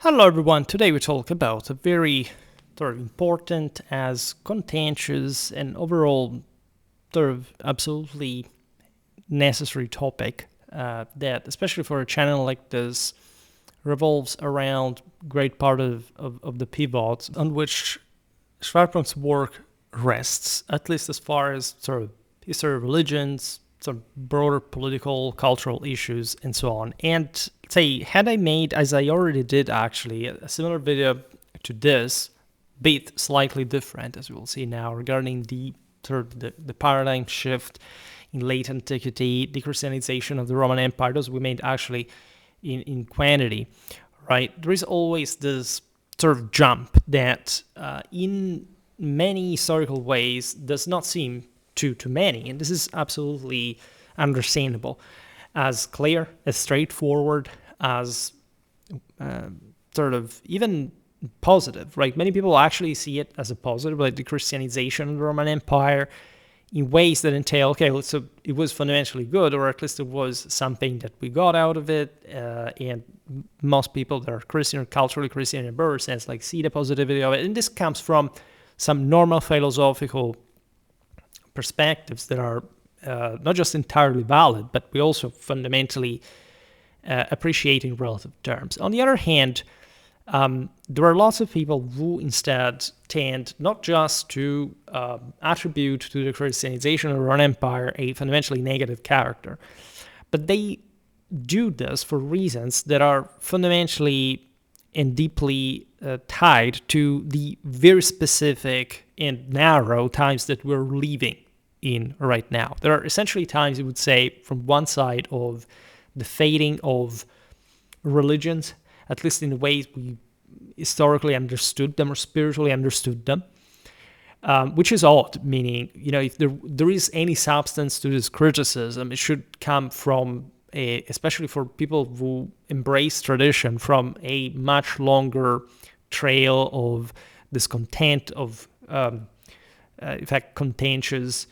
Hello everyone, today we talk about a very sort of important as contentious and overall sort of absolutely necessary topic that, especially for a channel like this, revolves around great part of the pivot on which Schwerpunkt's work rests, at least as far as sort of history of religions, sort of broader political, cultural issues, and so on. And say, had I made, as I already did actually, a similar video to this, be it slightly different, as we will see now, regarding the sort of the paradigm shift in late antiquity, the Christianization of the Roman Empire, those we made actually in quantity, right? There is always this sort of jump that in many historical ways does not seem to many, and this is absolutely understandable, as clear, as straightforward, as sort of even positive, right? Many people actually see it as a positive, like the Christianization of the Roman Empire, in ways that entail, okay, so it was fundamentally good, or at least it was something that we got out of it, and most people that are Christian or culturally Christian in a broader sense, like see the positivity of it. And this comes from some normal philosophical perspectives that are not just entirely valid, but we also fundamentally appreciate in relative terms. On the other hand, there are lots of people who instead tend not just to attribute to the Christianization of the Roman Empire a fundamentally negative character, but they do this for reasons that are fundamentally and deeply tied to the very specific and narrow times that we're living in right now. There are essentially times, you would say, from one side of the fading of religions, at least in the ways we historically understood them or spiritually understood them, which is odd, meaning, if there is any substance to this criticism, it should come from, especially for people who embrace tradition, from a much longer trail of discontent, of, in fact, contentious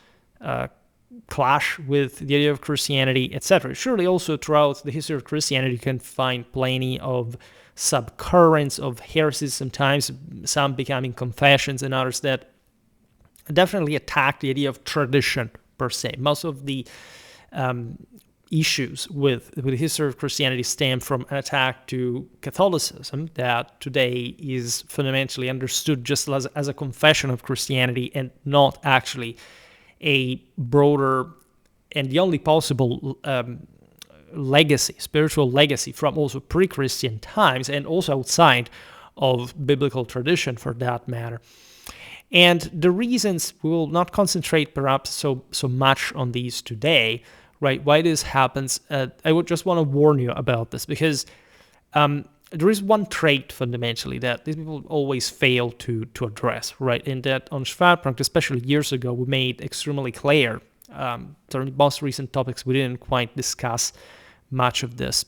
clash with the idea of Christianity, etc. Surely also throughout the history of Christianity, you can find plenty of subcurrents of heresies, sometimes some becoming confessions and others that definitely attack the idea of tradition per se. Most of the issues with the history of Christianity stem from an attack to Catholicism that today is fundamentally understood just as a confession of Christianity and not actually a broader and the only possible legacy, spiritual legacy from also pre-Christian times and also outside of biblical tradition for that matter. And the reasons, we will not concentrate perhaps so much on these today, right? Why this happens, I would just want to warn you about this, because there is one trait fundamentally that these people always fail to address, right? And that on Schwerpunkt, especially years ago, we made extremely clear. During the most recent topics, we didn't quite discuss much of this.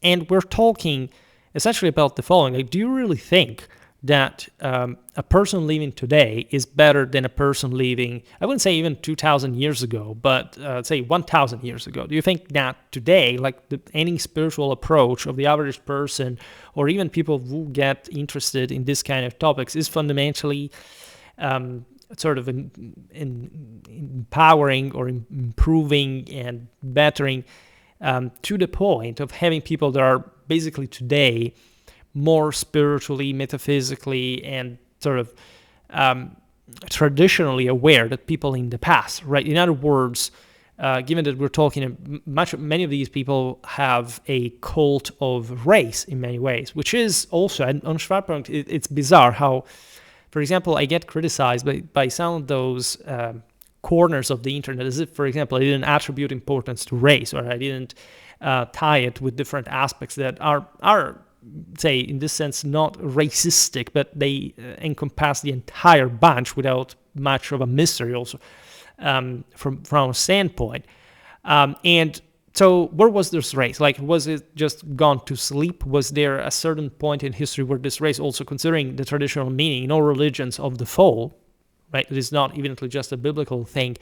And we're talking essentially about the following. Like, do you really think that a person living today is better than a person living, I wouldn't say even 2,000 years ago, but say 1,000 years ago? Do you think that today, like any spiritual approach of the average person, or even people who get interested in this kind of topics, is fundamentally sort of empowering or improving and bettering to the point of having people that are basically today more spiritually, metaphysically, and sort of traditionally aware than people in the past, right? In other words, given that we're talking, many of these people have a cult of race in many ways, which is also, and on Schwerpunkt, it's bizarre how, for example, I get criticized by some of those corners of the internet as if, for example, I didn't attribute importance to race, or I didn't tie it with different aspects that are say, in this sense, not racistic, but they encompass the entire bunch without much of a mystery also from a standpoint. And so where was this race? Like, was it just gone to sleep? Was there a certain point in history where this race, also considering the traditional meaning in all religions of the fall, right? It is not evidently just a biblical thing,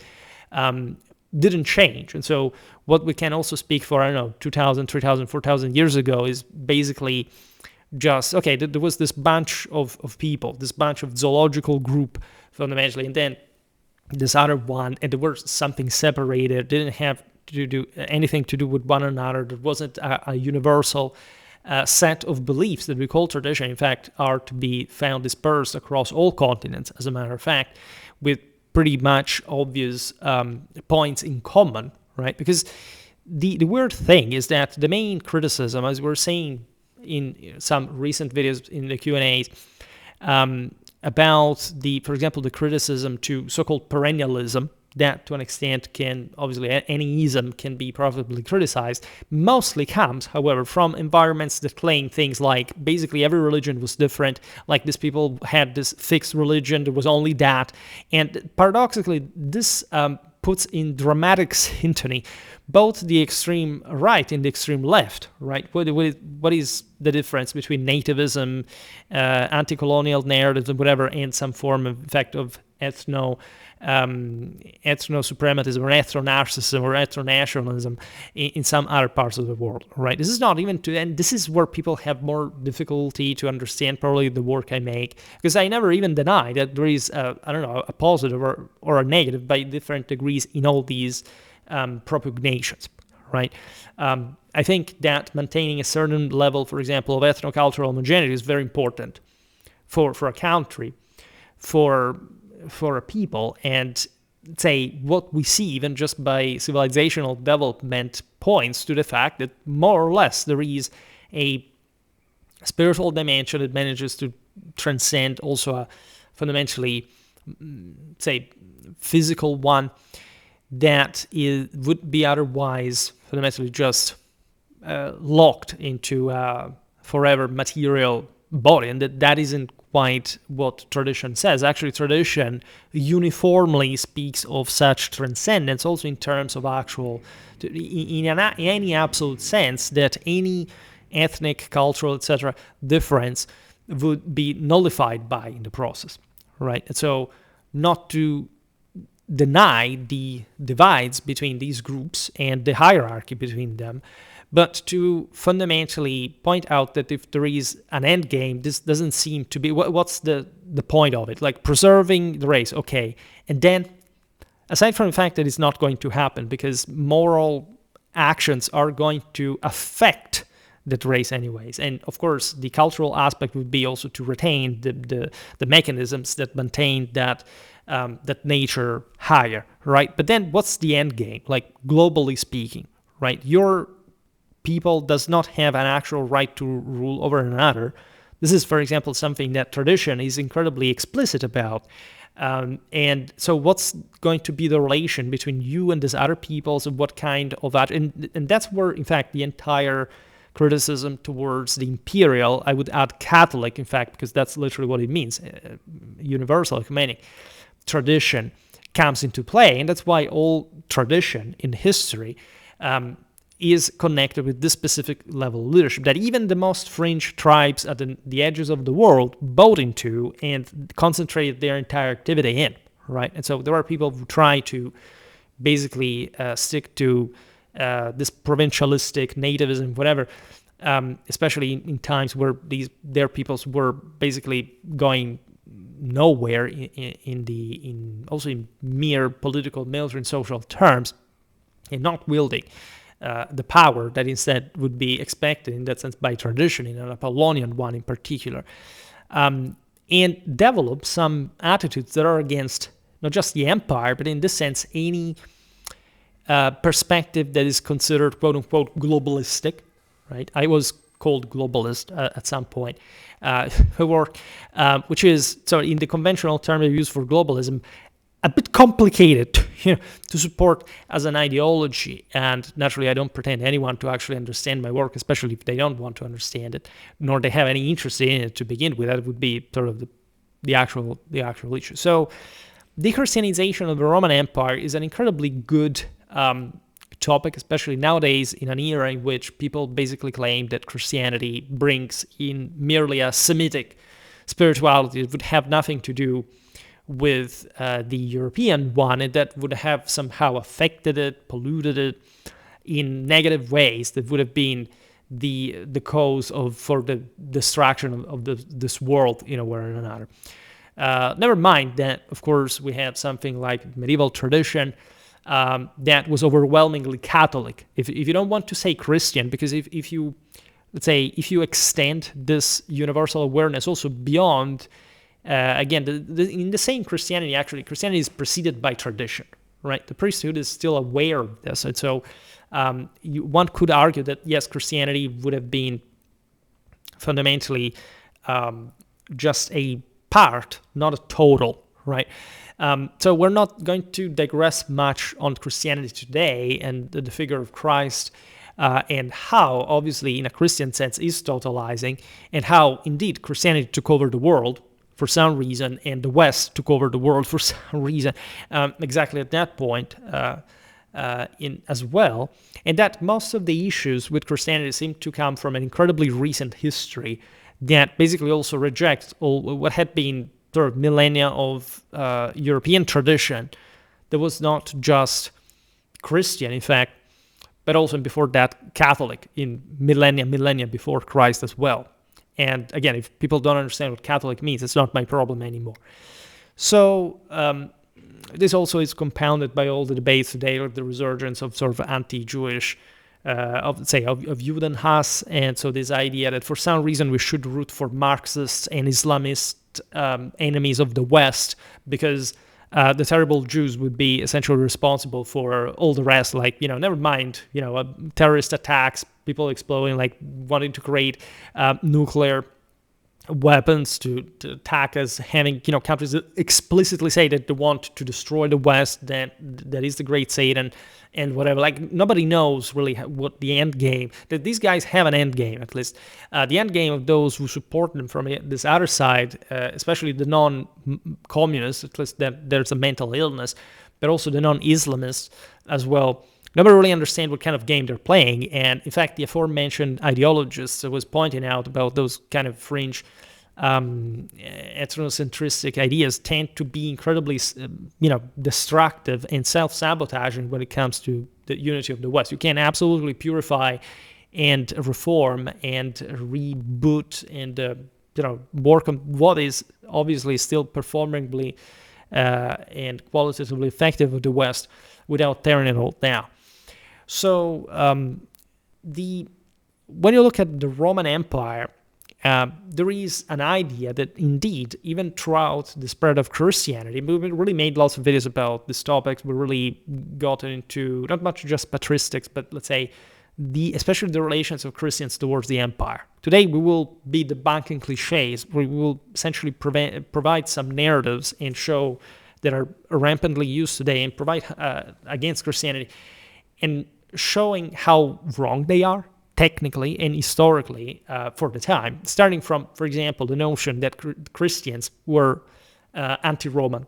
didn't change. And so what we can also speak for, 2,000, 3,000, 4,000 years ago is basically just, okay, there was this bunch of people, this bunch of zoological group fundamentally, and then this other one, and there was something separated, didn't have to do anything to do with one another. There wasn't a universal set of beliefs that we call tradition. In fact, are to be found dispersed across all continents, as a matter of fact, with pretty much obvious points in common, right? Because the weird thing is that the main criticism, as we're saying in some recent videos in the Q&As, about for example, the criticism to so-called perennialism, that to an extent can, obviously any ism can be profitably criticized, mostly comes, however, from environments that claim things like basically every religion was different, like these people had this fixed religion, there was only that, and paradoxically this puts in dramatic syntony both the extreme right and the extreme left, right? What is the difference between nativism, anti-colonial narratives, and whatever, and some form of, in fact, of ethno-suprematism or ethno-narcissism or ethno-nationalism in some other parts of the world, right? This is not even and this is where people have more difficulty to understand probably the work I make, because I never even deny that there is a positive or a negative by different degrees in all these propugnations, right? I think that maintaining a certain level, for example, of ethno-cultural homogeneity is very important for a country, for a people, and say what we see even just by civilizational development points to the fact that more or less there is a spiritual dimension that manages to transcend also a fundamentally, say, physical one that would be otherwise fundamentally just locked into a forever material body, and that isn't quite what tradition says. Actually, tradition uniformly speaks of such transcendence also in terms of actual, in any absolute sense, that any ethnic, cultural, etc. difference would be nullified by in the process, right? And so not to deny the divides between these groups and the hierarchy between them, but to fundamentally point out that if there is an end game, this doesn't seem to be, what's the point of it? Like preserving the race, okay. And then, aside from the fact that it's not going to happen because moral actions are going to affect that race anyways. And of course, the cultural aspect would be also to retain the mechanisms that maintain that nature higher, right? But then what's the end game? Like globally speaking, right? Your people does not have an actual right to rule over another. This is, for example, something that tradition is incredibly explicit about. And so what's going to be the relation between you and these other peoples, and what kind of that? And that's where, in fact, the entire criticism towards the imperial, I would add Catholic, in fact, because that's literally what it means, universal, ecumenic tradition comes into play. And that's why all tradition in history is connected with this specific level of leadership that even the most fringe tribes at the edges of the world bought into and concentrated their entire activity in, right? And so there are people who try to basically stick to this provincialistic nativism, whatever, especially in times where their peoples were basically going nowhere in also in mere political, military, and social terms, and not wielding the power that instead would be expected in that sense by tradition, in an Apollonian one in particular, and develop some attitudes that are against not just the empire, but in this sense any perspective that is considered quote-unquote globalistic, right? I was called globalist at some point, which is, so in the conventional term they use for globalism, a bit complicated to support as an ideology. And naturally, I don't pretend anyone to actually understand my work, especially if they don't want to understand it, nor they have any interest in it to begin with. That would be sort of the actual issue. So the Christianization of the Roman Empire is an incredibly good topic, especially nowadays in an era in which people basically claim that Christianity brings in merely a Semitic spirituality that would have nothing to do with the European one, and that would have somehow affected it, polluted it in negative ways that would have been the cause for the destruction of this world in a way or another. Never mind that, of course, we have something like medieval tradition that was overwhelmingly Catholic. If you don't want to say Christian, because if you, let's say, if you extend this universal awareness also beyond, again, in the same Christianity, actually, Christianity is preceded by tradition, right? The priesthood is still aware of this. And so one could argue that, yes, Christianity would have been fundamentally just a part, not a total, right? So we're not going to digress much on Christianity today and the figure of Christ and how, obviously, in a Christian sense, is totalizing, and how, indeed, Christianity took over the world for some reason, and the West took over the world for some reason, exactly at that point as well. And that most of the issues with Christianity seem to come from an incredibly recent history that basically also rejects all what had been sort of millennia of European tradition that was not just Christian, in fact, but also before that Catholic in millennia before Christ as well. And again, if people don't understand what Catholic means, it's not my problem anymore. So this also is compounded by all the debates today, like the resurgence of sort of anti-Jewish, of Judenhass, and so this idea that for some reason we should root for Marxists and Islamist enemies of the West because the terrible Jews would be essentially responsible for all the rest, like, never mind, terrorist attacks, people exploding, like wanting to create nuclear weapons to attack us, having countries that explicitly say that they want to destroy the West, that is the great Satan and whatever. Like, nobody knows really what the end game, that these guys have an end game, at least the end game of those who support them from this other side, especially the non-communists, at least that there's a mental illness, but also the non-Islamists as well. Nobody really understands what kind of game they're playing. And in fact, the aforementioned ideologists was pointing out about those kind of fringe ethnocentristic ideas tend to be incredibly, destructive and self-sabotaging when it comes to the unity of the West. You can absolutely purify and reform and reboot and, work on what is obviously still performingly and qualitatively effective of the West without tearing it all down. So when you look at the Roman Empire, there is an idea that indeed, even throughout the spread of Christianity, we really made lots of videos about this topic. We really got into not much just patristics, but let's say especially the relations of Christians towards the empire. Today, we will be debunking cliches. We will essentially provide some narratives and show that are rampantly used today and provide against Christianity, and showing how wrong they are technically and historically for the time, starting from, for example, the notion that Christians were anti-Roman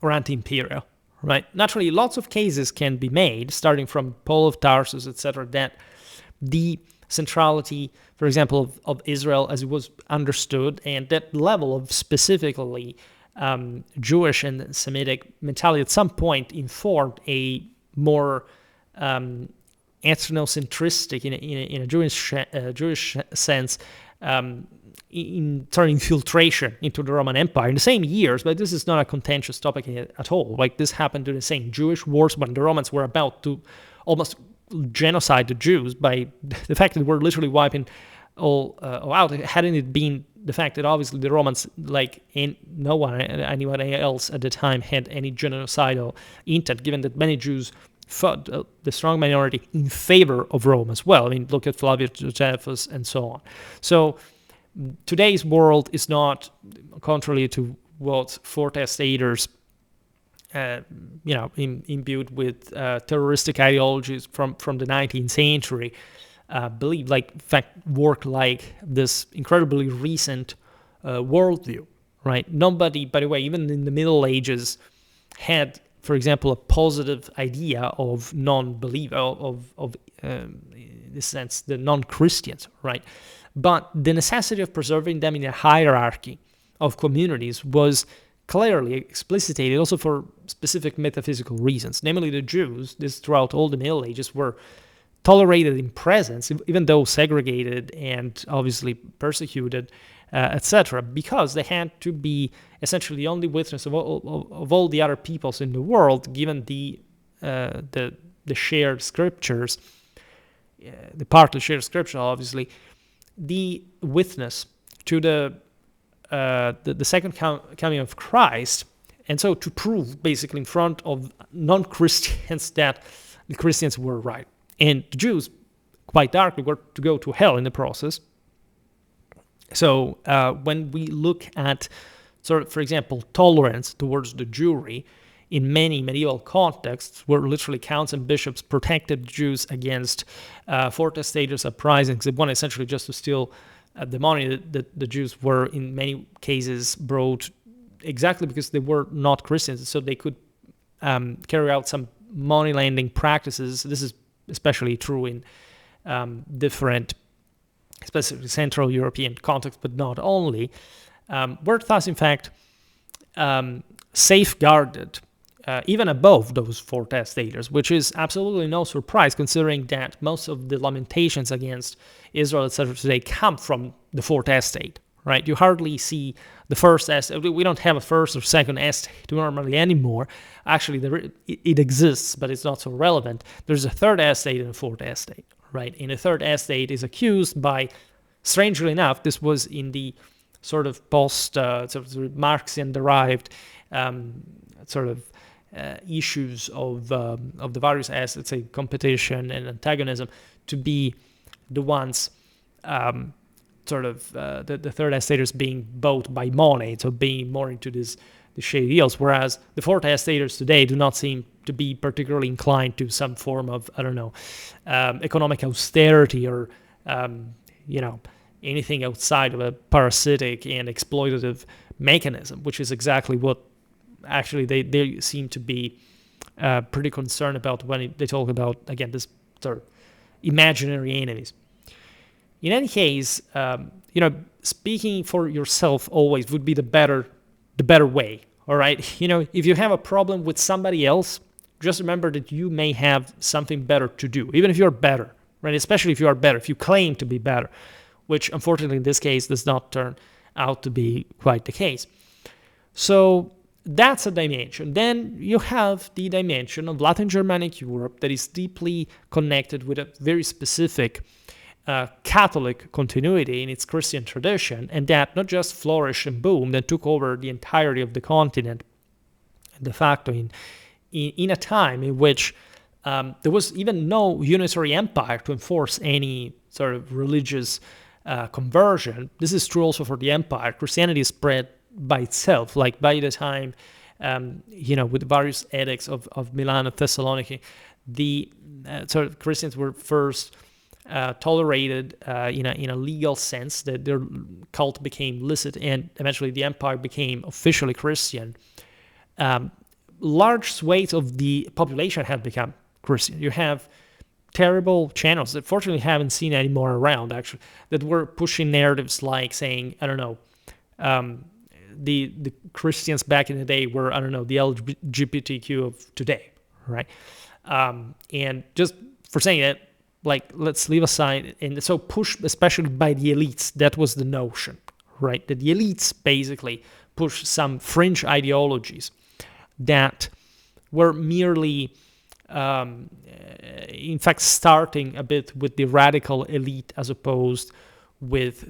or anti-imperial, right? Naturally, lots of cases can be made, starting from Paul of Tarsus, etc., that the centrality, for example, of Israel as it was understood, and that level of specifically Jewish and Semitic mentality at some point informed a more ethnocentristic, in a Jewish sense, in turn infiltration into the Roman Empire in the same years. But this is not a contentious topic at all. Like, this happened during the same Jewish wars when the Romans were about to almost genocide the Jews by the fact that we're literally wiping all out. Hadn't it been the fact that obviously the Romans, like anyone else at the time, had any genocidal intent, given that many Jews fought the strong minority in favor of Rome as well. I mean, look at Flavius Josephus and so on. So today's world is not, contrary to what foretators, imbued with terroristic ideologies from the 19th century, believe, like, in fact, work like this incredibly recent worldview, right? Nobody, by the way, even in the Middle Ages, had, for example, a positive idea of non-belief, in this sense, the non-Christians, right? But the necessity of preserving them in a hierarchy of communities was clearly explicitated also for specific metaphysical reasons. Namely, the Jews, this throughout all the Middle Ages, were tolerated in presence, even though segregated and obviously persecuted, etc., because they had to be essentially the only witness of all the other peoples in the world, given the shared scriptures, the partly shared scripture, obviously, the witness to the second coming of Christ, and so to prove basically in front of non-Christians that the Christians were right, and the Jews, quite darkly, were to go to hell in the process. So when we look at, sort of, for example, tolerance towards the Jewry, in many medieval contexts, where literally counts and bishops protected Jews against four-testator's uprisings, they wanted essentially just to steal the money that the Jews were in many cases brought exactly because they were not Christians, so they could carry out some money lending practices. This is especially true in different, especially Central European contexts, but not only, were thus in fact safeguarded even above those four testators, which is absolutely no surprise considering that most of the lamentations against Israel, etc., today come from the fourth estate, right? You hardly see the first estate. We don't have a first or second estate normally anymore. Actually, it exists, but it's not so relevant. There's a third estate and a fourth estate, right? And the third estate is accused by, strangely enough, this was in the sort of post-Marxian-derived issues of the various assets, say competition and antagonism, to be the ones the third estators being bought by money, so being more into the shady deals, whereas the fourth estators today do not seem to be particularly inclined to some form of, economic austerity or, anything outside of a parasitic and exploitative mechanism, which is exactly what actually they seem to be pretty concerned about when they talk about, again, this sort of imaginary enemies. In any case, speaking for yourself always would be the better way. All right, if you have a problem with somebody else, just remember that you may have something better to do, even if you're better, right? Especially if you are better, if you claim to be better, which unfortunately in this case does not turn out to be quite the case. So that's a dimension. Then you have the dimension of Latin Germanic Europe that is deeply connected with a very specific Catholic continuity in its Christian tradition, and that not just flourished and boomed and took over the entirety of the continent, de facto in a time in which there was even no unitary empire to enforce any sort of religious conversion. This is true also for the empire. Christianity spread by itself, like by the time, with the various edicts of Milan and Thessaloniki, the sort of Christians were first tolerated in a legal sense, that their cult became licit, and eventually the empire became officially Christian. Large swathes of the population have become Christian. You have terrible channels that fortunately haven't seen any more around, actually, that were pushing narratives like saying, the Christians back in the day were, the LGBTQ of today, right? And just for saying that, let's leave aside, and so pushed especially by the elites, that was the notion, right? That the elites basically pushed some fringe ideologies that were merely, in fact, starting a bit with the radical elite as opposed with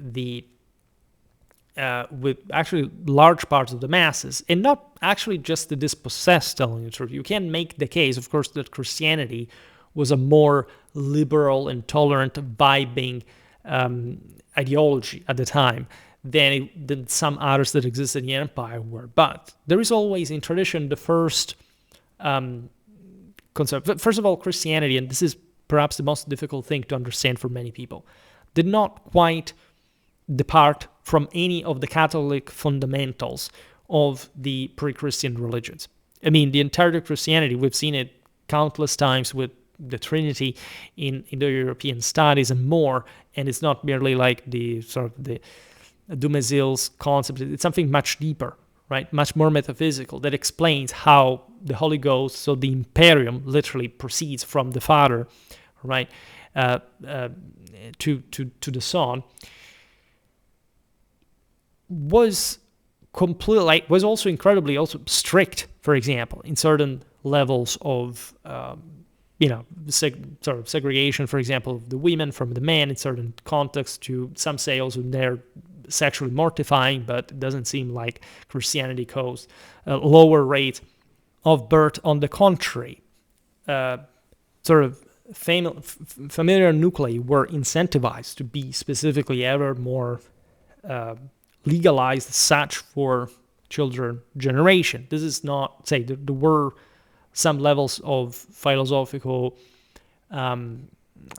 with actually large parts of the masses, and not actually just the dispossessed, telling the truth. You can make the case, of course, that Christianity was a more liberal and tolerant, vibing ideology at the time than some others that existed in the empire were. But there is always in tradition the first concept. First of all, Christianity, and this is perhaps the most difficult thing to understand for many people, did not quite depart from any of the Catholic fundamentals of the pre-Christian religions. I mean, the entirety of Christianity, we've seen it countless times with the Trinity in Indo-European studies and more, and it's not merely like the sort of the Dumézil's concept. It's something much deeper, right? Much more metaphysical, that explains how the Holy Ghost, so the imperium, literally proceeds from the Father, right? to the sun, was was also incredibly also strict, for example, in certain levels of sort of segregation, for example, of the women from the men in certain contexts. To some say also they're sexually mortifying, but it doesn't seem like Christianity caused a lower rate of birth. On the contrary, sort of familiar nuclei were incentivized to be specifically ever more legalized, such for children generation. This is not, say, there were some levels of philosophical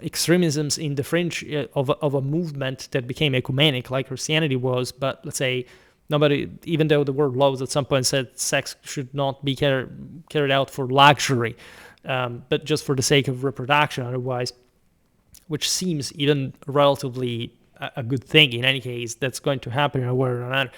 extremisms in the fringe of a movement that became ecumenic, like Christianity was. But let's say nobody, even though there were laws at some point said sex should not be carried out for luxury, but just for the sake of reproduction otherwise, which seems even relatively a good thing in any case, that's going to happen in a way or another.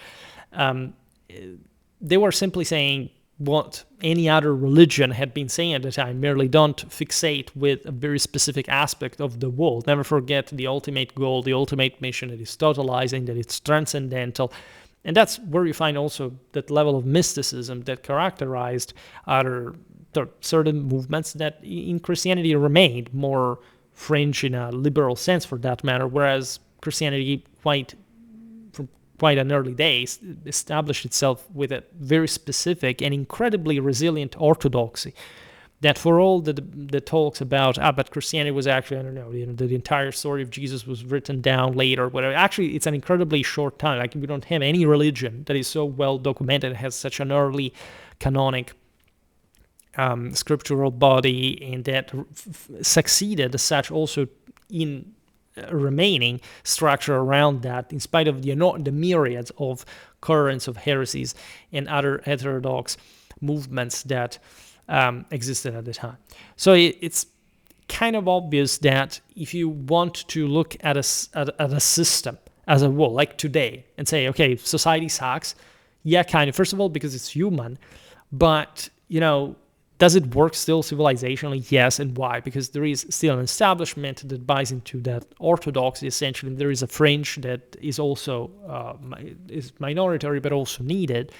They were simply saying what any other religion had been saying at the time, merely don't fixate with a very specific aspect of the world. Never forget the ultimate goal, the ultimate mission, that is totalizing, that it's transcendental. And that's where you find also that level of mysticism that characterized other certain movements that in Christianity remained more fringe in a liberal sense for that matter, whereas Christianity from quite an early days established itself with a very specific and incredibly resilient orthodoxy that, for all the talks about, but Christianity was actually, I don't know, the entire story of Jesus was written down later, whatever. Actually, it's an incredibly short time. Like, we don't have any religion that is so well documented, has such an early canonic scriptural body, and that succeeded as such also in remaining structure around that, in spite of the myriads of currents of heresies and other heterodox movements that existed at the time. So it's kind of obvious that if you want to look at a system as a whole, like today, and say, okay, society sucks, yeah, kind of. First of all, because it's human, but does it work still civilizationally? Yes. And why? Because there is still an establishment that buys into that orthodoxy, essentially. There is a fringe that is also is minority, but also needed.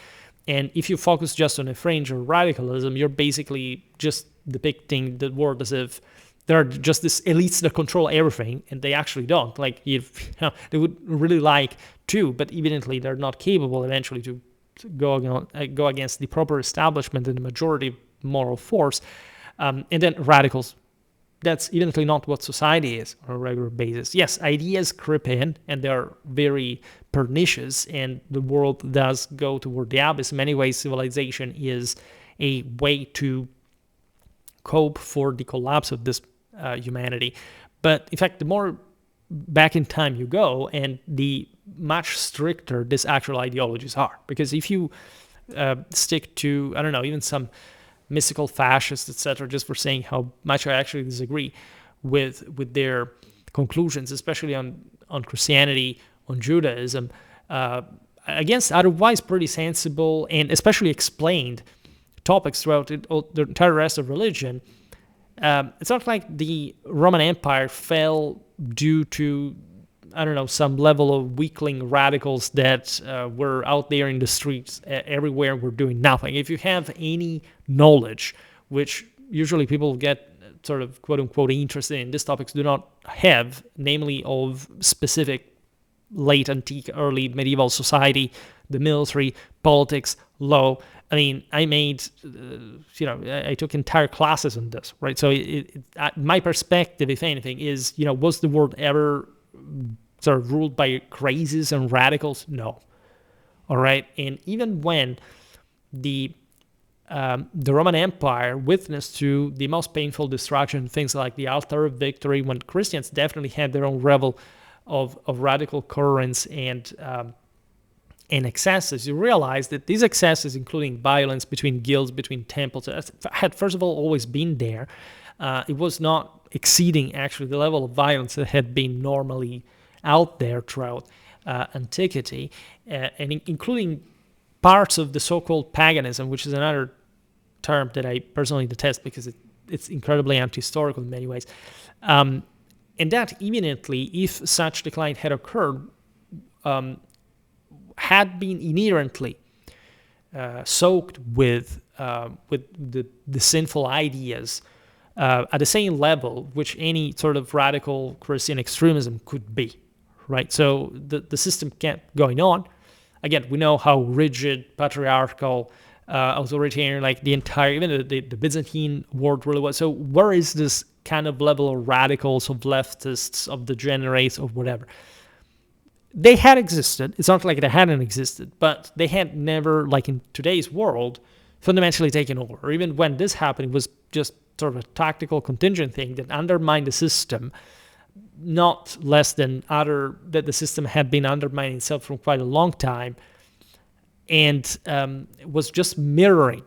And if you focus just on a fringe or radicalism, you're basically just depicting the world as if there are just these elites that control everything, and they actually don't. Like, they would really like to, but evidently they're not capable eventually to go against the proper establishment and the majority moral force. And then radicals, that's evidently not what society is on a regular basis. Yes, ideas creep in, and they're very pernicious, and the world does go toward the abyss. In many ways, civilization is a way to cope for the collapse of this humanity. But in fact, the more back in time you go, and the much stricter these actual ideologies are. Because if you stick to, I don't know, even some mystical fascists, etc., just for saying how much I actually disagree with their conclusions, especially on Christianity, on Judaism, against otherwise pretty sensible and especially explained topics throughout the entire rest of religion. It's not like the Roman Empire fell due to, I don't know, some level of weakling radicals that were out there in the streets everywhere, were doing nothing. If you have any knowledge, which usually people get sort of quote-unquote interested in these topics do not have, namely of specific late antique, early medieval society, the military, politics, law. I mean, I made, I took entire classes on this, right? So my perspective, if anything, is, was the world ever sort of ruled by crazies and radicals? No. All right. And even when the Roman Empire witnessed to the most painful destruction, things like the Altar of Victory, when Christians definitely had their own level of radical currents and excesses, you realize that these excesses, including violence between guilds, between temples, had first of all always been there. It was not exceeding actually the level of violence that had been normally out there throughout antiquity, and including parts of the so-called paganism, which is another term that I personally detest because it's incredibly anti-historical in many ways. And that immediately, if such decline had occurred, had been inherently soaked with the sinful ideas at the same level which any sort of radical Christian extremism could be, right? So the system kept going on. Again, we know how rigid, patriarchal, authoritarian, like the entire, even the Byzantine world really was. So where is this kind of level of radicals, of leftists, of degenerates, of whatever? They had existed. It's not like they hadn't existed, but they had never, like in today's world, fundamentally taken over. Or even when this happened, it was just sort of a tactical contingent thing that undermined the system, not less than that the system had been undermining itself for quite a long time, and was just mirroring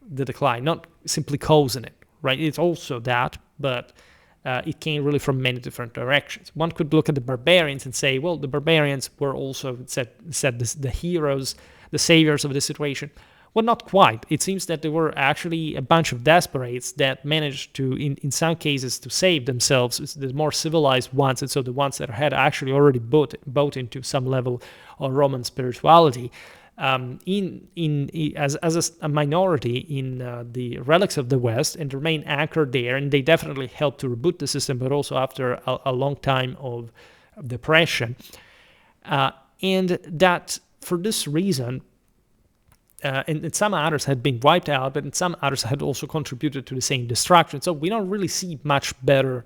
the decline, not simply causing it, right? It's also that, but it came really from many different directions. One could look at the barbarians and say, well, the barbarians were also said the heroes, the saviors of the situation. Well, not quite. It seems that there were actually a bunch of desperates that managed to, in some cases, to save themselves, the more civilized ones, and so the ones that had actually already bought into some level of Roman spirituality, as a minority in the relics of the West, and remain anchored there. And they definitely helped to reboot the system, but also after a long time of depression. And that for this reason, and some others had been wiped out, but some others had also contributed to the same destruction. So we don't really see much better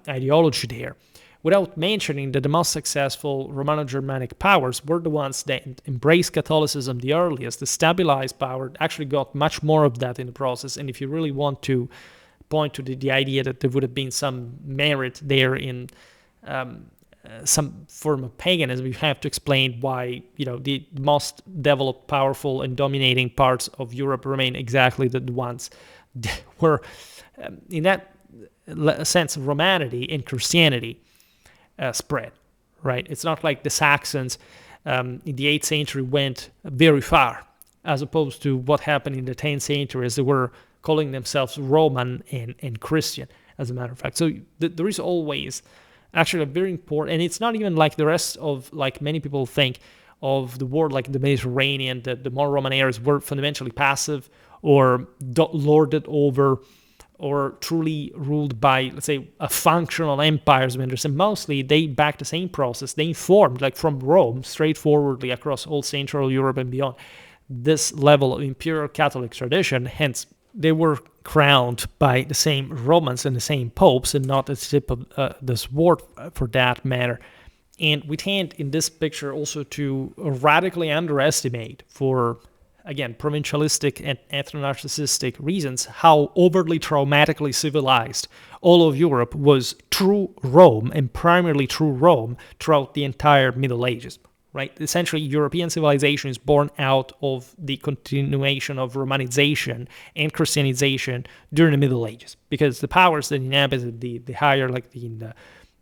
ideology there. Without mentioning that the most successful Romano-Germanic powers were the ones that embraced Catholicism the earliest. The stabilized power actually got much more of that in the process. And if you really want to point to the idea that there would have been some merit there in some form of paganism, you have to explain why, the most developed, powerful, and dominating parts of Europe remain exactly the ones that were, in that sense, Romanity and Christianity spread, right? It's not like the Saxons in the 8th century went very far, as opposed to what happened in the 10th century, as they were calling themselves Roman and Christian, as a matter of fact. So there is always actually a very important, and it's not even like the rest of, like many people think, of the world, like the Mediterranean, that the more Roman areas were fundamentally passive or lorded over or truly ruled by, let's say, a functional empires. And mostly they back the same process. They informed, like from Rome, straightforwardly across all Central Europe and beyond, this level of imperial Catholic tradition. Hence, they were crowned by the same Romans and the same popes, and not at the tip of the sword for that matter. And we tend in this picture also to radically underestimate, for again, provincialistic and ethno-narcissistic reasons, how overly traumatically civilized all of Europe was through Rome, and primarily through Rome, throughout the entire Middle Ages, right? Essentially, European civilization is born out of the continuation of Romanization and Christianization during the Middle Ages, because the powers that inhabited the higher, like in the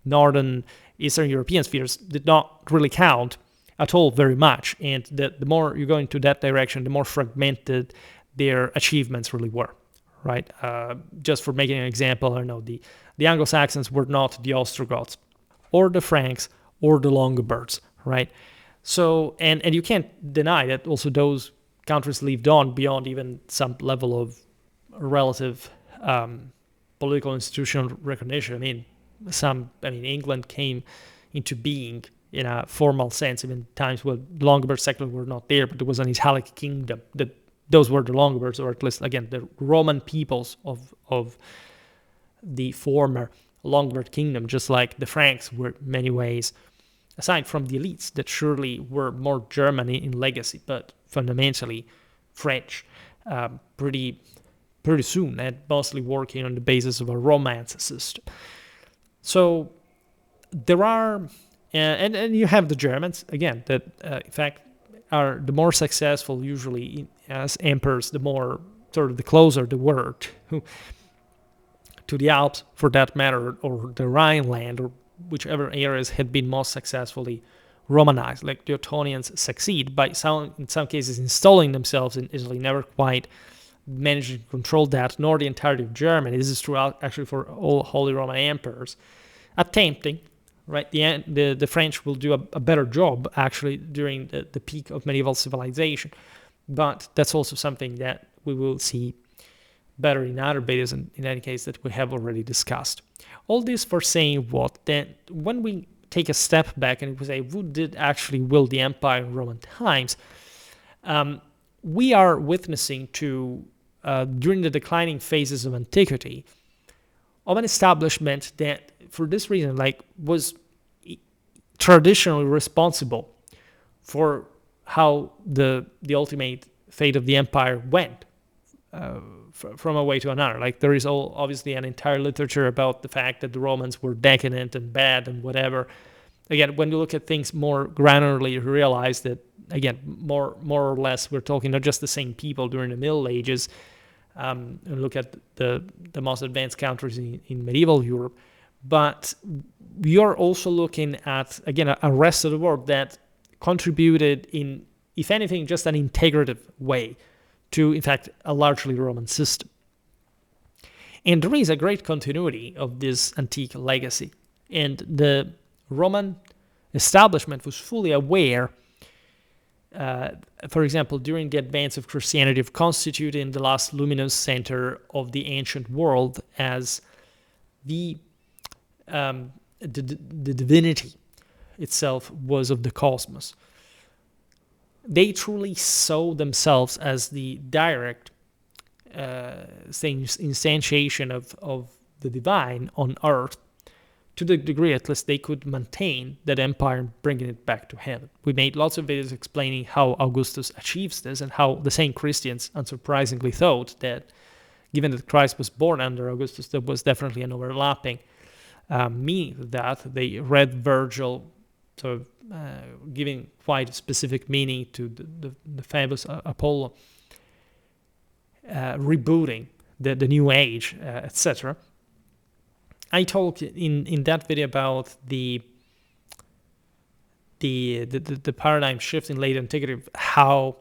northern, Eastern European spheres, did not really count at all very much, and the more you go into that direction, the more fragmented their achievements really were, right? Just for making an example, I know the Anglo-Saxons were not the Ostrogoths, or the Franks, or the Longobards, right? So, and you can't deny that also those countries lived on beyond even some level of relative political institutional recognition. England came into being in a formal sense, even times where Longobards secularism were not there, but there was an Italic kingdom. Those were the Longobards, or at least, again, the Roman peoples of the former Longobard kingdom, just like the Franks were in many ways, aside from the elites that surely were more German in legacy, but fundamentally French, pretty soon, and mostly working on the basis of a Romance system. So there are... And you have the Germans, again, that in fact are the more successful usually as emperors, the more sort of the closer they were to the Alps, for that matter, or the Rhineland, or whichever areas had been most successfully Romanized. Like the Ottonians succeed by in some cases installing themselves in Italy, never quite managing to control that, nor the entirety of Germany. This is true actually for all Holy Roman emperors. attempting, right? The French will do a better job actually during the peak of medieval civilization, but that's also something that we will see better in other videos, and in any case that we have already discussed. All this for saying what? That when we take a step back and we say who did actually wield the empire in Roman times, we are witnessing to, during the declining phases of antiquity, of an establishment that, for this reason, was traditionally responsible for how the ultimate fate of the empire went from a way to another. There is obviously an entire literature about the fact that the Romans were decadent and bad and whatever. Again, when you look at things more granularly, you realize that, again, more or less, we're talking not just the same people during the Middle Ages. And look at the most advanced countries in medieval Europe, but we are also looking at, again, a rest of the world that contributed in, if anything, just an integrative way to, in fact, a largely Roman system. And there is a great continuity of this antique legacy, and the Roman establishment was fully aware, for example, during the advance of Christianity, of constituting the last luminous center of the ancient world as the divinity itself was of the cosmos. They truly saw themselves as the direct instantiation of the divine on earth, to the degree at least they could maintain that empire and bringing it back to heaven. We made lots of videos explaining how Augustus achieves this, and how the same Christians unsurprisingly thought that, given that Christ was born under Augustus, there was definitely an overlapping meaning to that. They read Virgil, sort of giving quite a specific meaning to the famous Apollo, rebooting the new age, etc. I talked in that video about the paradigm shift in late antiquity, how,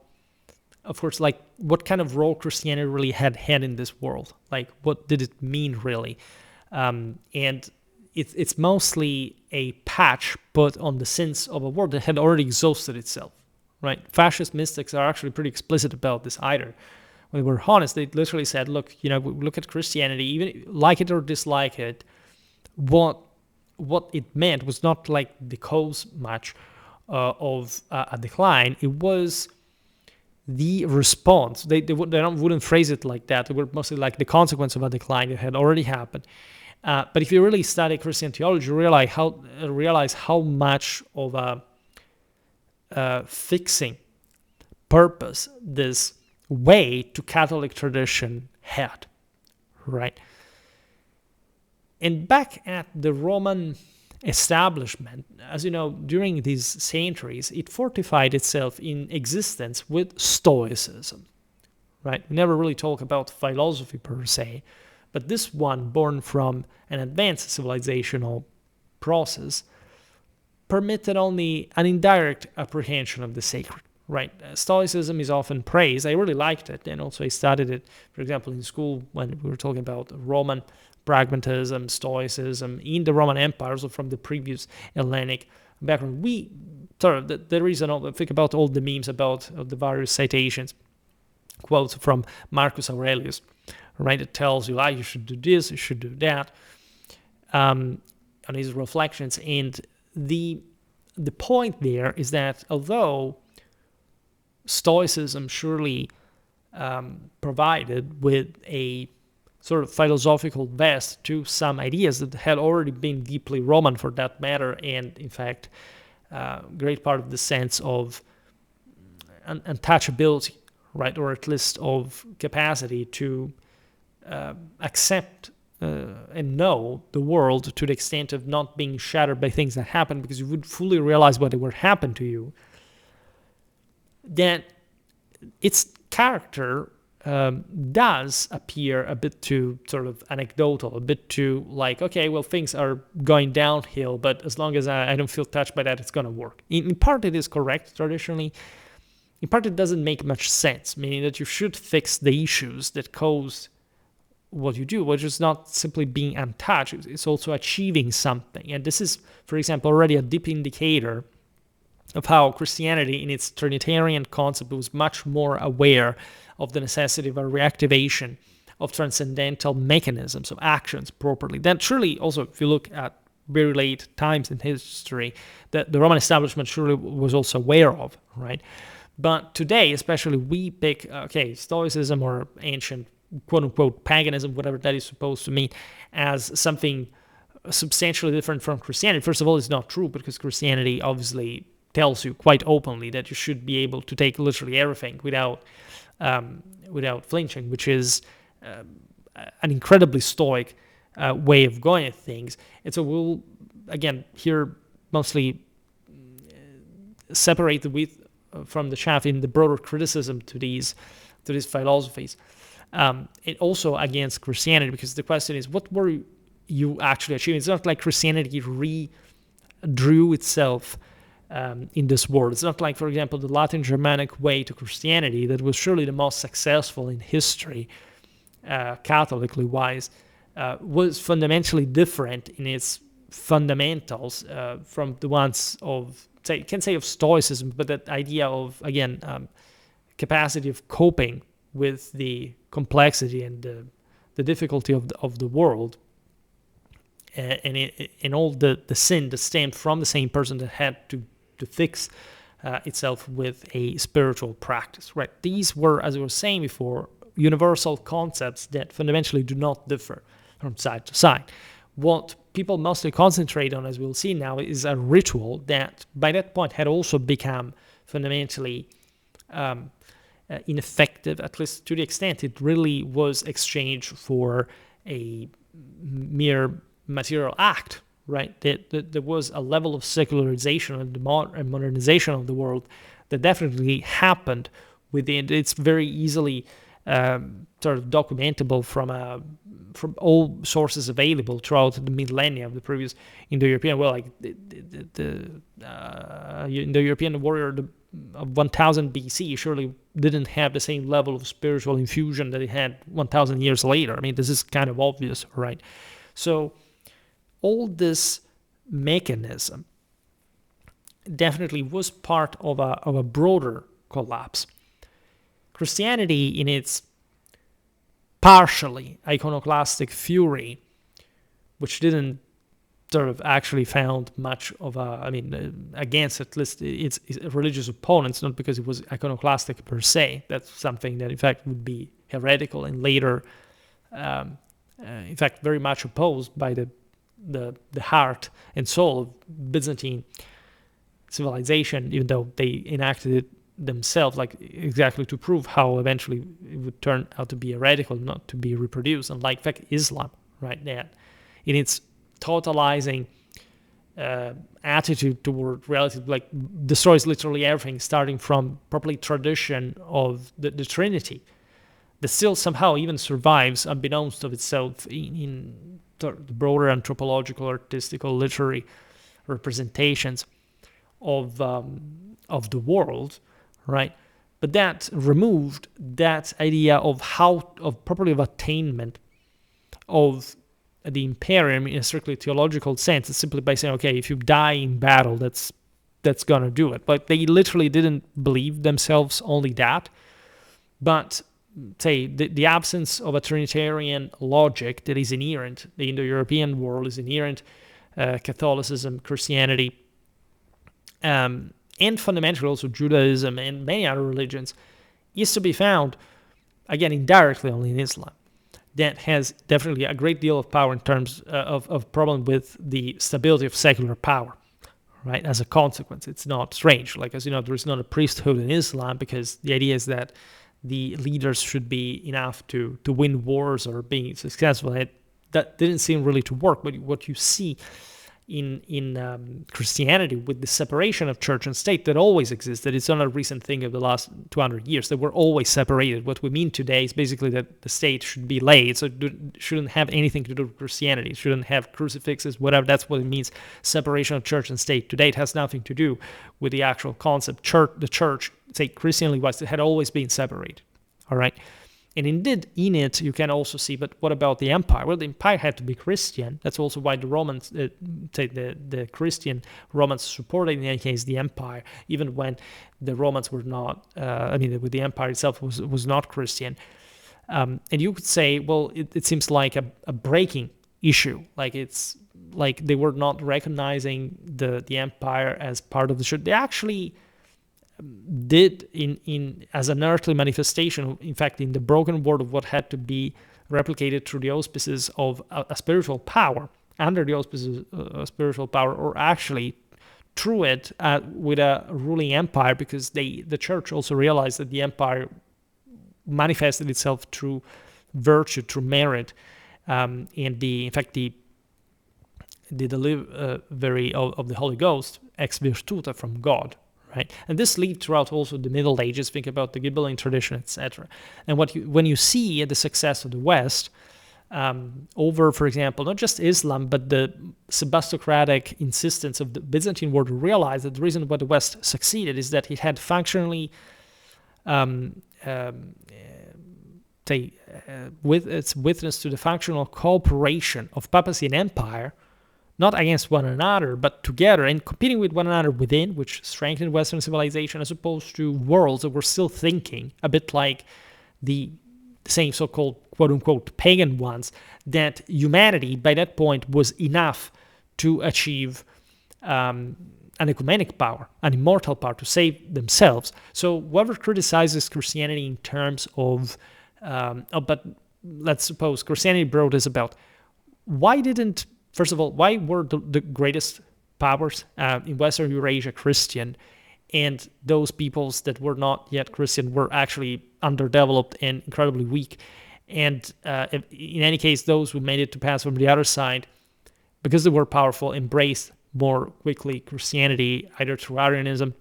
of course, what kind of role Christianity really had in this world. What did it mean really? And it's mostly a patch put on the sins of a world that had already exhausted itself, right? Fascist mystics are actually pretty explicit about this either. When we're honest, they literally said, look, look at Christianity, even like it or dislike it, what it meant was not the cause much of a decline. It was the response. They wouldn't phrase it like that. It were mostly the consequence of a decline that had already happened. But if you really study Christian theology, you realize how much of a fixing purpose this way to Catholic tradition had, right? And back at the Roman establishment, as you know, during these centuries, it fortified itself in existence with Stoicism, right? We never really talk about philosophy per se, but this one, born from an advanced civilizational process, permitted only an indirect apprehension of the sacred, right? Stoicism is often praised. I really liked it, and also I studied it, for example, in school when we were talking about Roman pragmatism, Stoicism in the Roman Empire, also from the previous Hellenic background. The reason, think about all the memes about the various citations, quotes from Marcus Aurelius, right? It tells you, you should do this, you should do that, on his reflections. And the point there is that although Stoicism surely provided with a sort of philosophical vest to some ideas that had already been deeply Roman for that matter, and in fact, great part of the sense of untouchability, right, or at least of capacity to accept and know the world to the extent of not being shattered by things that happen, because you would fully realize what would happen to you, that its character does appear a bit too sort of anecdotal, a bit too okay, well, things are going downhill, but as long as I don't feel touched by that, it's going to work. In part, it is correct traditionally. In part, it doesn't make much sense, meaning that you should fix the issues that caused what you do, which is not simply being untouched, it's also achieving something. And this is, for example, already a deep indicator of how Christianity, in its Trinitarian concept, was much more aware of the necessity of a reactivation of transcendental mechanisms of actions properly. Then surely also, if you look at very late times in history, that the Roman establishment surely was also aware of, right? But today, especially, we pick, Stoicism or ancient quote-unquote paganism, whatever that is supposed to mean, as something substantially different from Christianity. First of all, it's not true, because Christianity obviously tells you quite openly that you should be able to take literally everything without flinching, which is an incredibly Stoic way of going at things. And so we'll, again, here mostly separate the wheat from the chaff in the broader criticism to these philosophies. And also against Christianity, because the question is, what were you actually achieving? It's not like Christianity redrew itself in this world. It's not like, for example, the Latin Germanic way to Christianity, that was surely the most successful in history, Catholically wise, was fundamentally different in its fundamentals from the ones of, you can say of Stoicism, but that idea of, again, capacity of coping with the complexity and the difficulty of the world, and all the sin that stemmed from the same person that had to fix itself with a spiritual practice, right? These were, as I was saying before, universal concepts that fundamentally do not differ from side to side. What people mostly concentrate on, as we'll see now, is a ritual that by that point had also become fundamentally ineffective, at least to the extent it really was exchanged for a mere material act, right? That there was a level of secularization and modernization of the world that definitely happened within. It's very easily sort of documentable from all sources available throughout the millennia of the previous Indo-European. Well, like the Indo-European warrior of 1000 BC surely didn't have the same level of spiritual infusion that it had 1000 years later. I mean, this is kind of obvious, right? So all this mechanism definitely was part of a broader collapse. Christianity, in its partially iconoclastic fury, which didn't sort of actually found much of against at least its religious opponents, not because it was iconoclastic per se. That's something that in fact would be heretical and later, in fact, very much opposed by the heart and soul of Byzantine civilization, even though they enacted it themselves, like exactly to prove how eventually it would turn out to be heretical, not to be reproduced. Unlike, in fact, Islam, right, that in its totalizing attitude toward relative, like destroys literally everything, starting from probably tradition of the Trinity, that still somehow even survives unbeknownst of itself in the broader anthropological, artistical, literary representations of the world, right? But that removed that idea of properly of attainment of the imperium in a strictly theological sense. It's simply by saying, okay, if you die in battle, that's gonna do it. But they literally didn't believe themselves only that, but say the absence of a Trinitarian logic that is inherent, the Indo-European world is inherent, Catholicism, Christianity, and fundamentally also Judaism and many other religions, is to be found, again, indirectly only in Islam. That has definitely a great deal of power in terms of problem with the stability of secular power, right? As a consequence, it's not strange. Like, as you know, there is not a priesthood in Islam because the idea is that the leaders should be enough to win wars or being successful. That didn't seem really to work. But what you see in Christianity with the separation of church and state that always existed, it's not a recent thing of the last 200 years. They were always separated. What we mean today is basically that the state should be laid, so it shouldn't have anything to do with Christianity. It shouldn't have crucifixes, whatever. That's what it means, separation of church and state. Today it has nothing to do with the actual concept. The church, say Christianly wise, it had always been separated, all right? And indeed, in it, you can also see, but what about the empire? Well, the empire had to be Christian. That's also why the Romans, the Christian Romans supported, in any case, the empire, even when the Romans were not, with the empire itself was not Christian. And you could say, well, it seems like a breaking issue. Like it's like they were not recognizing the empire as part of the church. They actually did in as an earthly manifestation, in fact, in the broken world of what had to be replicated through the auspices of a spiritual power, under the auspices of spiritual power, or actually through it with a ruling empire, because the church also realized that the empire manifested itself through virtue, through merit, and the delivery of the Holy Ghost ex virtute from God. Right, and this lived throughout also the Middle Ages. Think about the Ghibelline tradition, etc. And when you see the success of the West over, for example, not just Islam, but the Sebastocratic insistence of the Byzantine world to realize that the reason why the West succeeded is that it had functionally, with its witness to the functional cooperation of papacy and empire, not against one another, but together and competing with one another within, which strengthened Western civilization, as opposed to worlds that were still thinking, a bit like the same so-called quote-unquote pagan ones, that humanity by that point was enough to achieve an ecumenic power, an immortal power, to save themselves. So whoever criticizes Christianity in terms of, but let's suppose Christianity brought us about, first of all, why were the greatest powers in Western Eurasia Christian, and those peoples that were not yet Christian were actually underdeveloped and incredibly weak? And in any case, those who made it to pass from the other side, because they were powerful, embraced more quickly Christianity, either through Arianism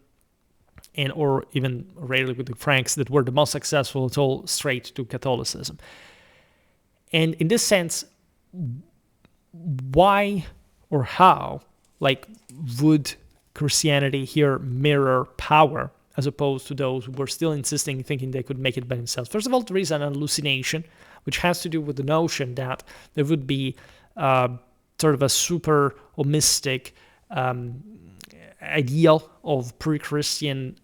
or even rarely with the Franks that were the most successful at all, straight to Catholicism. And in this sense, why or how would Christianity here mirror power as opposed to those who were still insisting, thinking they could make it by themselves? First of all, there is an hallucination which has to do with the notion that there would be sort of a super or mystic ideal of pre-Christian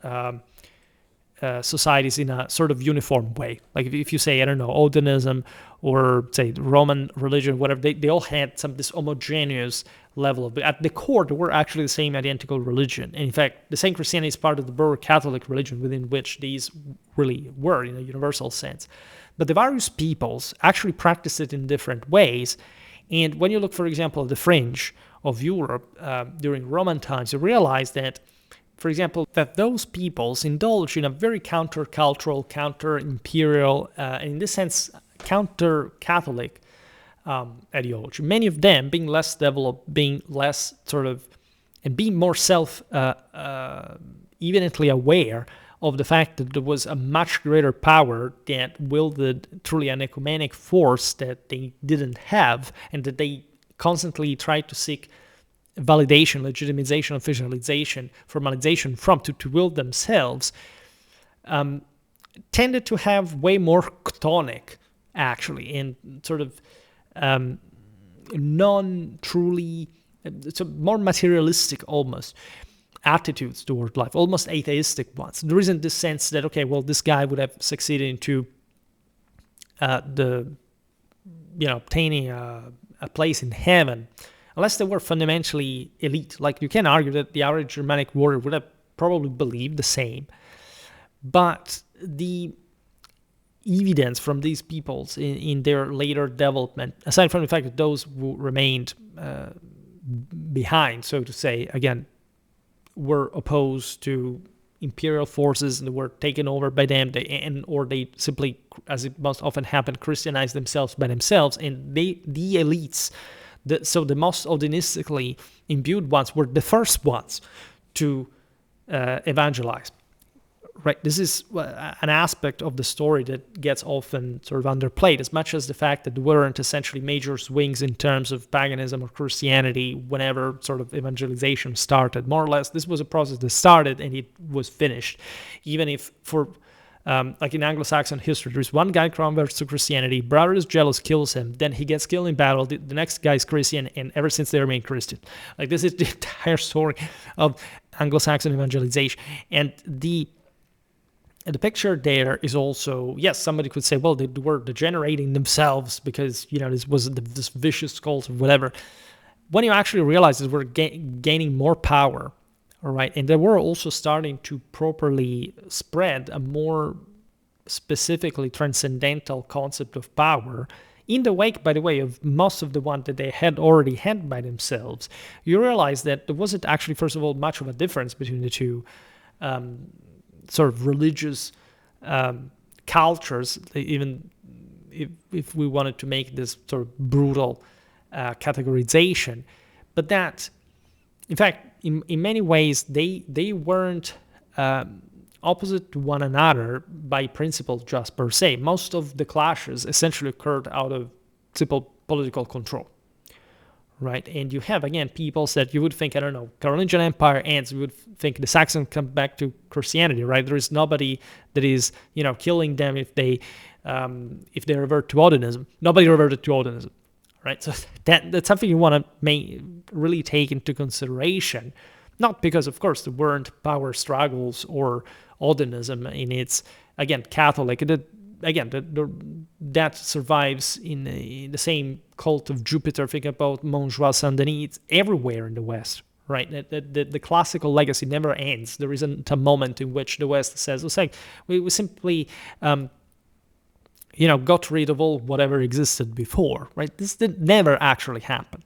societies in a sort of uniform way. Like if you say, I don't know, Odinism or say Roman religion, whatever, they all had this homogeneous level of, at the core, they were actually the same identical religion. And in fact, the same Christianity is part of the broader Catholic religion within which these really were in a universal sense. But the various peoples actually practiced it in different ways. And when you look, for example, at the fringe of Europe during Roman times, you realize that, for example, that those peoples indulge in a very counter-cultural, counter-imperial, and in this sense, counter-Catholic ideology. Many of them being less developed, being less and being more evidently aware of the fact that there was a much greater power that wielded truly an ecumenic force that they didn't have, and that they constantly tried to seek validation, legitimization, officialization, formalization from to wield themselves, tended to have way more chthonic, actually, and sort of non-truly, so more materialistic almost attitudes toward life, almost atheistic ones. There isn't this sense that, okay, well, this guy would have succeeded into obtaining a place in heaven, unless they were fundamentally elite. Like, you can argue that the average Germanic warrior would have probably believed the same. But the evidence from these peoples in their later development, aside from the fact that those who remained behind, so to say, again, were opposed to imperial forces and were taken over by them, or they simply, as it most often happened, Christianized themselves by themselves, and the elites, so the most Odinistically imbued ones, were the first ones to evangelize. Right, this is an aspect of the story that gets often sort of underplayed, as much as the fact that there weren't essentially major swings in terms of paganism or Christianity whenever sort of evangelization started. More or less, this was a process that started and it was finished, even if for like in Anglo-Saxon history, there's one guy converts to Christianity, brother is jealous, kills him, then he gets killed in battle, the next guy is Christian, and ever since they remain Christian. Like, this is the entire story of Anglo-Saxon evangelization. And the picture there is also, yes, somebody could say, well, they were degenerating themselves because, this was this vicious cult or whatever. When you actually realize that we're gaining more power, all right, and they were also starting to properly spread a more specifically transcendental concept of power in the wake, by the way, of most of the one that they had already had by themselves, you realize that there wasn't actually, first of all, much of a difference between the two sort of religious cultures, even if we wanted to make this sort of brutal categorization. But that, in fact, in many ways, they weren't opposite to one another by principle just per se. Most of the clashes essentially occurred out of simple political control. Right, and you have, again, peoples that you would think, I don't know, Carolingian Empire ends, you would think the Saxons come back to Christianity, right? There is nobody that is, killing them if they revert to Odinism. Nobody reverted to Odinism, right? So that's something you want to really take into consideration, not because, of course, there weren't power struggles or Odinism in its, again, Catholic. That survives in the same cult of Jupiter. Think about Montjoie Saint-Denis. It's everywhere in the West, right? The classical legacy never ends. There isn't a moment in which the West says, we simply, got rid of all whatever existed before, right? This never actually happen,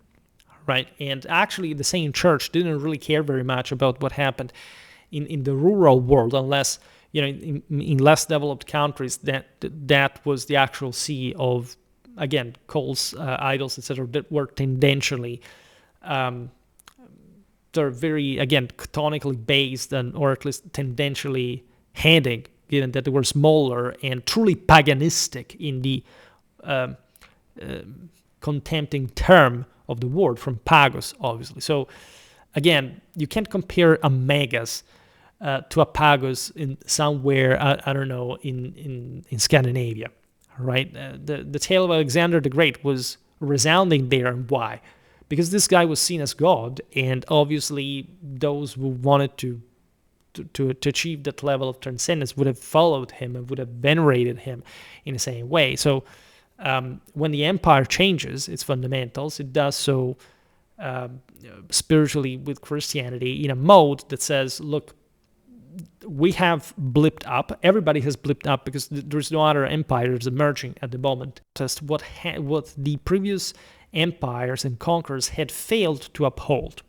right? And actually, the same church didn't really care very much about what happened in the rural world, unless in less developed countries, that was the actual see of, again, cults, idols, etc., that were tendentially, they're very, again, canonically based, or at least tendentially heading, given that they were smaller and truly paganistic in the contempting term of the word, from pagos, obviously. So, again, you can't compare a megas to a pagos in somewhere, I don't know, in Scandinavia, right? The tale of Alexander the Great was resounding there, and why? Because this guy was seen as God, and obviously those who wanted to achieve that level of transcendence would have followed him and would have venerated him in the same way. So when the empire changes its fundamentals, it does so spiritually with Christianity in a mode that says, look, we have blipped up. Everybody has blipped up because there's no other empires emerging at the moment. Just what the previous empires and conquerors had failed to uphold.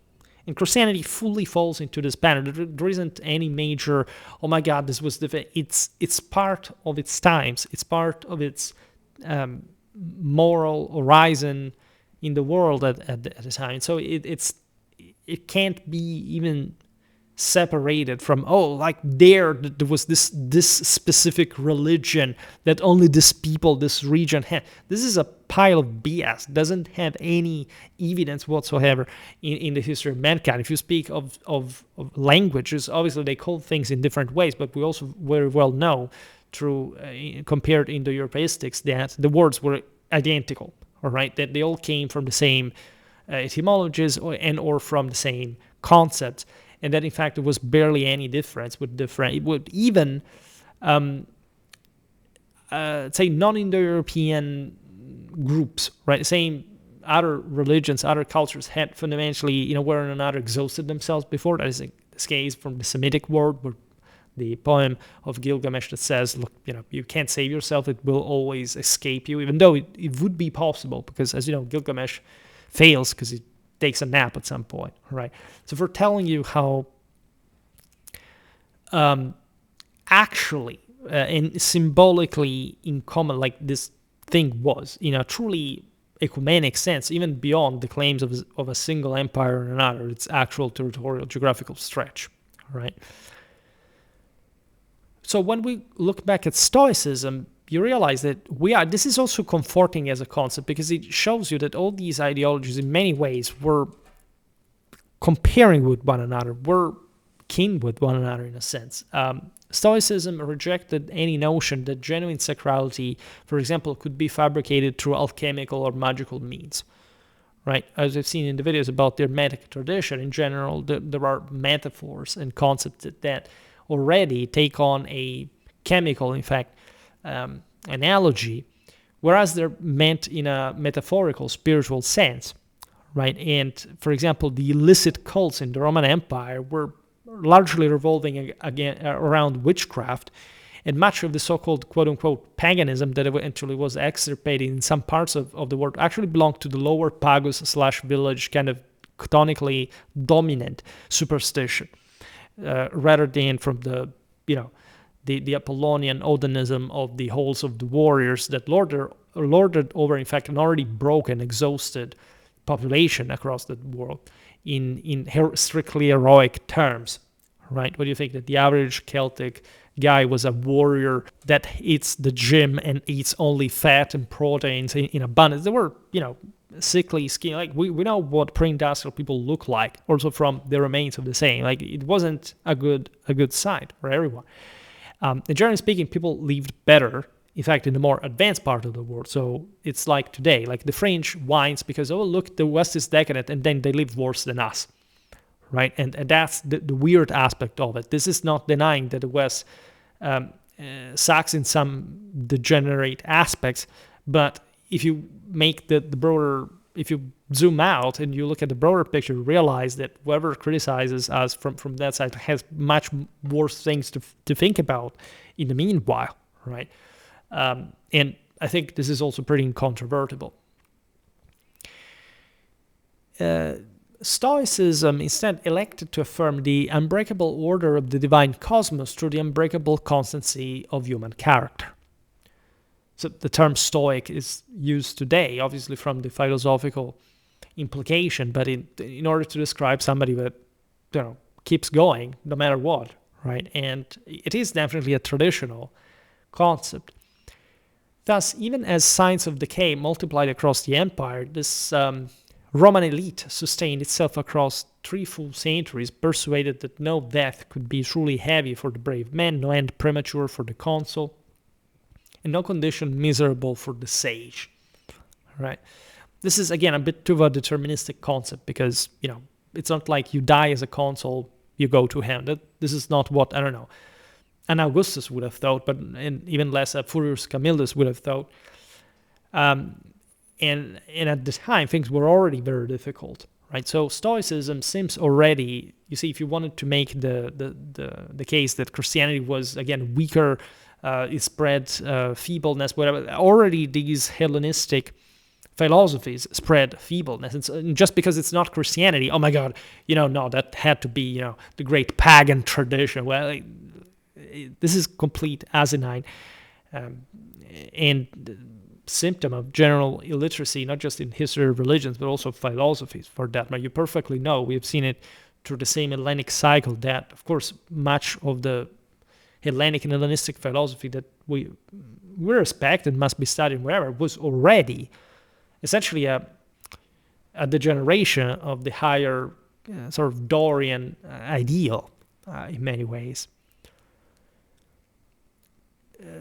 And Christianity fully falls into this pattern. There isn't any major, oh my God, this was it's part of its times. It's part of its moral horizon in the world at the time. So it can't be even separated from, there was this specific religion that only this people, this region had. This is a pile of BS. Doesn't have any evidence whatsoever in the history of mankind. If you speak of languages, obviously they call things in different ways, but we also very well know through compared Indo-Europeistics that the words were identical, all right? That they all came from the same etymologies or from the same concepts. And that, in fact, there was barely any difference with even, say, non-Indo-European groups, right? Same other religions, other cultures had fundamentally, one another exhausted themselves before. That is this case from the Semitic world, where the poem of Gilgamesh that says, look, you can't save yourself, it will always escape you, even though it would be possible, because, as you know, Gilgamesh fails because he takes a nap at some point, right? So for telling you how actually and symbolically in common like this thing was, in a truly ecumenic sense, even beyond the claims of a single empire or another, its actual territorial geographical stretch, right? So when we look back at Stoicism, you realize that this is also comforting as a concept, because it shows you that all these ideologies in many ways were comparing with one another, were kin with one another in a sense. Stoicism rejected any notion that genuine sacrality, for example, could be fabricated through alchemical or magical means. Right? As I've seen in the videos about the Hermetic tradition, in general, there are metaphors and concepts that already take on a chemical, in fact, analogy, whereas they're meant in a metaphorical, spiritual sense, right? And, for example, the illicit cults in the Roman Empire were largely revolving again around witchcraft, and much of the so-called quote-unquote paganism that eventually was extirpated in some parts of the world actually belonged to the lower pagus/village kind of chtonically dominant superstition, rather than from the Apollonian Odonism of the halls of the warriors that lorded over, in fact, an already broken, exhausted population across the world in strictly heroic terms, right? What do you think? That the average Celtic guy was a warrior that eats the gym and eats only fat and proteins in abundance? They were, sickly, skinny. Like we know what pre-industrial people look like, also from the remains of the same. Like it wasn't a good sight for everyone. And generally speaking, people lived better, in fact, in the more advanced part of the world. So it's like today, like the French whines because, oh, look, the West is decadent, and then they live worse than us, right? And that's the weird aspect of it. This is not denying that the West sucks in some degenerate aspects, but if you make the broader, if you zoom out and you look at the broader picture, you realize that whoever criticizes us from that side has much worse things to think about in the meanwhile, right? And I think this is also pretty incontrovertible. Stoicism instead elected to affirm the unbreakable order of the divine cosmos through the unbreakable constancy of human character. So the term Stoic is used today, obviously from the philosophical implication, but in order to describe somebody that keeps going no matter what, right? And it is definitely a traditional concept. Thus, even as signs of decay multiplied across the empire, this Roman elite sustained itself across 3 full centuries, persuaded that no death could be truly heavy for the brave man, no end premature for the consul, and no condition miserable for the sage. Right? This is, again, a bit too of a deterministic concept because, it's not like you die as a consul, you go to hell. This is not what, I don't know, an Augustus would have thought, and even less a Furius Camillus would have thought. And at the time, things were already very difficult, right? So Stoicism seems already, you see, if you wanted to make the case that Christianity was, again, weaker, it spread feebleness, whatever, already these Hellenistic philosophies spread feebleness. And just because it's not Christianity, oh my God, no, that had to be, the great pagan tradition. Well, this is complete asinine and symptom of general illiteracy, not just in history of religions, but also philosophies for that matter. You perfectly know, we have seen it through the same Hellenic cycle that, of course, much of the Hellenic and Hellenistic philosophy that we respect and must be studied wherever was already essentially a degeneration of the higher sort of Dorian ideal in many ways.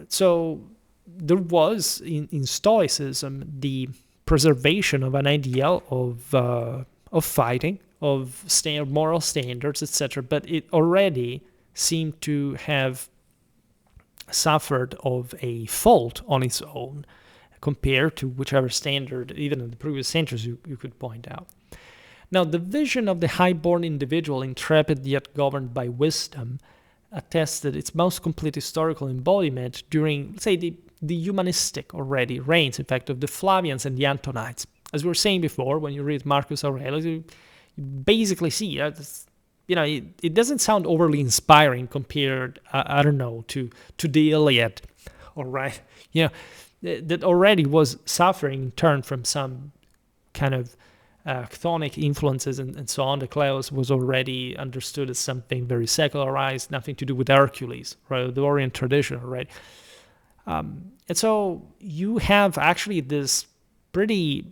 So there was in Stoicism the preservation of an ideal of fighting, of moral standards, etc. But it already seemed to have suffered of a fault on its own compared to whichever standard, even in the previous centuries, you could point out. Now, the vision of the high-born individual, intrepid yet governed by wisdom, attested its most complete historical embodiment during, let's say, the humanistic already reigns, in fact, of the Flavians and the Antonites. As we were saying before, when you read Marcus Aurelius, you basically see it doesn't sound overly inspiring compared, I don't know, to the Iliad, all right? That already was suffering in turn from some kind of chthonic influences and so on. The Cleos was already understood as something very secularized, nothing to do with Hercules, right? The Oriental tradition, right? And so you have actually this pretty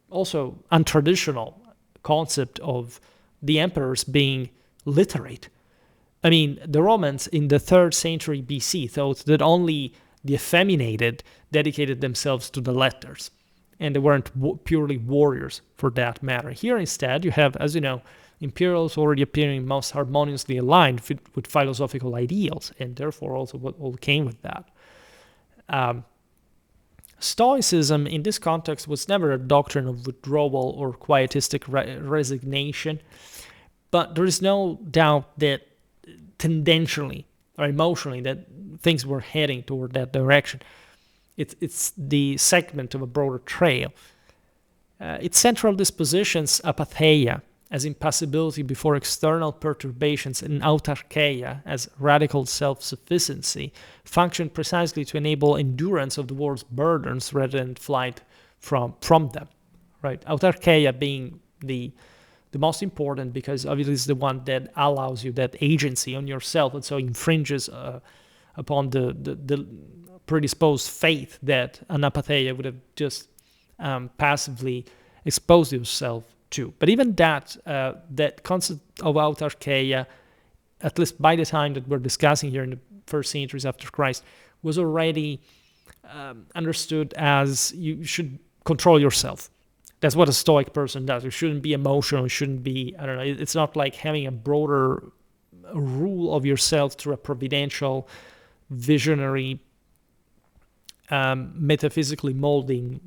also untraditional concept of the emperors being literate, I mean, the Romans in the 3rd century BC thought that only the effeminated dedicated themselves to the letters, and they weren't purely warriors for that matter. Here instead, you have, as you know, imperials already appearing most harmoniously aligned with philosophical ideals, and therefore also what all came with that. Stoicism in this context was never a doctrine of withdrawal or quietistic resignation, but there is no doubt that tendentially or emotionally that things were heading toward that direction. It's the segment of a broader trail. Its central dispositions, apatheia, as impassibility before external perturbations, and autarkeia, as radical self-sufficiency, function precisely to enable endurance of the world's burdens rather than flight from them. Right? Autarkeia being the most important, because obviously it's the one that allows you that agency on yourself, and so infringes upon the predisposed faith that an apatheia would have just passively exposed yourself to. But even that concept of autarkeia, at least by the time that we're discussing here in the 1st centuries after Christ, was already understood as you should control yourself. That's what a Stoic person does. You shouldn't be emotional. You shouldn't be, I don't know, it's not like having a broader rule of yourself through a providential, visionary, metaphysically molding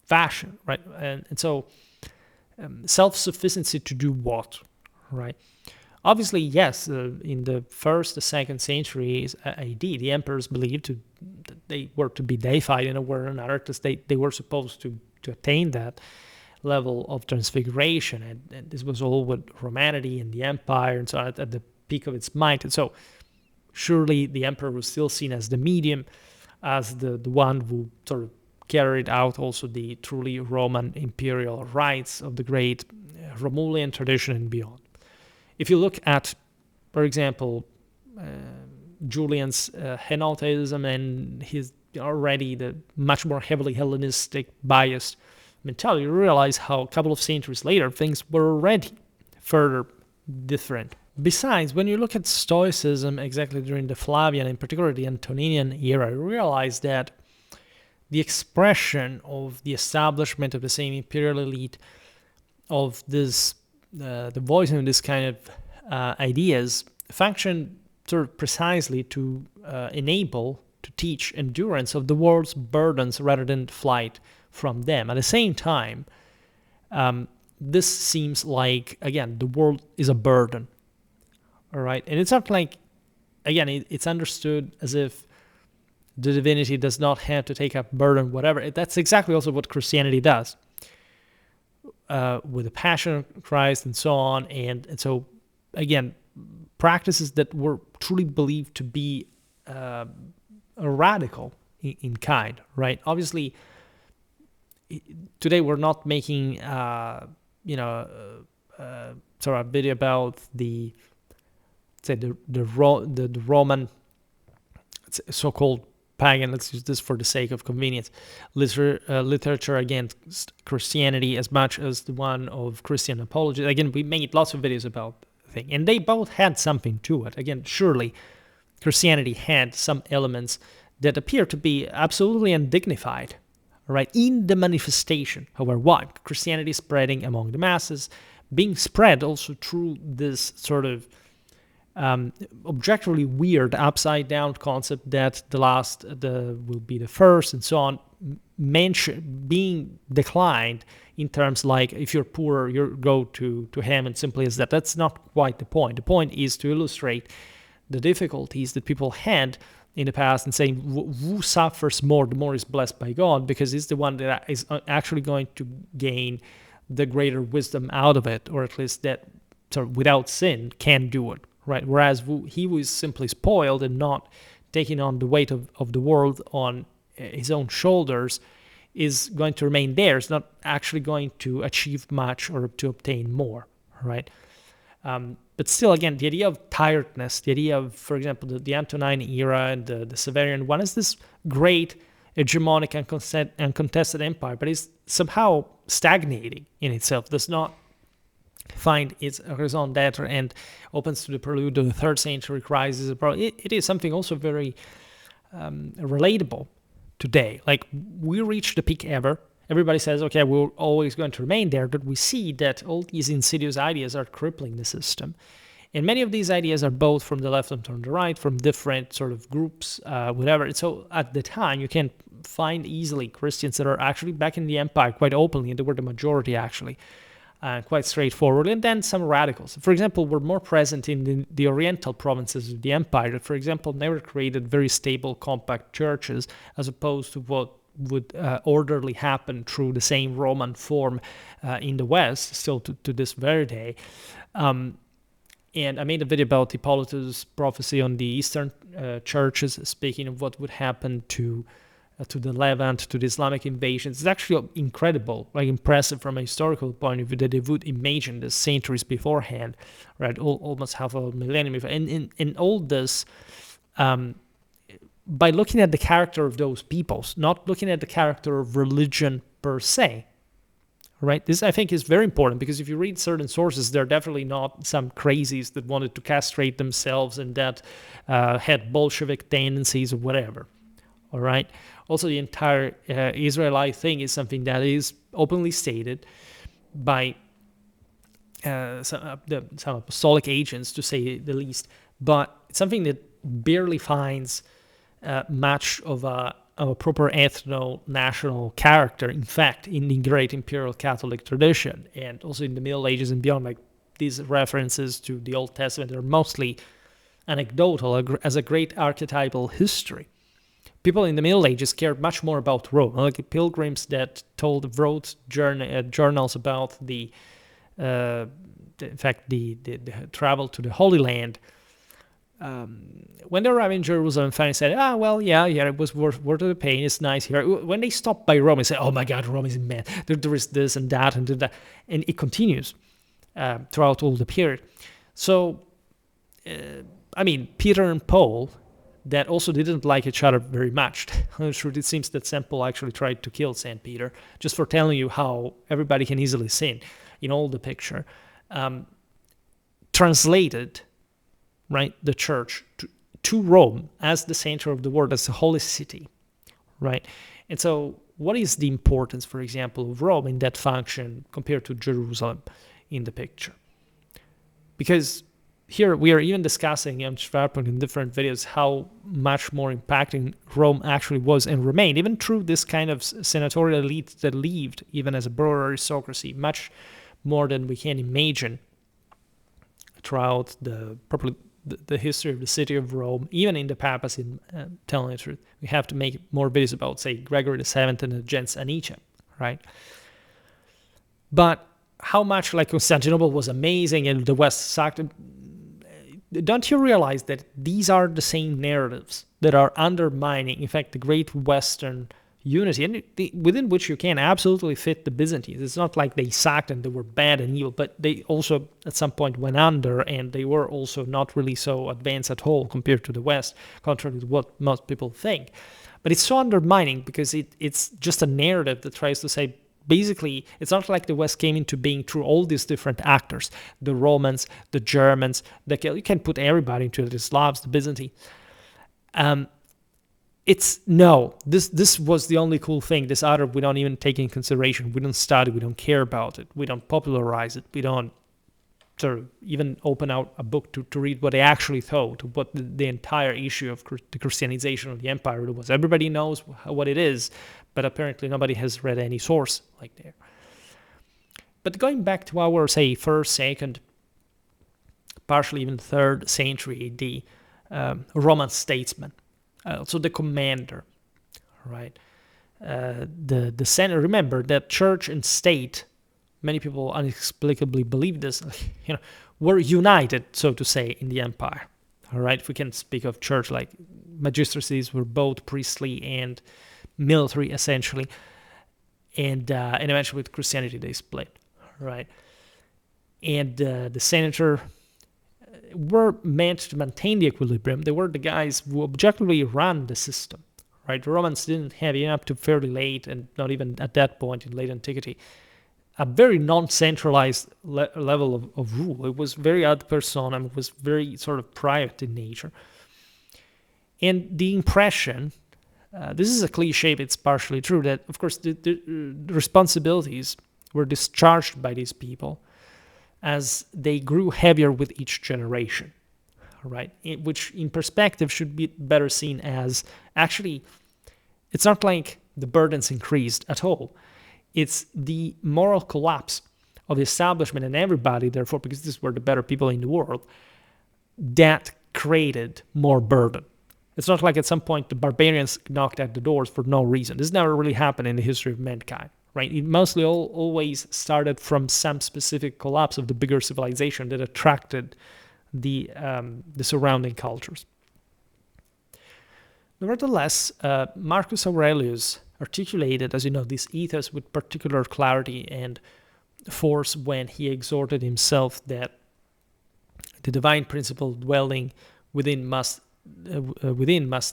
fashion, right? And so self-sufficiency to do what, right? Obviously, yes, in the 1st, the 2nd centuries AD, the emperors believed that they were to be deified in a way or another, because they were supposed to attain that level of transfiguration, and this was all with Romanity and the empire, and so at the peak of its might. And so surely the emperor was still seen as the medium, as the one who sort of carried out also the truly Roman imperial rights of the great Romulian tradition and beyond. If you look at, for example, Julian's Henotheism and his already the much more heavily Hellenistic biased mentality, you realize how a couple of centuries later things were already further different. Besides, when you look at Stoicism exactly during the Flavian, in particular the Antoninian era, you realize that the expression of the establishment of the same imperial elite, of this, the voicing of this kind of ideas, function sort of precisely to enable, to teach endurance of the world's burdens rather than flight from them. At the same time, this seems like, again, the world is a burden, all right? And it's not like, again, it's understood as if the divinity does not have to take up burden, whatever. That's exactly also what Christianity does with the Passion of Christ and so on. And so, again, practices that were truly believed to be radical in kind, right? Obviously, today we're not making, sort of a video about the Roman so-called pagan, let's use this for the sake of convenience, literature against Christianity as much as the one of Christian apology. Again, we made lots of videos about the thing, and they both had something to it. Again, surely Christianity had some elements that appear to be absolutely undignified, right, in the manifestation. However, why? Christianity spreading among the masses, being spread also through this sort of objectively weird upside-down concept that the last will be the first, and so on, being declined in terms like, if you're poor, you go to heaven, simply as that. That's not quite the point. The point is to illustrate the difficulties that people had in the past and saying who suffers more, the more is blessed by God, because he's the one that is actually going to gain the greater wisdom out of it, or at least that sort of without sin can do it. Right, whereas he who is simply spoiled and not taking on the weight of the world on his own shoulders is going to remain there. It's not actually going to achieve much or to obtain more, right? But still, again, the idea of tiredness, the idea of, for example, the Antonine era and the Severian one is this great hegemonic and contested empire, but it's somehow stagnating in itself, does not find its raison d'etre and opens to the prelude of the 3rd century crisis. It is something also very relatable today. Like, we reached the peak ever. Everybody says, okay, we're always going to remain there, but we see that all these insidious ideas are crippling the system. And many of these ideas are both from the left and from the right, from different sort of groups, whatever. And so at the time, you can find easily Christians that are actually back in the empire quite openly, and they were the majority actually, quite straightforward. And then some radicals, for example, were more present in the Oriental provinces of the empire that, for example, never created very stable, compact churches, as opposed to what would orderly happen through the same Roman form in the West, still to this very day. And I made a video about Hippolytus' prophecy on the Eastern churches, speaking of what would happen to the Levant, to the Islamic invasions. It's actually incredible, like impressive from a historical point of view, that they would imagine this centuries beforehand, right? Almost half a millennium before. And in all this, by looking at the character of those peoples, not looking at the character of religion per se, right? This, I think, is very important, because if you read certain sources, they're definitely not some crazies that wanted to castrate themselves and that had Bolshevik tendencies or whatever, all right? Also, the entire Israelite thing is something that is openly stated by some apostolic agents, to say the least, but it's something that barely finds much of a proper ethno-national character, in fact, in the great imperial Catholic tradition, and also in the Middle Ages and beyond. Like, these references to the Old Testament are mostly anecdotal, as a great archetypal history. People in the Middle Ages cared much more about Rome, like pilgrims that wrote journals about the travel to the Holy Land. When they arrived in Jerusalem, finally said, it was worth the pain, it's nice here. When they stopped by Rome, they said, oh my God, Rome is mad. There is this and that and that. And it continues throughout all the period. So, Peter and Paul, that also didn't like each other very much. It seems that St. Paul actually tried to kill St. Peter, just for telling you how everybody can easily sin in all the picture. Translated, right, the church to Rome as the center of the world, as the holy city, right? And so what is the importance, for example, of Rome in that function compared to Jerusalem in the picture? Because here we are even discussing on Schwerpunkt in different videos how much more impacting Rome actually was and remained, even through this kind of senatorial elite that lived even as a broader aristocracy, much more than we can imagine throughout the history of the city of Rome, even in the papacy, telling the truth. We have to make more videos about, say, Gregory VII and the gens Anicia, right? But how much, like, Constantinople was amazing and the West sucked, don't you realize that these are the same narratives that are undermining, in fact, the great Western unity, and within which you can absolutely fit the Byzantines? It's not like they sucked and they were bad and evil, but they also at some point went under, and they were also not really so advanced at all compared to the West, contrary to what most people think. But it's so undermining because it's just a narrative that tries to say, basically, it's not like the West came into being through all these different actors, the Romans, the Germans, you can put everybody into it, the Slavs, the Byzantine. This was the only cool thing. This other, we don't even take in consideration. We don't study, we don't care about it. We don't popularize it. We don't sort of even open out a book to read what they actually thought, what the entire issue of the Christianization of the empire was. Everybody knows what it is, but apparently nobody has read any source like there. But going back to our, say, 1st, 2nd, partially even 3rd century AD, Roman statesman, so the commander, right? The Senate. Remember that church and state, many people inexplicably believe this, were united, so to say, in the empire. All right, if we can speak of church, like magistracies were both priestly and military, essentially, and eventually with Christianity they split, right? And the senator were meant to maintain the equilibrium. They were the guys who objectively ran the system, right? The Romans didn't have, even up to fairly late, and not even at that point in late antiquity, a very non-centralized level of rule. It was very ad personam. It was very sort of private in nature. And the impression, this is a cliche, but it's partially true, that, of course, the responsibilities were discharged by these people as they grew heavier with each generation, right? Which, in perspective, should be better seen as, actually, it's not like the burdens increased at all. It's the moral collapse of the establishment and everybody, therefore, because these were the better people in the world, that created more burden. It's not like at some point the barbarians knocked at the doors for no reason. This never really happened in the history of mankind, right? It mostly always started from some specific collapse of the bigger civilization that attracted the surrounding cultures. Nevertheless, Marcus Aurelius articulated, as you know, this ethos with particular clarity and force when he exhorted himself that the divine principle dwelling within must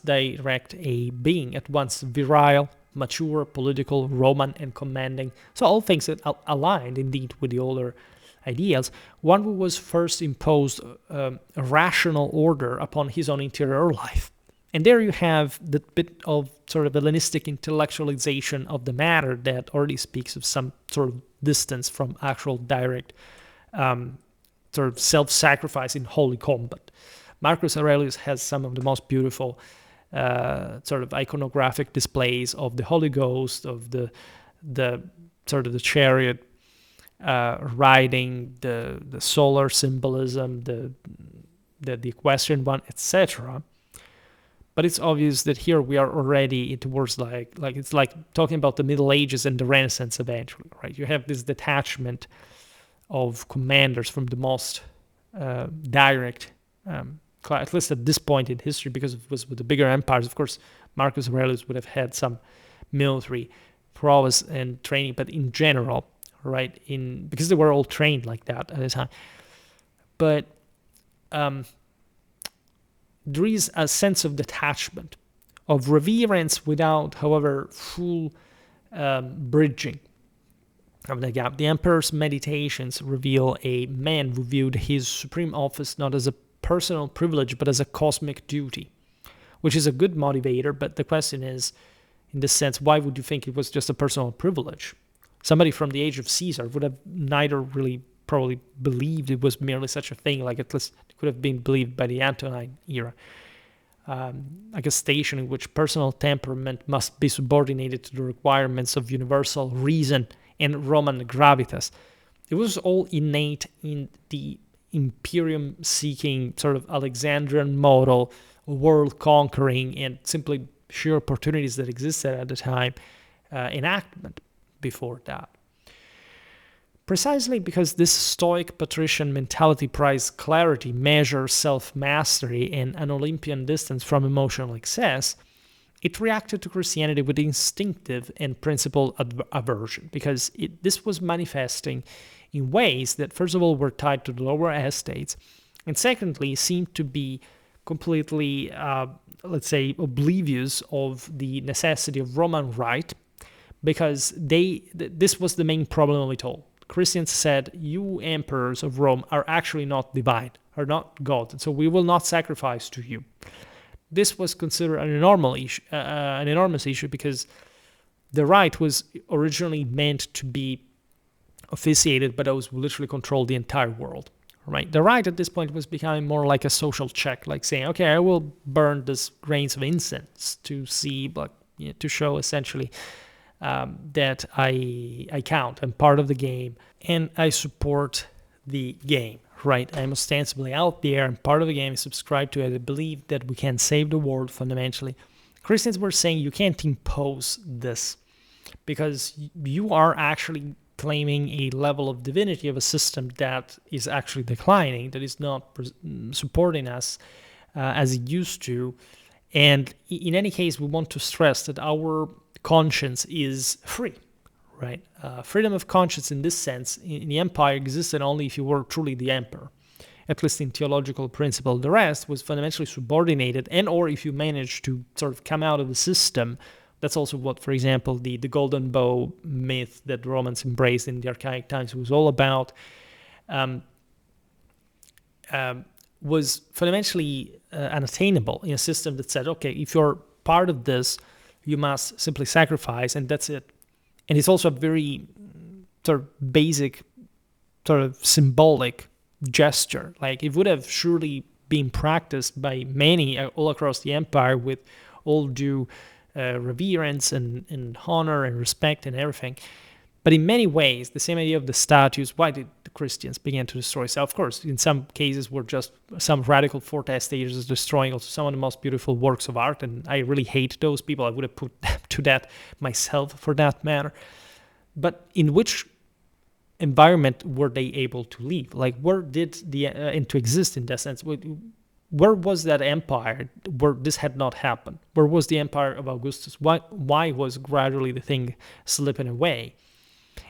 direct a being at once virile, mature, political, Roman, and commanding. So all things that aligned indeed with the older ideals. One who was first imposed a rational order upon his own interior life. And there you have the bit of sort of Hellenistic intellectualization of the matter that already speaks of some sort of distance from actual direct sort of self-sacrifice in holy combat. Marcus Aurelius has some of the most beautiful sort of iconographic displays of the Holy Ghost, of the sort of the chariot riding, the solar symbolism, the equestrian one, etc. But it's obvious that here we are already towards like it's like talking about the Middle Ages and the Renaissance eventually, right? You have this detachment of commanders from the most direct, at least at this point in history, because it was with the bigger empires. Of course, Marcus Aurelius would have had some military prowess and training, but in general, right, because they were all trained like that at the time. But there is a sense of detachment, of reverence without, however, full bridging of the gap. The emperor's meditations reveal a man who viewed his supreme office not as a personal privilege, but as a cosmic duty, which is a good motivator. But the question is, in this sense, why would you think it was just a personal privilege? Somebody from the age of Caesar would have neither really probably believed it was merely such a thing, like at least it could have been believed by the Antonine era, like a station in which personal temperament must be subordinated to the requirements of universal reason and Roman gravitas. It was all innate in the imperium-seeking sort of Alexandrian model, world-conquering and simply sheer opportunities that existed at the time, enactment before that. Precisely because this Stoic patrician mentality prized clarity, measure, self-mastery, and an Olympian distance from emotional excess, it reacted to Christianity with instinctive and principled aversion, because this was manifesting in ways that, first of all, were tied to the lower estates, and secondly, seemed to be completely, let's say, oblivious of the necessity of Roman right, because this was the main problem of it all. Christians said, you emperors of Rome are actually not divine, are not God, and so we will not sacrifice to you. This was considered an enormous issue because the rite was originally meant to be officiated by those who literally controlled the entire world. Right? The rite at this point was becoming more like a social check, like saying, okay, I will burn this grains of incense to see, but to show essentially that I count. I'm part of the game and I support the game, right? I'm ostensibly out there and part of the game, I subscribe to it. I believe that we can save the world fundamentally. Christians were saying you can't impose this because you are actually claiming a level of divinity of a system that is actually declining, that is not supporting us as it used to. And in any case, we want to stress that our conscience is free, right? Freedom of conscience in this sense in the empire existed only if you were truly the emperor, at least in theological principle. The rest was fundamentally subordinated, and or if you managed to sort of come out of the system That's also what, for example, the golden bow myth that the Romans embraced in the archaic times was all about. Um, was fundamentally unattainable in a system that said, okay, if you're part of this, you must simply sacrifice, and that's it. And it's also a very sort of basic, sort of symbolic gesture. Like, it would have surely been practiced by many all across the empire with all due reverence and honor and respect and everything. But in many ways, the same idea of the statues, why did the Christians begin to destroy? So, of course, in some cases, were just some radical fortasters destroying also some of the most beautiful works of art, and I really hate those people. I would have put them to death myself, for that matter. But in which environment were they able to live? Like, where did and to exist in that sense? Where was that empire where this had not happened? Where was the empire of Augustus? Why was gradually the thing slipping away?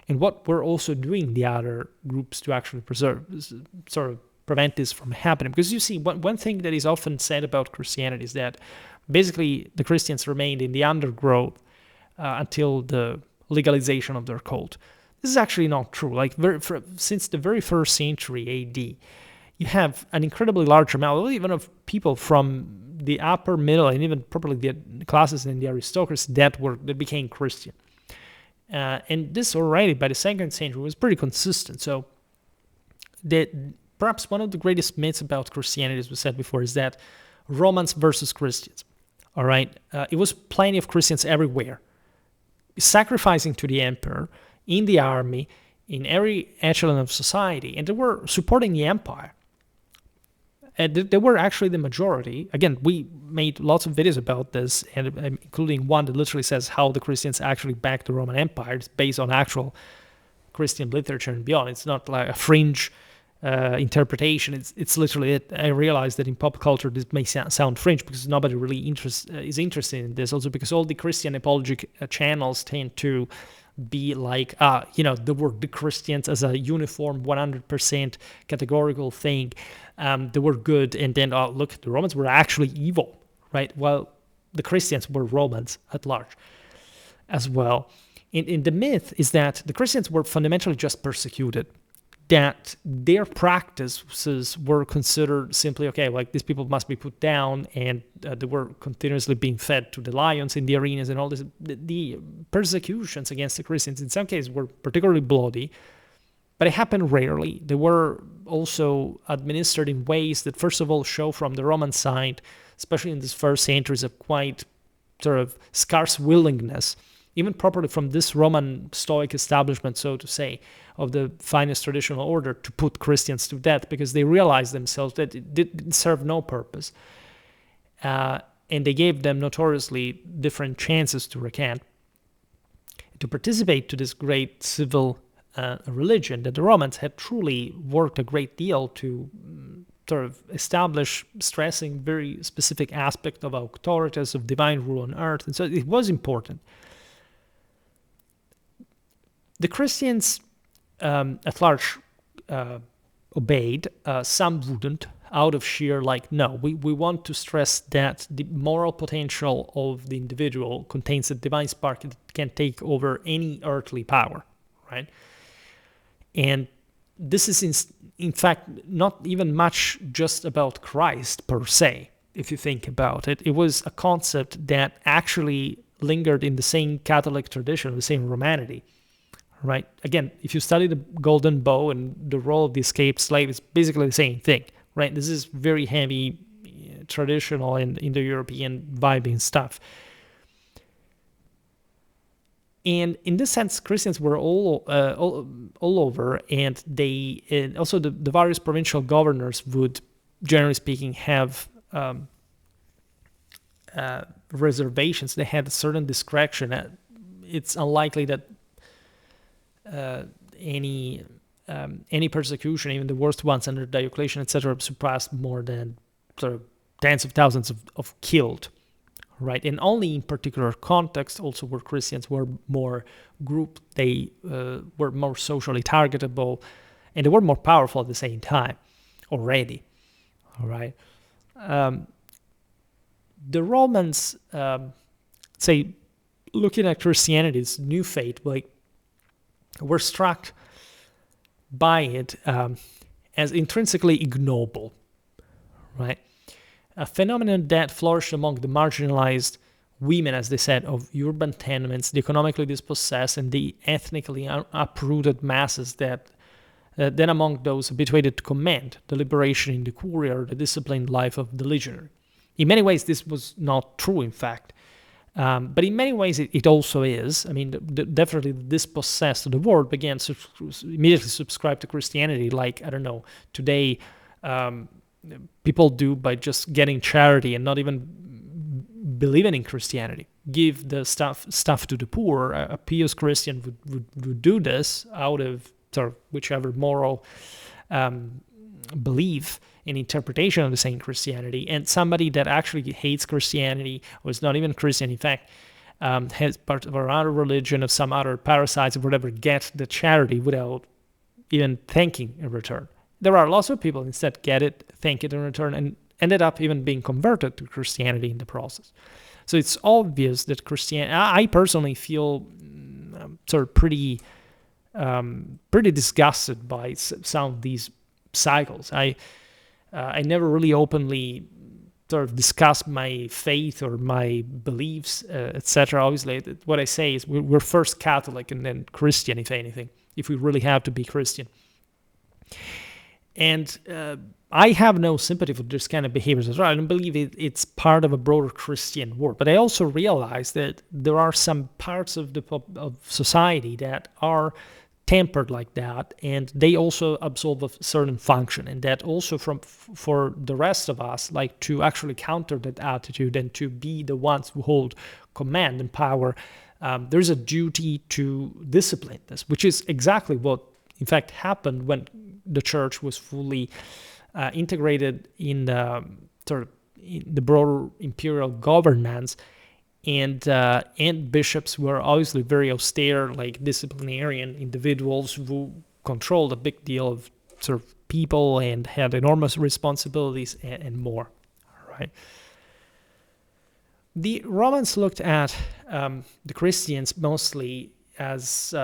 And what were also doing the other groups to actually sort of prevent this from happening? Because you see, one thing that is often said about Christianity is that basically the Christians remained in the undergrowth until the legalization of their cult. This is actually not true. Like, since the very first century AD, you have an incredibly large amount, even of people from the upper middle and even probably the classes in the aristocracy that became Christian. And this already by the second century was pretty consistent. So perhaps one of the greatest myths about Christianity, as we said before, is that Romans versus Christians. All right, it was plenty of Christians everywhere, sacrificing to the emperor, in the army, in every echelon of society, and they were supporting the empire. And they were actually the majority. Again, we made lots of videos about this, and including one that literally says how the Christians actually backed the Roman Empire. It's based on actual Christian literature and beyond. It's not like a fringe interpretation. It's literally it. I realize that in pop culture this may sound fringe because nobody really is interested in this. Also because all the Christian apologetic channels tend to be like, the word the Christians as a uniform 100% categorical thing. They were good, and then look, the Romans were actually evil, right? Well, the Christians were Romans at large as well. And the myth is that the Christians were fundamentally just persecuted, that their practices were considered simply, okay, like these people must be put down, and they were continuously being fed to the lions in the arenas and all this. The persecutions against the Christians in some cases were particularly bloody, but it happened rarely. They were also administered in ways that, first of all, show from the Roman side, especially in these first centuries, of quite sort of scarce willingness, even properly from this Roman Stoic establishment, so to say, of the finest traditional order, to put Christians to death because they realized themselves that it did serve no purpose. And they gave them notoriously different chances to recant, to participate to this great civil religion that the Romans had truly worked a great deal to sort of establish, stressing very specific aspect of authorities, of divine rule on earth. And so it was important. The Christians at large obeyed, some wouldn't, out of sheer no, we want to stress that the moral potential of the individual contains a divine spark that can take over any earthly power, right? And this is in fact not even much just about Christ per se, if you think about it. It was a concept that actually lingered in the same Catholic tradition, the same Romanity. Right. Again, if you study the Golden Bow and the role of the escaped slave, it's basically the same thing. Right. This is very heavy, traditional and Indo-European vibing stuff. And in this sense, Christians were all over, and and also the various provincial governors would, generally speaking, have reservations. They had a certain discretion. It's unlikely that any persecution, even the worst ones under Diocletian, etc., surpassed more than sort of tens of thousands of killed, right? And only in particular context, also where Christians were more grouped, they were more socially targetable, and they were more powerful at the same time already, all right? The Romans, say, looking at Christianity, this new faith, like we're struck by it as intrinsically ignoble, right? A phenomenon that flourished among the marginalized women, as they said, of urban tenements, the economically dispossessed, and the ethnically uprooted masses that then among those habituated to command the liberation in the courier, the disciplined life of the legionary. In many ways, this was not true, in fact. But in many ways, it also is. I mean, definitely the dispossessed of the world began to immediately subscribe to Christianity, like, I don't know, today people do by just getting charity and not even believing in Christianity. Give the stuff to the poor. A pious Christian would do this out of sort of whichever moral belief and interpretation of the same Christianity. And somebody that actually hates Christianity, or is not even Christian, in fact, has part of another religion, of some other parasites or whatever, get the charity without even thanking in return. There are lots of people instead get it, thank it in return, and ended up even being converted to Christianity in the process. So it's obvious that Christianity, I personally feel sort of pretty disgusted by some of these cycles. I never really openly sort of discuss my faith or my beliefs, etc. Obviously, what I say is we're first Catholic and then Christian, if anything, if we really have to be Christian. And I have no sympathy for this kind of behaviors as well. I don't believe it's part of a broader Christian world. But I also realize that there are some parts of society that are tempered like that, and they also absolve a certain function, and that also for the rest of us, like to actually counter that attitude and to be the ones who hold command and power, there's a duty to discipline this, which is exactly what in fact happened when the church was fully integrated in the sort of in the broader imperial governance. And bishops were obviously very austere, like disciplinarian individuals who controlled a big deal of sort of people and had enormous responsibilities and more. All right. The Romans looked at the Christians mostly as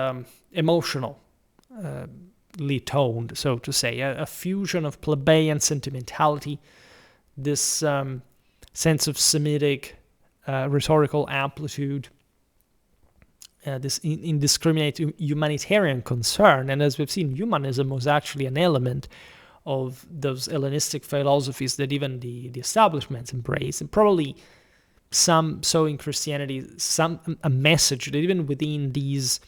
emotionally toned, so to say, a fusion of plebeian sentimentality, this sense of Semitic rhetorical amplitude, this indiscriminate humanitarian concern. And as we've seen, humanism was actually an element of those Hellenistic philosophies that even the establishments embrace, and probably some saw in Christianity a message that even within these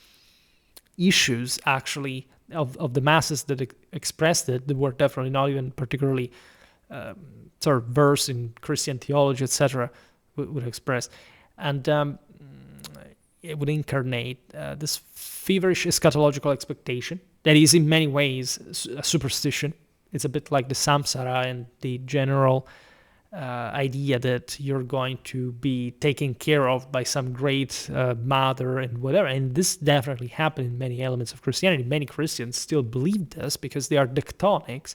issues actually of the masses that expressed it, they were definitely not even particularly sort of versed in Christian theology, etc., would express. And it would incarnate this feverish eschatological expectation that is in many ways a superstition. It's a bit like the samsara and the general idea that you're going to be taken care of by some great mother and whatever. And this definitely happened in many elements of Christianity. Many Christians still believe this because they are Dictonics,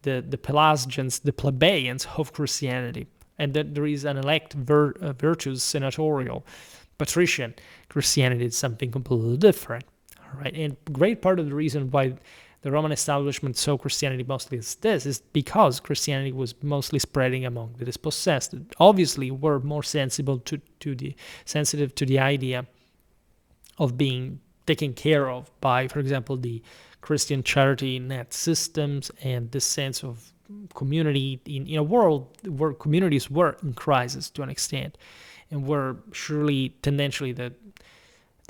the Pelagians, the plebeians of Christianity. And that there is an elect virtues senatorial, patrician Christianity is something completely different. All right, and great part of the reason why the Roman establishment saw Christianity mostly as this is because Christianity was mostly spreading among the dispossessed. Obviously, were more sensitive to the idea of being taken care of by, for example, the Christian charity net systems and this sense of community in a world where communities were in crisis to an extent, and where surely tendentially the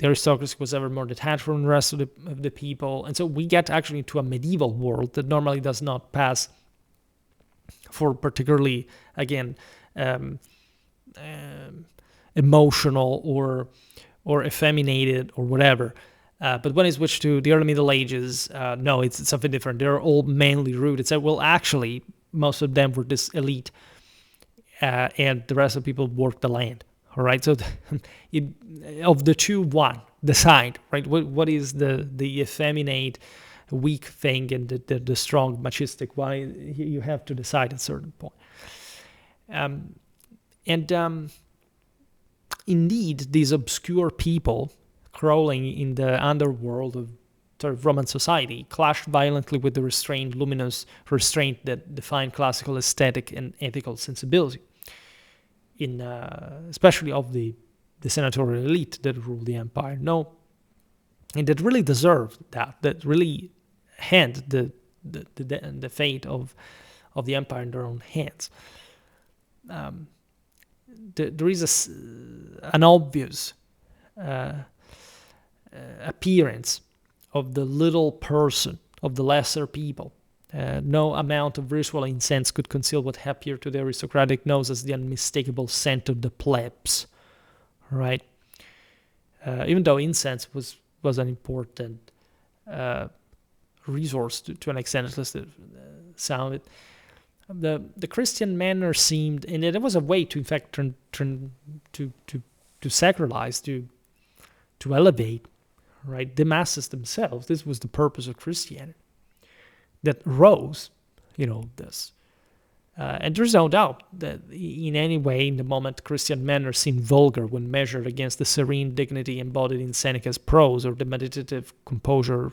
aristocracy was ever more detached from the rest of the people. And so we get actually into a medieval world that normally does not pass for particularly, again, emotional or effeminated or whatever. But when it switched to the early Middle Ages, no, it's something different. They're all mainly rooted. So, well, actually, most of them were this elite, and the rest of the people worked the land. All right, so of the two, one decide, right? What is the effeminate, weak thing, and the strong, machistic one? You have to decide at a certain point. indeed, these obscure people crawling in the underworld of sort of Roman society clashed violently with the restrained, luminous restraint that defined classical aesthetic and ethical sensibility, especially of the senatorial elite that ruled the empire. No, and that really deserved that really had the fate of the empire in their own hands. There is an obvious appearance of the little person, of the lesser people. No amount of ritual incense could conceal what appeared to the aristocratic nose as the unmistakable scent of the plebs, right? Even though incense was an important resource to an extent, at least it sounded. The Christian manner seemed, and it was a way to, in fact, turn to sacralize, to elevate, right, the masses themselves. This was the purpose of Christianity that rose, this. And there's no doubt that in any way, in the moment, Christian manner seemed vulgar when measured against the serene dignity embodied in Seneca's prose or the meditative composure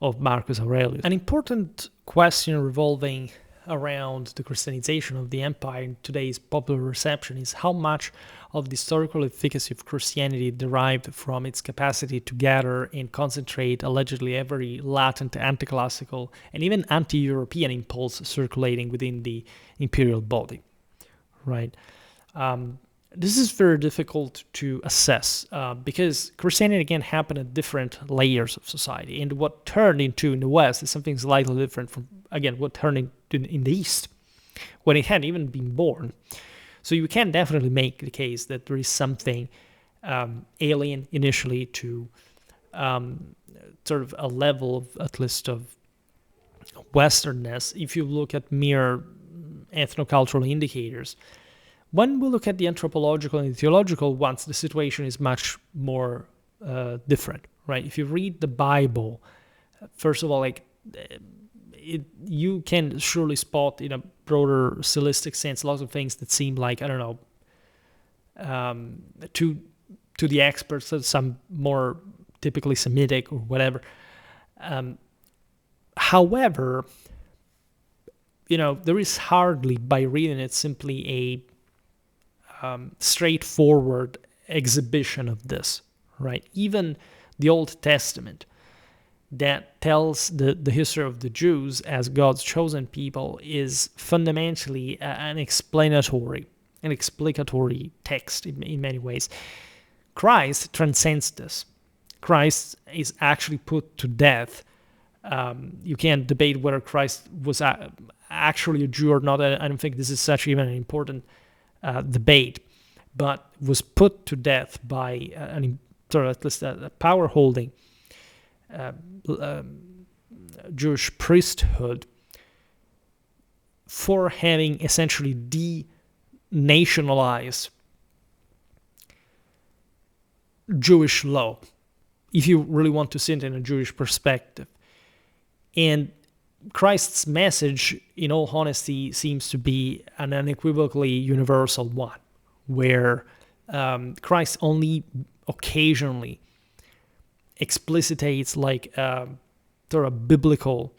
of Marcus Aurelius. An important question revolving around the Christianization of the empire in today's popular reception is how much of the historical efficacy of Christianity derived from its capacity to gather and concentrate allegedly every latent anti-classical and even anti-European impulse circulating within the imperial body, right? This is very difficult to assess because Christianity, again, happened at different layers of society. And what turned into in the West is something slightly different from, again, what turned into in the East when it hadn't even been born. So you can definitely make the case that there is something alien initially to sort of a level of, at least, of Westernness if you look at mere ethnocultural indicators. When we look at the anthropological and theological ones, the situation is much more different, right? If you read the Bible, first of all, you can surely spot in a broader stylistic sense lots of things that seem like, I don't know, to the experts, some more typically Semitic or whatever. However, there is hardly, by reading it, simply a straightforward exhibition of this, right? Even the Old Testament that tells the history of the Jews as God's chosen people is fundamentally an explicatory text in many ways. Christ transcends this. Christ is actually put to death. You can't debate whether Christ was actually a Jew or not. I don't think this is such even an important debate, but was put to death by at least a power-holding Jewish priesthood for having essentially denationalized Jewish law, if you really want to see it in a Jewish perspective. And Christ's message, in all honesty, seems to be an unequivocally universal one, where Christ only occasionally explicitates sort of biblical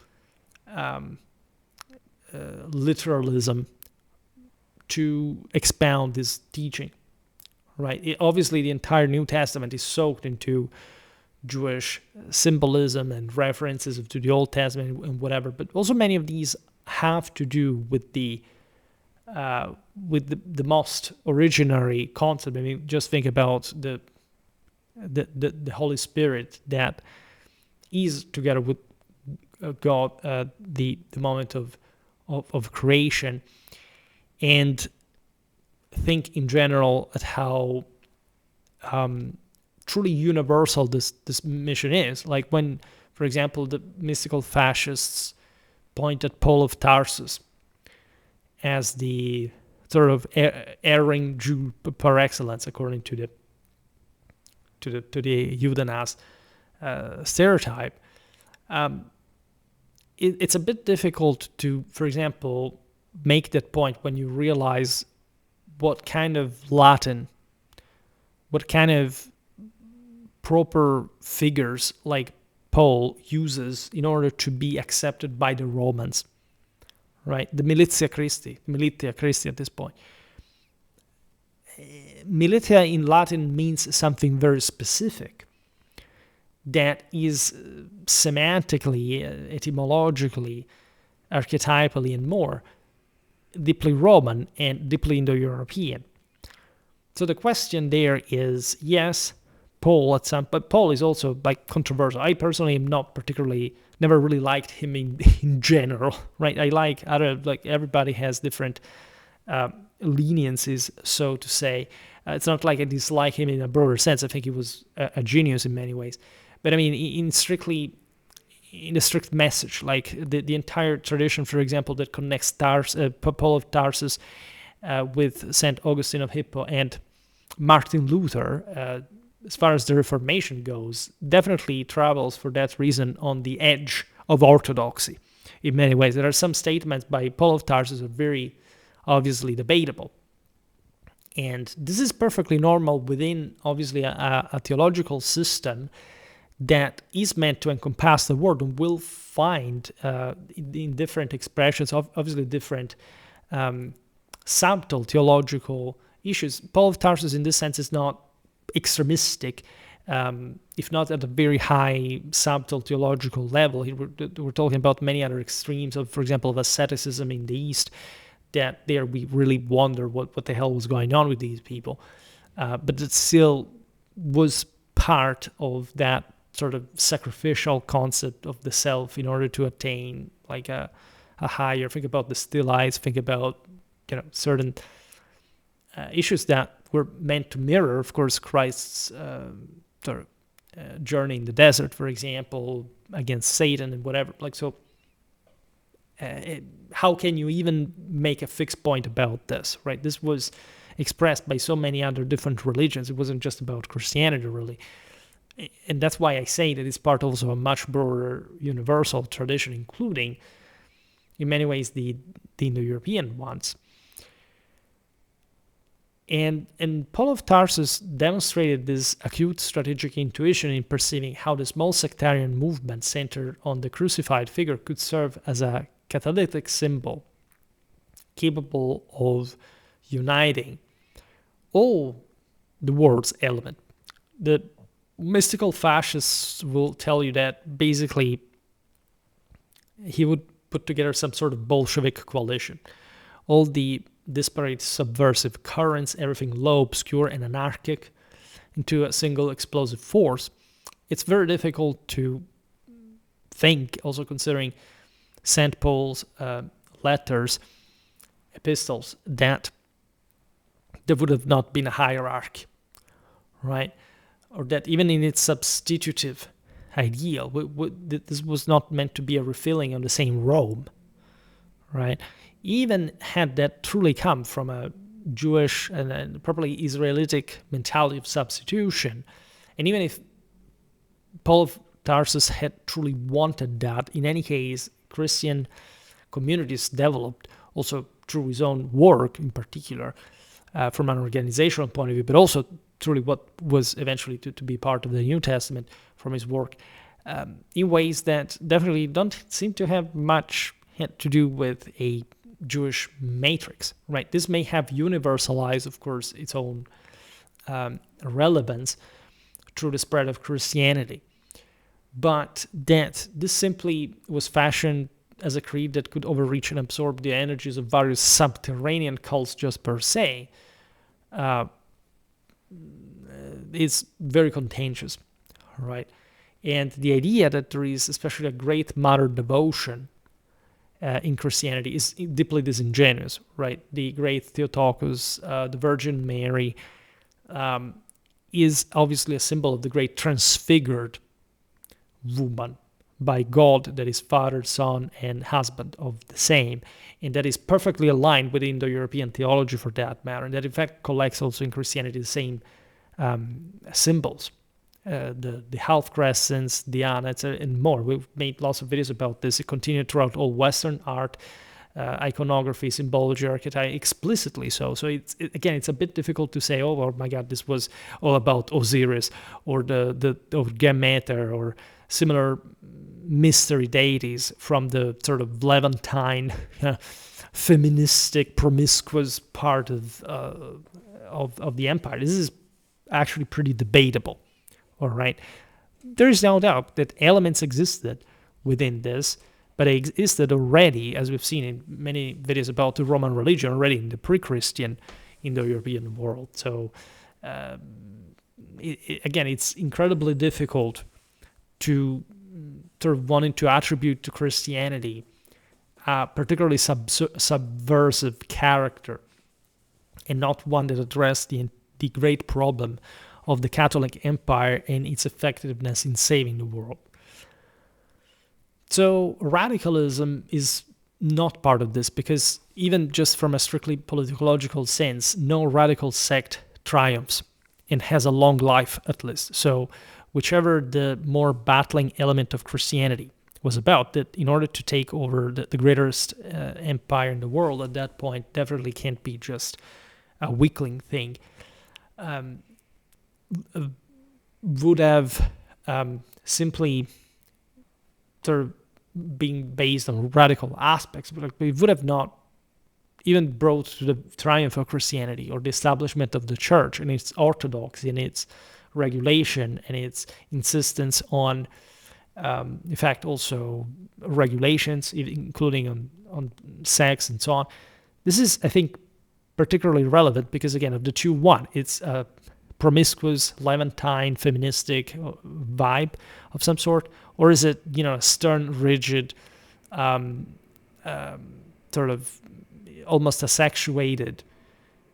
literalism to expound this teaching, right? Obviously, the entire New Testament is soaked into Jewish symbolism and references to the Old Testament and whatever, but also many of these have to do with the most originary concept. I mean, just think about the Holy Spirit that is together with God the moment of creation, and think in general at how truly universal this mission is. Like when, for example, the mystical fascists point at Paul of Tarsus as the sort of erring Jew par excellence, according to the Judenas stereotype. It's a bit difficult to, for example, make that point when you realize what kind of Latin what kind of proper figures like Paul uses in order to be accepted by the Romans, right? The Militia Christi at this point. Militia in Latin means something very specific that is semantically, etymologically, archetypally, and more deeply Roman and deeply Indo-European. So the question there is, yes, but Paul is also like controversial. I personally am not particularly, never really liked him in general, right? I like everybody has different leniencies, so to say. It's not like I dislike him in a broader sense. I think he was a genius in many ways. But I mean, in the strict message, like the entire tradition, for example, that connects Paul of Tarsus with St. Augustine of Hippo and Martin Luther, as far as the Reformation goes, definitely travels for that reason on the edge of orthodoxy in many ways. There are some statements by Paul of Tarsus that are very obviously debatable. And this is perfectly normal within, obviously, a theological system that is meant to encompass the world and will find in different expressions, obviously different subtle theological issues. Paul of Tarsus, in this sense, is not extremistic, if not at a very high subtle theological level. We're talking about many other extremes of, for example, of asceticism in the East, that there we really wonder what the hell was going on with these people. But it still was part of that sort of sacrificial concept of the self in order to attain like a higher, think about the Stylites, think about, certain issues that were meant to mirror, of course, Christ's journey in the desert, for example, against Satan and whatever. How can you even make a fixed point about this, right? This was expressed by so many other different religions. It wasn't just about Christianity, really. And that's why I say that it's part also of a much broader universal tradition, including, in many ways, the Indo-European ones. And Paul of Tarsus demonstrated this acute strategic intuition in perceiving how the small sectarian movement centered on the crucified figure could serve as a catalytic symbol capable of uniting all the world's element. The mystical fascists will tell you that basically he would put together some sort of Bolshevik coalition. All the disparate subversive currents, everything low, obscure, and anarchic, into a single explosive force. It's very difficult to think, also considering St. Paul's letters, epistles, that there would have not been a hierarchy, right? Or that even in its substitutive ideal, this was not meant to be a refilling on the same robe, right? Even had that truly come from a Jewish and probably Israelitic mentality of substitution, and even if Paul of Tarsus had truly wanted that, in any case, Christian communities developed also through his own work in particular, from an organizational point of view, but also truly what was eventually to be part of the New Testament from his work, in ways that definitely don't seem to have much to do with a Jewish matrix, right? This may have universalized, of course, its own relevance through the spread of Christianity, but that this simply was fashioned as a creed that could overreach and absorb the energies of various subterranean cults just per se, is very contentious, right? And the idea that there is especially a great mother devotion in Christianity is deeply disingenuous, right? The great Theotokos, the Virgin Mary, is obviously a symbol of the great transfigured woman by God, that is Father, Son, and husband of the same, and that is perfectly aligned with Indo-European theology for that matter, and that in fact collects also in Christianity the same symbols, the half crescents, Diana, etc., and more. We've made lots of videos about this. It continued throughout all Western art, iconography, symbology, archetype explicitly so. So it's a bit difficult to say, oh my God, this was all about Osiris or or Demeter or similar mystery deities from the sort of Levantine feministic, promiscuous part of the empire. This is actually pretty debatable. All right, there is no doubt that elements existed within this, but they existed already, as we've seen in many videos about the Roman religion, already in the pre-Christian Indo-European world. So again, it's incredibly difficult to sort of wanting to attribute to Christianity a particularly subversive character, and not one that addressed the great problem of the Catholic Empire and its effectiveness in saving the world. So radicalism is not part of this, because even just from a strictly politicological sense, no radical sect triumphs and has a long life, at least. So whichever the more battling element of Christianity was about, that in order to take over the greatest empire in the world at that point, definitely can't be just a weakling thing, would have simply sort of being based on radical aspects, but it would have not even brought to the triumph of Christianity or the establishment of the church and its orthodoxy and its regulation and its insistence on, in fact, also regulations, including on sex and so on. This is, I think, particularly relevant because, again, of the two, one, it's a promiscuous, Levantine, feministic vibe of some sort, or is it, a stern, rigid, sort of almost a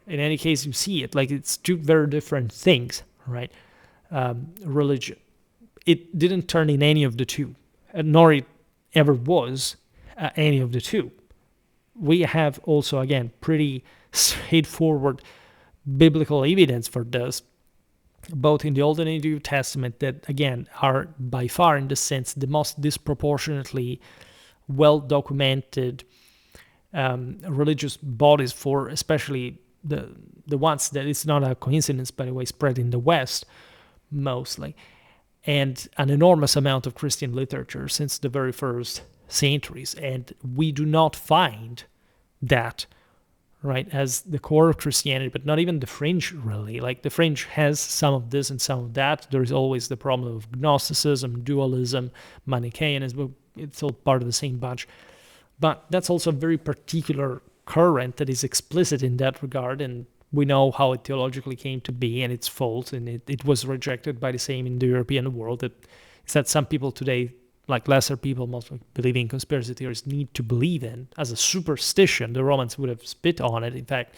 in any case you see it, like it's two very different things, right? Religion. It didn't turn in any of the two, nor it ever was any of the two. We have also, again, pretty straightforward biblical evidence for this, both in the Old and in the New Testament, that, again, are by far, in this sense, the most disproportionately well-documented religious bodies for especially the ones that it's not a coincidence, by the way, spread in the West mostly, and an enormous amount of Christian literature since the very first centuries. And we do not find that, right, as the core of Christianity, but not even the fringe, really. Like, the fringe has some of this and some of that. There's always the problem of Gnosticism, dualism, Manichaeanism. It's all part of the same bunch. But that's also a very particular current that is explicit in that regard, and we know how it theologically came to be and its fault, and it was rejected by the same in the European world. It's that some people today, like lesser people, mostly believing conspiracy theories, need to believe in as a superstition. The Romans would have spit on it. In fact,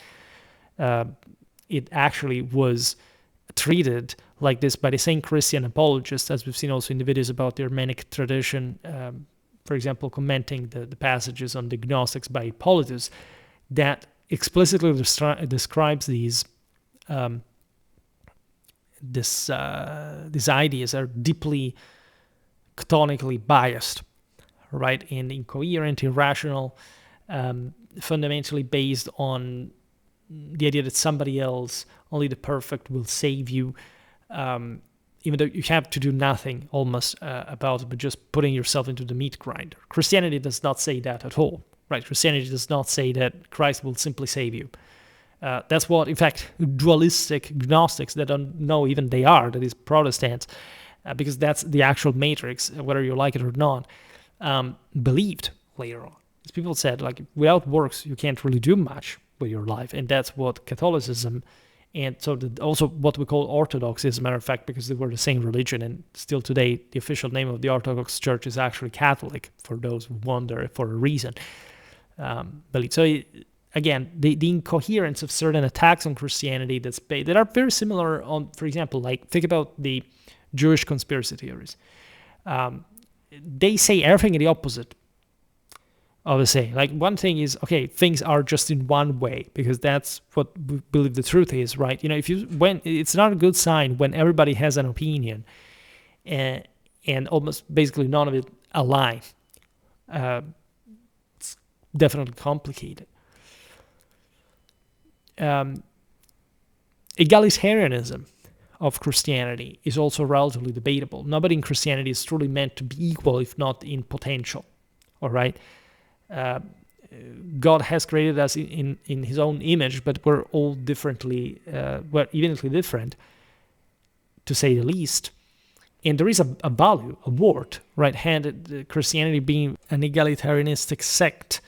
it actually was treated like this by the same Christian apologists, as we've seen also in the videos about the Armenic tradition, for example, commenting the passages on the Gnostics by Hippolytus, that explicitly describes these ideas are deeply chtonically biased, right, and incoherent, irrational, fundamentally based on the idea that somebody else, only the perfect, will save you, even though you have to do nothing almost about it, but just putting yourself into the meat grinder. Christianity does not say that at all, right? Christianity does not say that Christ will simply save you. That's what, in fact, dualistic Gnostics that don't know even they are, that is Protestants, because that's the actual matrix, whether you like it or not, believed later on. As people said, like, without works, you can't really do much with your life. And that's what Catholicism, and so also what we call Orthodoxy, as a matter of fact, because they were the same religion, and still today, the official name of the Orthodox Church is actually Catholic, for those who wonder for a reason. So again, the incoherence of certain attacks on Christianity that are very similar on, for example, like, think about the Jewish conspiracy theories. They say everything in the opposite of the same. Like, one thing is, okay, things are just in one way, because that's what we believe the truth is, right? When it's not a good sign when everybody has an opinion and almost basically none of it align. It's definitely complicated. Egalitarianism of Christianity is also relatively debatable. Nobody in Christianity is truly meant to be equal, if not in potential. All right. God has created us in his own image, but we're all we're evidently different, to say the least. And there is a value, a worth, right? Handed Christianity being an egalitarianistic sect,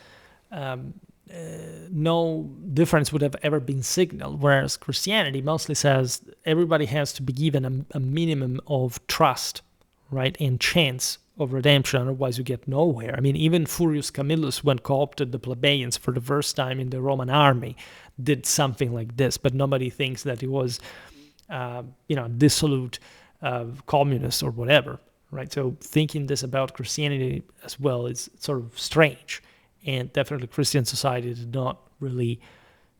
no difference would have ever been signaled, whereas Christianity mostly says everybody has to be given a minimum of trust, right, and chance of redemption, otherwise you get nowhere. I mean, even Furius Camillus, when co-opted the plebeians for the first time in the Roman army, did something like this, but nobody thinks that he was, dissolute communist or whatever, right? So thinking this about Christianity as well is sort of strange. And definitely Christian society did not really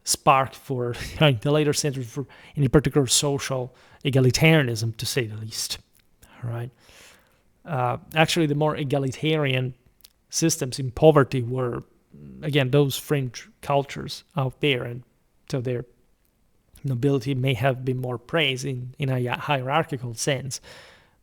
spark for, in the later centuries, for any particular social egalitarianism, to say the least. All right. Actually, the more egalitarian systems in poverty were, again, those fringe cultures out there, and so their nobility may have been more praised in a hierarchical sense,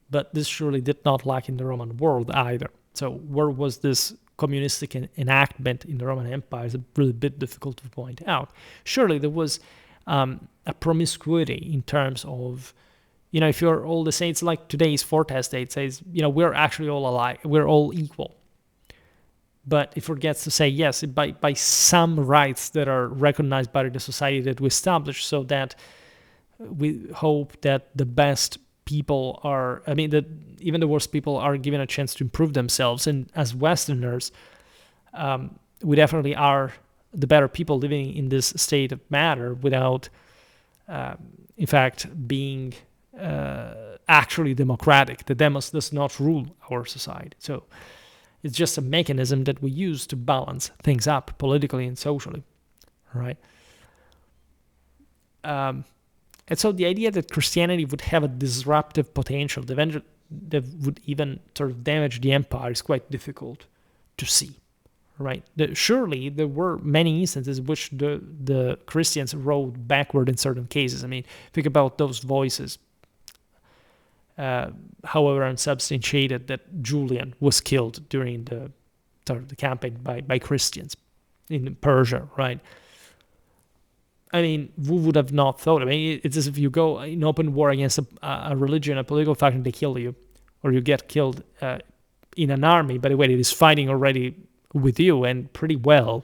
but this surely did not lack in the Roman world either. So where was this communistic enactment in the Roman Empire is a really bit difficult to point out. Surely there was a promiscuity in terms of, if you're all the same, it's like today's Fortest State says, we're actually all alike, we're all equal. But it forgets to say, yes, by some rights that are recognized by the society that we establish, so that we hope that the best people that even the worst people are given a chance to improve themselves. And as Westerners, we definitely are the better people living in this state of matter without, in fact, being actually democratic. The demos does not rule our society. So it's just a mechanism that we use to balance things up politically and socially, right? And so the idea that Christianity would have a disruptive potential that would even sort of damage the empire is quite difficult to see, right? Surely there were many instances in which the Christians rode backward in certain cases. I mean, think about those voices, however unsubstantiated, that Julian was killed during the campaign by Christians in Persia, right? I mean, who would have not thought? I mean, it's as if you go in open war against a religion, a political faction, they kill you, or you get killed in an army, by the way, it is fighting already with you, and pretty well,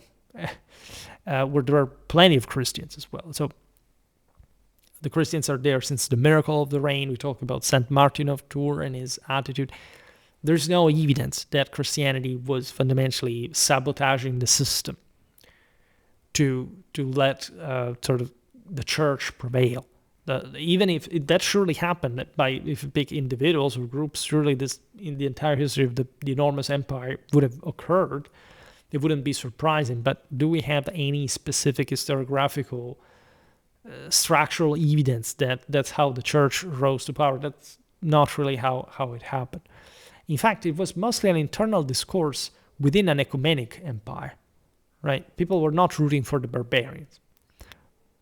where there are plenty of Christians as well. So the Christians are there since the miracle of the rain. We talk about Saint Martin of Tours and his attitude. There's no evidence that Christianity was fundamentally sabotaging the system to let sort of the church prevail. Even if that surely happened, if you pick individuals or groups, surely this in the entire history of the enormous empire would have occurred. It wouldn't be surprising. But do we have any specific historiographical structural evidence that that's how the church rose to power? That's not really how it happened. In fact, it was mostly an internal discourse within an ecumenic empire. Right? People were not rooting for the barbarians,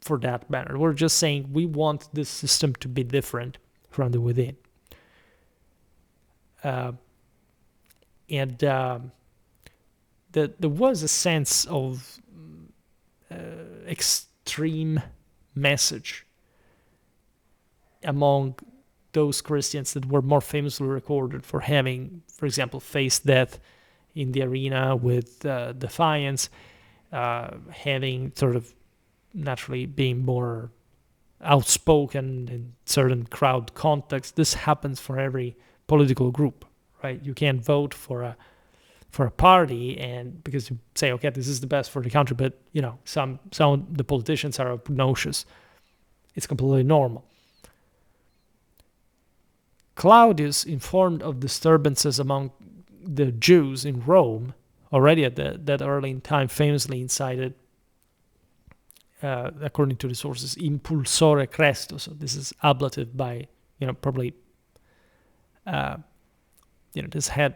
for that matter. We're just saying we want this system to be different from the within. There was a sense of extreme message among those Christians that were more famously recorded for having, for example, faced death in the arena with defiance, having sort of naturally being more outspoken in certain crowd contexts. This happens for every political group, right? You can't vote for a party and because you say, okay, this is the best for the country, but some of the politicians are obnoxious. It's completely normal. Claudius, informed of disturbances among the Jews in Rome, already at that early in time, famously incited, according to the sources, impulsore Cresto. So this is ablative by, probably, this had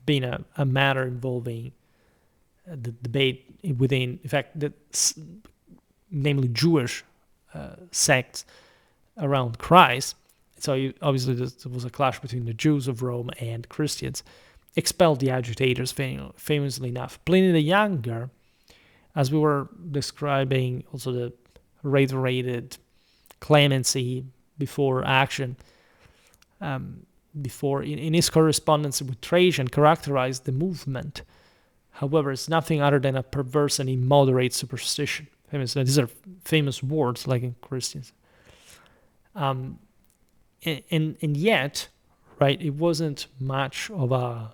been a matter involving the debate within, in fact, namely Jewish sects around Christ. So obviously there was a clash between the Jews of Rome and Christians, expelled the agitators, famously enough. Pliny the Younger, as we were describing, also the reiterated clemency before action, before in his correspondence with Trajan, characterized the movement. However, it's nothing other than a perverse and immoderate superstition. These are famous words, like in Christians. And yet, right, it wasn't much of a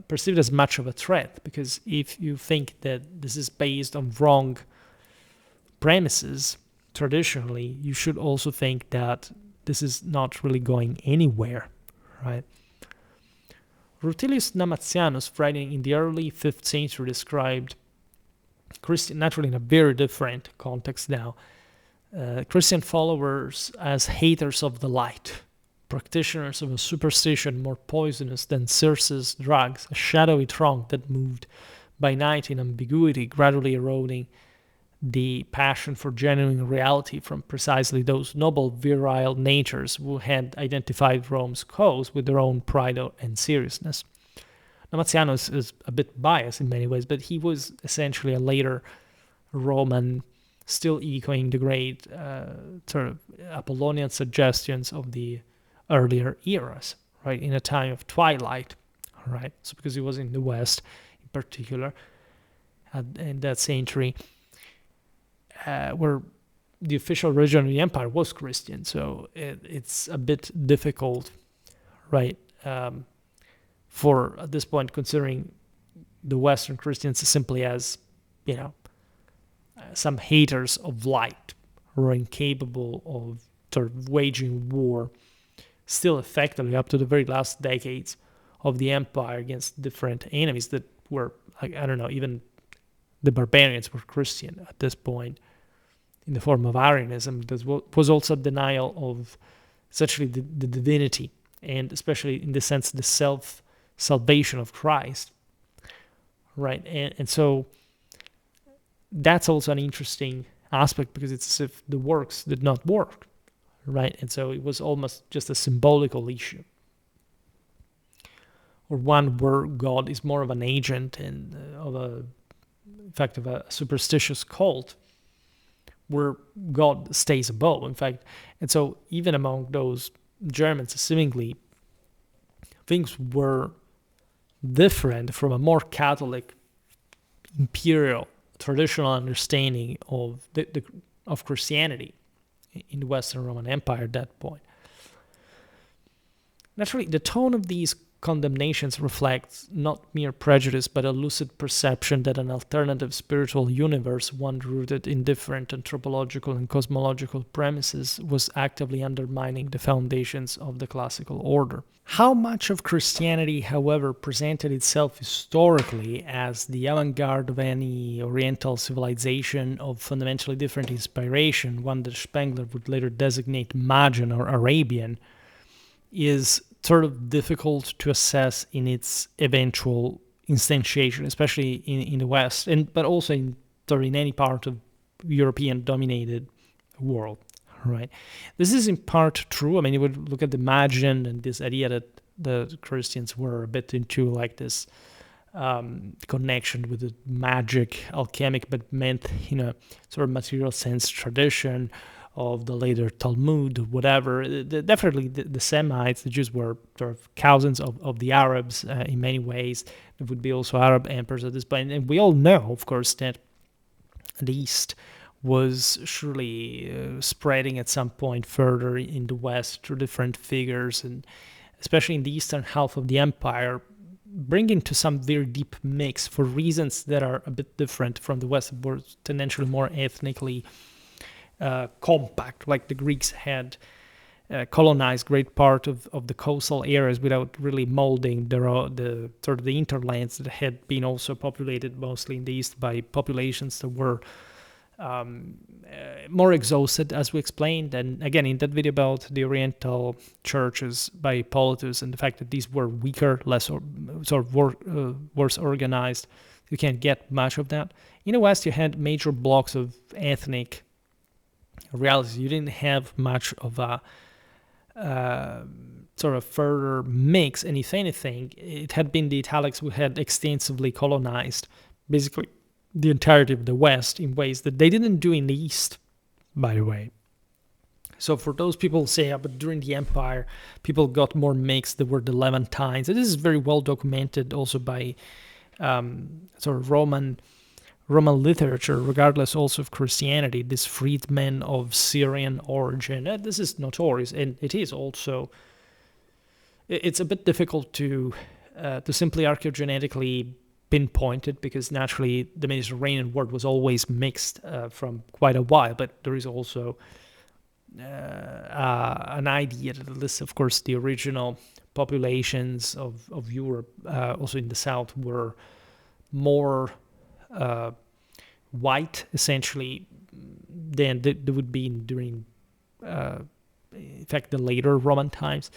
perceived as much of a threat, because if you think that this is based on wrong premises traditionally, you should also think that this is not really going anywhere, right? Rutilius Nammatianus, writing in the early 5th century, described Christian, naturally in a very different context now, Christian followers as haters of the light, practitioners of a superstition more poisonous than Circe's drugs, a shadowy throng that moved by night in ambiguity, gradually eroding the passion for genuine reality from precisely those noble virile natures who had identified Rome's cause with their own pride and seriousness. Nammatianus is a bit biased in many ways, but he was essentially a later Roman, still echoing the great sort of Apollonian suggestions of the earlier eras, right, in a time of twilight, right? So because he was in the West, in particular, in that century, where the official religion of the empire was Christian, so it's a bit difficult, right, for at this point considering the Western Christians simply as, some haters of light who are incapable of sort of waging war, still effectively up to the very last decades of the empire against different enemies that were, like, I don't know, even the barbarians were Christian at this point, in the form of Arianism. There was also denial of essentially the divinity, and especially in the sense the self-salvation of Christ, right? And so that's also an interesting aspect, because it's as if the works did not work, right? And so it was almost just a symbolical issue, or one where God is more of an agent and in fact, of a superstitious cult, where God stays above, in fact. And so even among those Germans, seemingly, things were different from a more Catholic, imperial, traditional understanding of of Christianity in the Western Roman Empire at that point. Naturally, the tone of these condemnations reflects not mere prejudice, but a lucid perception that an alternative spiritual universe, one rooted in different anthropological and cosmological premises, was actively undermining the foundations of the classical order. How much of Christianity, however, presented itself historically as the avant-garde of any Oriental civilization of fundamentally different inspiration, one that Spengler would later designate Magian or Arabian, is sort of difficult to assess in its eventual instantiation, especially in the West, but also in any part of European-dominated world, right? This is in part true. I mean, you would look at the Magian and this idea that the Christians were a bit into like this connection with the magic, alchemic, but meant in a sort of material sense tradition of the later Talmud, whatever. Definitely the Semites, the Jews, were sort of cousins of the Arabs in many ways. There would be also Arab emperors at this point. And we all know, of course, that the East was surely spreading at some point further in the West through different figures, and especially in the eastern half of the empire, bringing to some very deep mix for reasons that are a bit different from the West, were tendentially more ethnically compact. Like the Greeks had colonized great part of the coastal areas without really molding the sort of the hinterlands that had been also populated mostly in the east by populations that were more exhausted, as we explained. And again, in that video about the Oriental churches by Hippolytus and the fact that these were weaker, worse organized, You can't get much of that. In the West, you had major blocks of ethnic realities. You didn't have much of a sort of further mix, and if anything, it had been the Italics who had extensively colonized basically the entirety of the West in ways that they didn't do in the East, by the way. So for those people who say, but during the Empire, people got more mixed, there were the Levantines, and this is very well documented also by sort of Roman literature, regardless also of Christianity, this freedmen of Syrian origin. This is notorious, and it is also. It's a bit difficult to simply archaeogenetically pinpoint it, because naturally the Mediterranean world was always mixed from quite a while, but there is also an idea that at least, of course, the original populations of Europe, also in the south, were more white, essentially, than they would be during, in fact, the later Roman times.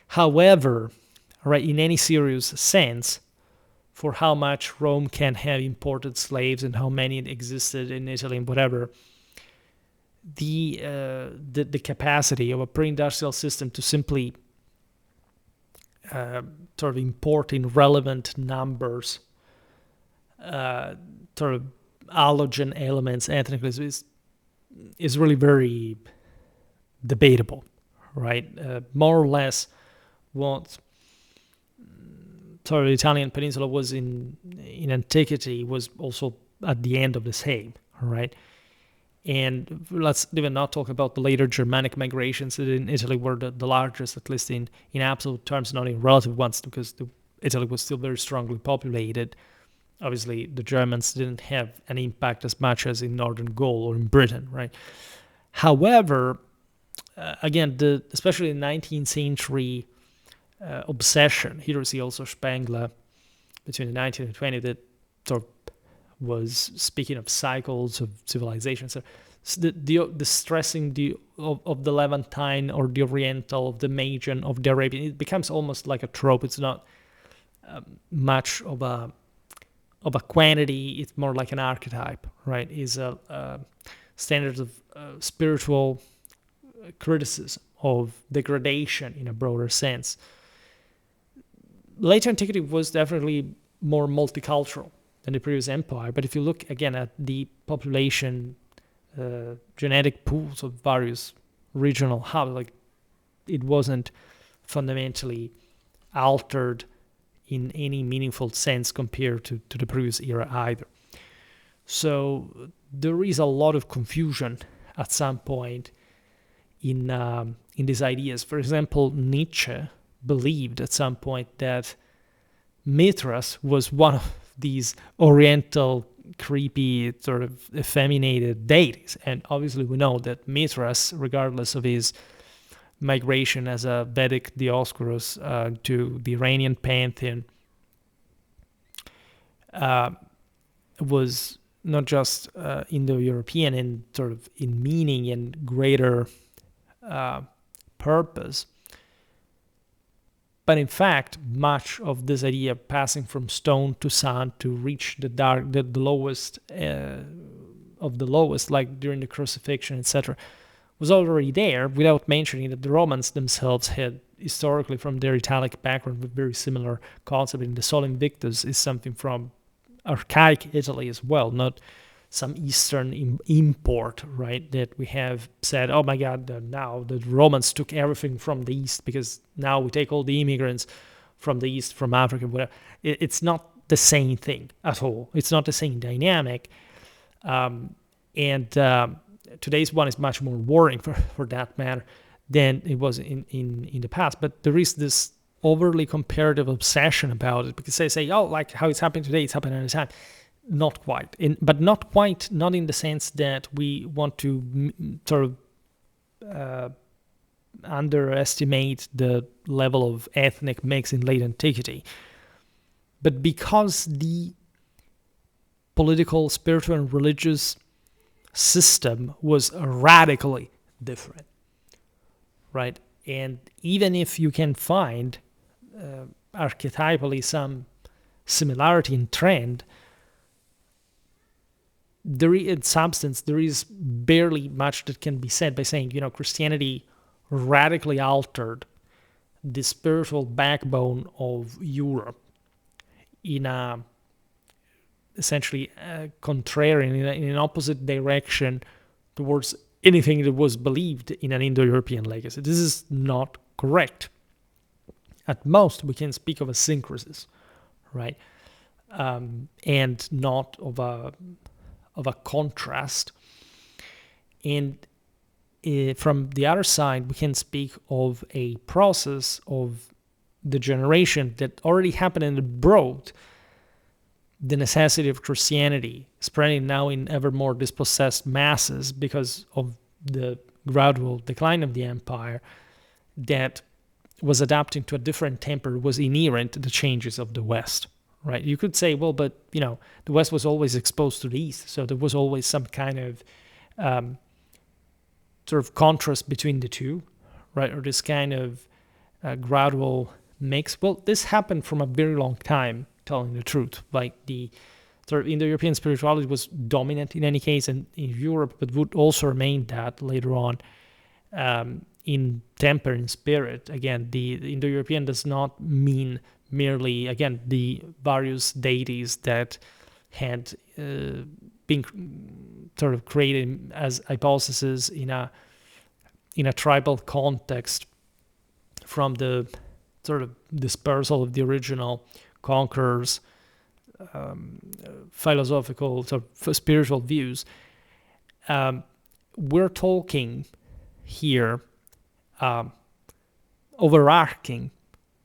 However, right, in any serious sense, for how much Rome can have imported slaves and how many existed in Italy and whatever, the capacity of a pre-industrial system to simply sort of import in relevant numbers sort of allogen elements ethnically is really very debatable, right? More or less, what sort of the Italian peninsula was in antiquity was also at the end of the same, right? And let's even not talk about the later Germanic migrations that in Italy were the largest, at least in absolute terms, not in relative ones, because Italy was still very strongly populated. Obviously, the Germans didn't have an impact as much as in Northern Gaul or in Britain, right? However, again, especially the 19th century obsession, here you see also Spengler between the 19th and 20th, that sort of was speaking of cycles of civilization. So the stressing of the Levantine or the Oriental, of the Magian, of the Arabian, it becomes almost like a trope. It's not much of a quantity. It's more like an archetype, right? Is a standard of spiritual criticism of degradation in a broader sense. Later antiquity was definitely more multicultural than the previous empire, but if you look again at the population genetic pools of various regional hubs, like, it wasn't fundamentally altered in any meaningful sense compared to the previous era either. So there is a lot of confusion at some point in these ideas. For example, Nietzsche believed at some point that Mithras was one of these Oriental, creepy, sort of effeminated deities. And obviously we know that Mithras, regardless of his migration as a Vedic Dioscorus to the Iranian pantheon, was not just Indo-European in sort of in meaning and greater purpose, but in fact, much of this idea of passing from stone to sun to reach the lowest of the lowest, like during the crucifixion, etc., was already there, without mentioning that the Romans themselves had historically, from their Italic background, a very similar concept. And the Sol Invictus is something from archaic Italy as well, not some Eastern import, right? That we have said, oh my God, now the Romans took everything from the East, because now we take all the immigrants from the East, from Africa, whatever. It's not the same thing at all. It's not the same dynamic. And today's one is much more worrying for that matter than it was in the past. But there is this overly comparative obsession about it, because they say, oh, like how it's happening today, it's happening at a time. Not quite, but not in the sense that we want to sort of underestimate the level of ethnic mix in late antiquity, but because the political, spiritual, and religious system was radically different, right? And even if you can find archetypally some similarity in trend, in substance, there is barely much that can be said by saying, Christianity radically altered the spiritual backbone of Europe in a essentially contrary, in an opposite direction towards anything that was believed in an Indo-European legacy. This is not correct. At most, we can speak of a syncresis, right? And not of a contrast. And from the other side, we can speak of a process of degeneration that already happened and brought the necessity of Christianity spreading now in ever more dispossessed masses because of the gradual decline of the empire that was adapting to a different temper, was inherent to the changes of the West, right? You could say, well, but, the West was always exposed to the East, so there was always some kind of sort of contrast between the two, right? Or this kind of gradual mix. Well, this happened from a very long time, telling the truth. Like the sort of Indo-European spirituality was dominant in any case in Europe, but would also remain that later on in temper, in spirit. Again, the Indo-European does not mean merely, again, the various deities that had been sort of created as hypostases in a tribal context from the sort of dispersal of the original conquerors' philosophical, sort of spiritual views. We're talking here overarching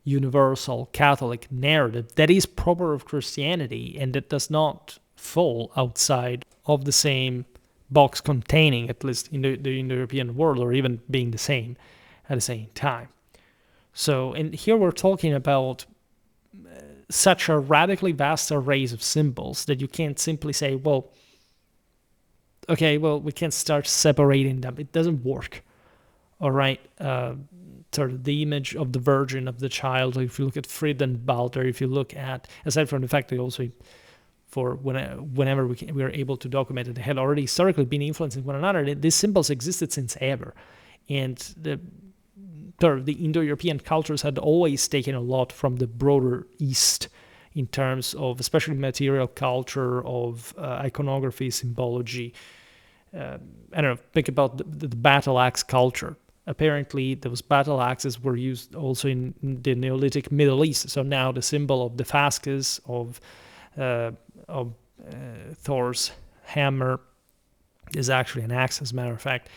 universal Catholic narrative that is proper of Christianity and that does not fall outside of the same box containing, at least in the Indo-European world, or even being the same at the same time. So, and here we're talking about such a radically vast array of symbols that you can't simply say, well, okay, well, we can start separating them. It doesn't work. All right. Sort of the image of the Virgin, of the Child, if you look at Friedenbalter, if you look at, aside from the fact that also for whenever we are able to document it, they had already historically been influencing one another. These symbols existed since ever. And the Indo-European cultures had always taken a lot from the broader East in terms of especially material culture, of iconography, symbology. I don't know, think about the battle axe culture. Apparently, those battle axes were used also in the Neolithic Middle East. So now the symbol of Damascus, of Thor's hammer, is actually an axe, as a matter of fact.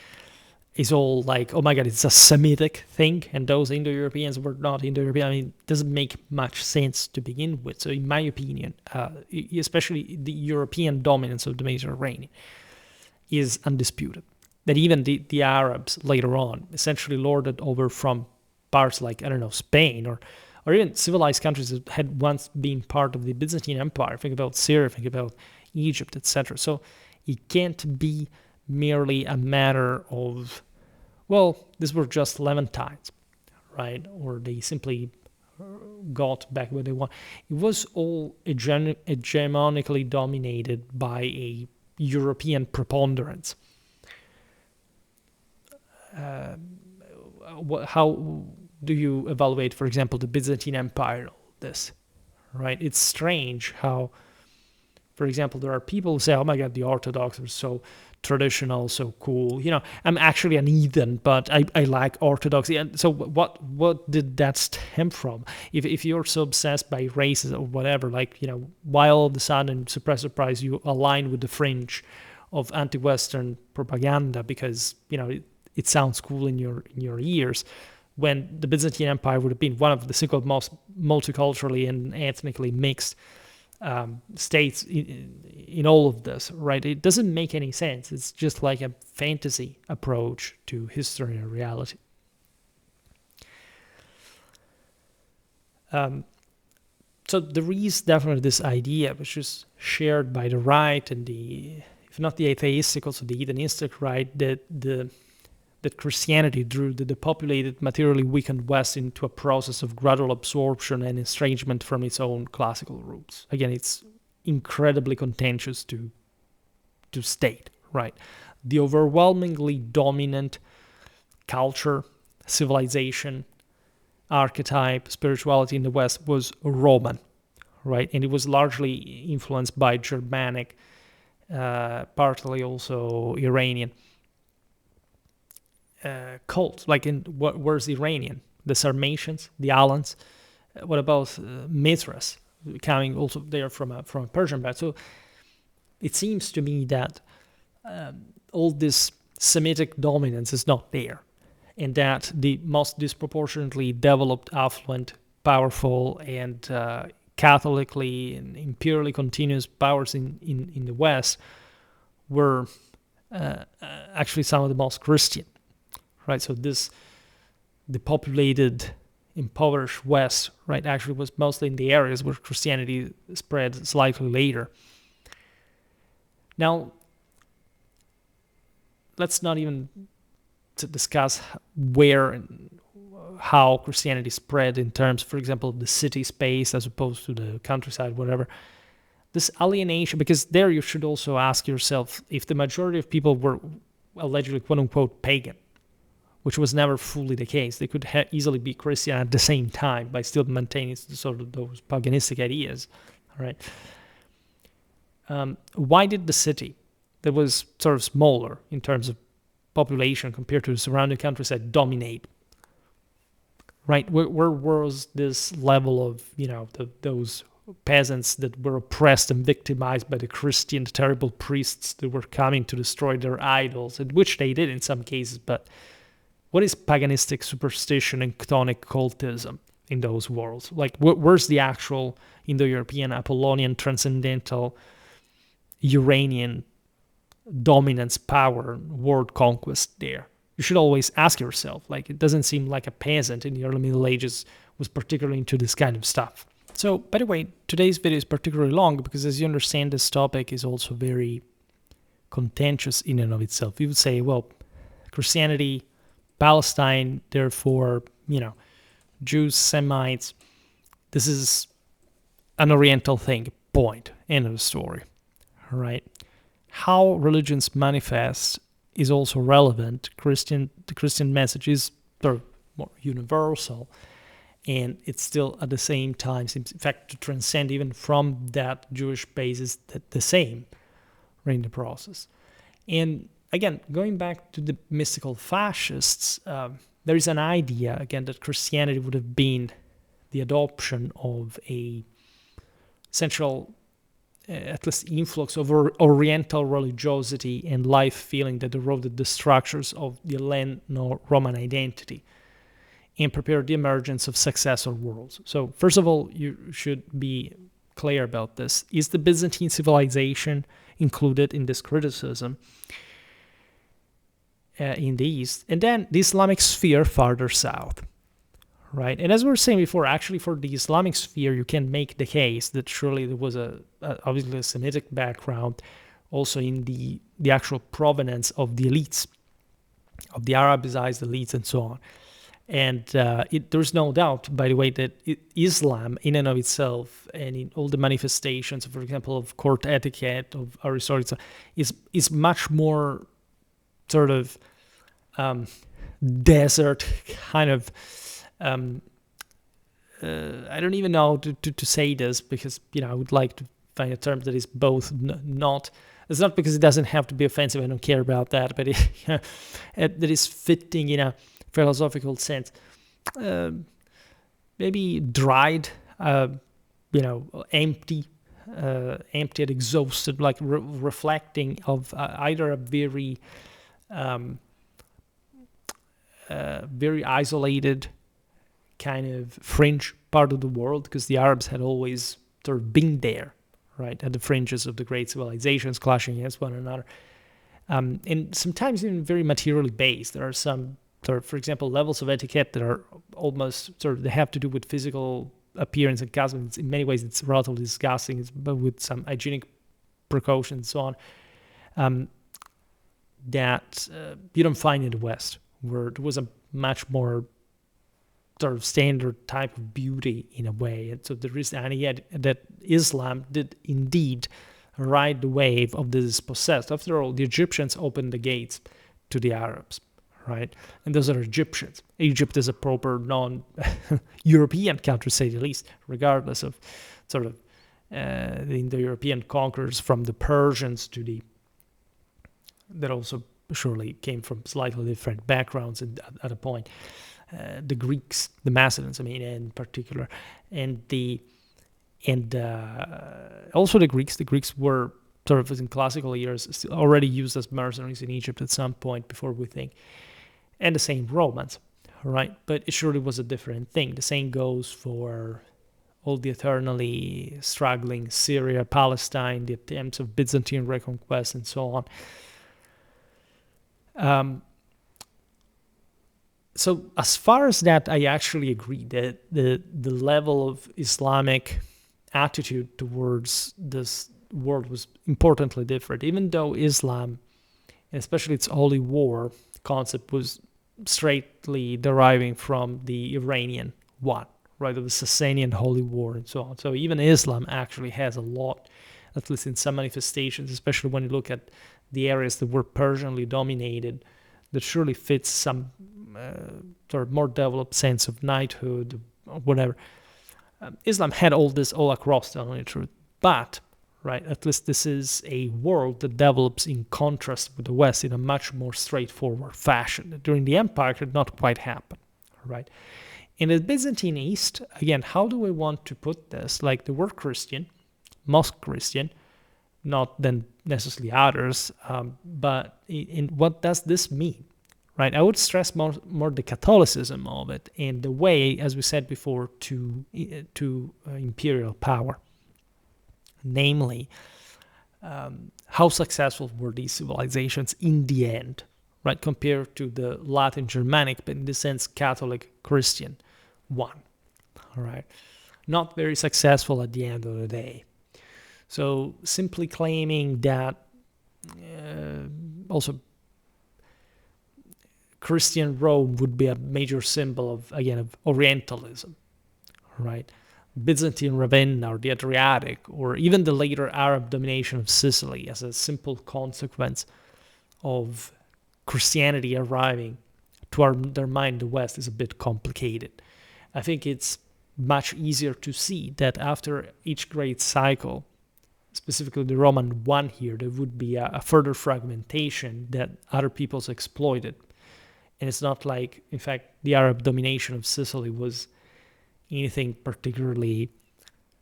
Is all like, oh my God, it's a Semitic thing, and those Indo-Europeans were not Indo-European. I mean, it doesn't make much sense to begin with. So in my opinion, especially the European dominance of the Mediterranean is undisputed. That even the Arabs later on essentially lorded over from parts like, I don't know, Spain or even civilized countries that had once been part of the Byzantine Empire. Think about Syria, think about Egypt, etc. So it can't be merely a matter of, well, these were just Levantines, right? Or they simply got back what they want. It was all hegemonically dominated by a European preponderance. How do you evaluate, for example, the Byzantine Empire? This, right? It's strange how, for example, there are people who say, "Oh my God, the Orthodox are so traditional, so cool." I'm actually an heathen, but I like Orthodoxy. And so, what did that stem from? If you're so obsessed by races or whatever, like why all of a sudden, surprise, you align with the fringe of anti-Western propaganda because it sounds cool in your ears, when the Byzantine Empire would have been one of the single most multiculturally and ethnically mixed states in all of this, right? It doesn't make any sense. It's just like a fantasy approach to history and reality. So there is definitely this idea, which is shared by the right and if not the atheistic, also the heathenistic right, that Christianity drew the depopulated, materially weakened West into a process of gradual absorption and estrangement from its own classical roots. Again, it's incredibly contentious to to state, right? The overwhelmingly dominant culture, civilization, archetype, spirituality in the West was Roman, right? And it was largely influenced by Germanic, partly also Iranian cults. Like where's Iranian? The Sarmatians, the Alans. What about Mithras, coming also there from a Persian background? So it seems to me that all this Semitic dominance is not there, and that the most disproportionately developed, affluent, powerful, and Catholically and imperially continuous powers in the West were actually some of the most Christian, right? So the populated, impoverished West, right, actually was mostly in the areas where Christianity spread slightly later. Now, let's not even discuss where and how Christianity spread in terms, for example, of the city space as opposed to the countryside, whatever. This alienation, because there you should also ask yourself if the majority of people were allegedly quote-unquote pagan, which was never fully the case. They could easily be Christian at the same time by still maintaining sort of those paganistic ideas, all right? Why did the city that was sort of smaller in terms of population compared to the surrounding countryside dominate? Right, where was this level of, those peasants that were oppressed and victimized by the Christian terrible priests that were coming to destroy their idols, and which they did in some cases, but what is paganistic superstition and chthonic cultism in those worlds? Like, where's the actual Indo-European, Apollonian, transcendental, Uranian dominance, power, world conquest there? You should always ask yourself, like, it doesn't seem like a peasant in the early Middle Ages was particularly into this kind of stuff. So, by the way, today's video is particularly long because, as you understand, this topic is also very contentious in and of itself. You would say, well, Christianity, Palestine, therefore, Jews, Semites, this is an Oriental thing, point, end of the story, all right? How religions manifest is also relevant. The Christian message is more universal, and it's still at the same time seems, in fact, to transcend even from that Jewish basis, the same, right, in the process. And again, going back to the mystical fascists, there is an idea, again, that Christianity would have been the adoption of a central, at least influx of Oriental religiosity and life feeling that eroded the structures of the Helleno-Roman identity and prepared the emergence of successor worlds. So first of all, you should be clear about this. Is the Byzantine civilization included in this criticism in the East? And then the Islamic sphere farther south. Right, and as we were saying before, actually for the Islamic sphere, you can make the case that surely there was obviously a Semitic background also in the actual provenance of the elites, of the Arabized elites and so on. And there's no doubt, by the way, that Islam in and of itself and in all the manifestations, for example, of court etiquette, of Aristotle, is much more sort of desert kind of, I don't even know to say this because, I would like to find a term that is both not, it's not because it doesn't have to be offensive, I don't care about that, but that is fitting in a philosophical sense. Maybe dried, empty and exhausted, like reflecting of either a very isolated kind of fringe part of the world, because the Arabs had always sort of been there, right, at the fringes of the great civilizations, clashing against one another, and sometimes even very materially based. There are some, for example, levels of etiquette that are almost they have to do with physical appearance and cosmetics. In many ways, it's relatively disgusting, but with some hygienic precautions and so on, that you don't find in the West, where there was a much more sort of standard type of beauty in a way. And so there is an idea that Islam did indeed ride the wave of the dispossessed. After all, the Egyptians opened the gates to the Arabs, right? And those are Egyptians. Egypt is a proper non-European country, to say the least, regardless of sort of the Indo-European conquerors, from the Persians to that also surely came from slightly different backgrounds at a point. The Greeks, the Macedonians, I mean, in particular, and also the Greeks. The Greeks were sort of in classical years already used as mercenaries in Egypt at some point before we think, and the same Romans, right? But it surely was a different thing. The same goes for all the eternally struggling Syria, Palestine, the attempts of Byzantine reconquest, and so on. So as far as that, I actually agree that the level of Islamic attitude towards this world was importantly different, even though Islam, and especially its holy war concept, was straightly deriving from the Iranian one, right, of the Sasanian holy war and so on. So even Islam actually has a lot, at least in some manifestations, especially when you look at the areas that were Persianly dominated, that surely fits some sort of more developed sense of knighthood or whatever. Islam had all this all across the only truth, but right, at least this is a world that develops in contrast with the West in a much more straightforward fashion. During the Empire, it did not quite happen, right? In the Byzantine East, again, how do we want to put this? Like, they were Christian, most Christian, not then necessarily others, but in what does this mean? Right, I would stress more the Catholicism of it and the way, as we said before, to imperial power. Namely, how successful were these civilizations in the end, right, compared to the Latin Germanic, but in the sense Catholic Christian one, all right? Not very successful at the end of the day. So simply claiming that also Christian Rome would be a major symbol of Orientalism, right? Byzantine Ravenna or the Adriatic, or even the later Arab domination of Sicily as a simple consequence of Christianity arriving to undermine the West, is a bit complicated. I think it's much easier to see that after each great cycle, specifically the Roman one here, there would be a further fragmentation that other peoples exploited. And it's not like, in fact, the Arab domination of Sicily was anything particularly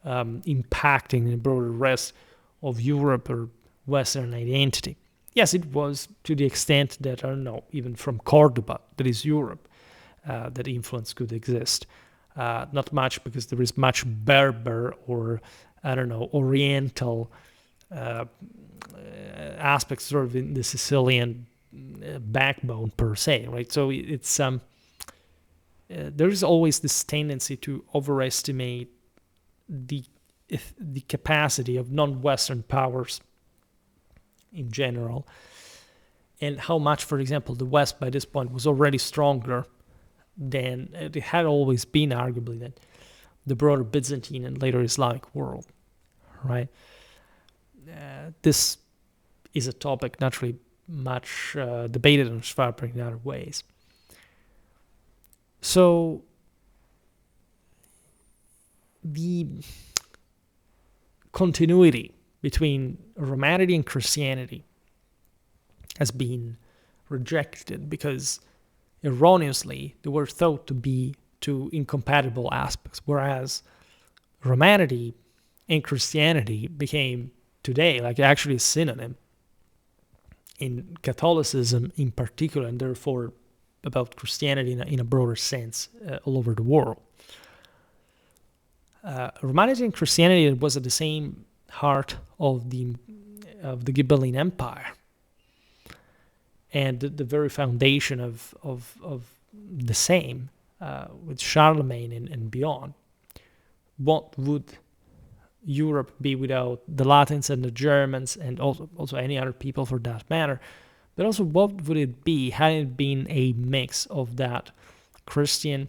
impacting the broader rest of Europe or Western identity. Yes, it was to the extent that, I don't know, even from Cordoba, that is Europe, that influence could exist. Not much, because there is much Berber or, I don't know, Oriental aspects sort of in the Sicilian backbone per se, right? So it's there is always this tendency to overestimate the capacity of non-Western powers in general, and how much, for example, the West by this point was already stronger than it had always been, arguably, than the broader Byzantine and later Islamic world, right? This is a topic naturally much debated on Schwerpunkt in other ways. So the continuity between Romanity and Christianity has been rejected because erroneously they were thought to be two incompatible aspects, whereas Romanity and Christianity became today like actually a synonym in Catholicism in particular, and therefore about Christianity in a broader sense all over the world. Romanity and Christianity was at the same heart of the Ghibelline Empire, and the very foundation of the same with Charlemagne and beyond. What would Europe be without the Latins and the Germans, and also any other people for that matter? But also, what would it be had it been a mix of that Christian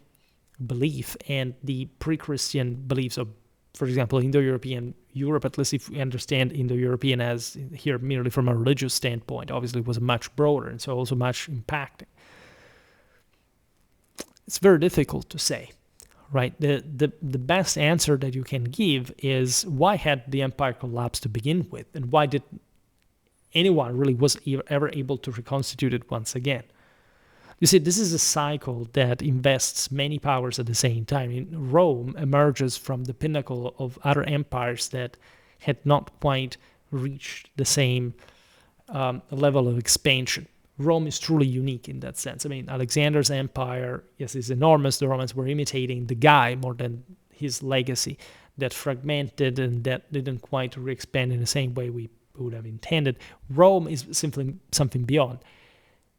belief and the pre-Christian beliefs of, for example, Indo-European Europe, at least if we understand Indo-European as here merely from a religious standpoint, obviously was much broader and so also much impacting. It's very difficult to say, right? The best answer that you can give is why had the empire collapsed to begin with, and why did anyone really was ever able to reconstitute it once again? You see, this is a cycle that invests many powers at the same time. In Rome emerges from the pinnacle of other empires that had not quite reached the same level of expansion. Rome is truly unique in that sense. I mean, Alexander's empire, yes, is enormous. The Romans were imitating the guy more than his legacy, that fragmented and that didn't quite re-expand in the same way we would have intended. Rome is simply something beyond.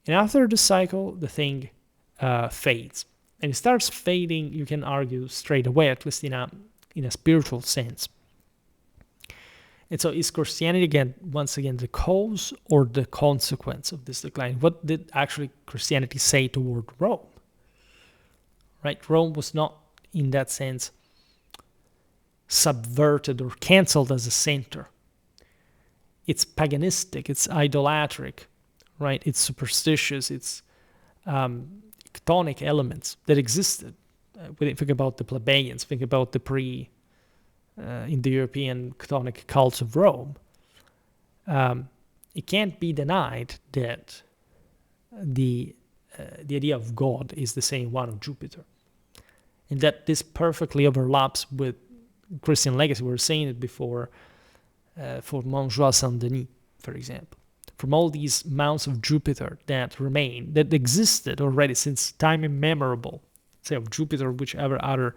And after the cycle, the thing fades. And it starts fading, you can argue, straight away, at least in a spiritual sense. And so is Christianity, once again, the cause or the consequence of this decline? What did actually Christianity say toward Rome? Right? Rome was not, in that sense, subverted or cancelled as a center. It's paganistic, it's idolatric, right? It's superstitious, it's chthonic elements that existed. Think about the plebeians, think about the Indo-European chthonic cults of Rome. It can't be denied that the idea of God is the same one of Jupiter, and that this perfectly overlaps with Christian legacy. We were saying it before for Montjoie Saint-Denis, for example. From all these mounts of Jupiter that remain, that existed already since time immemorable, say of Jupiter, whichever other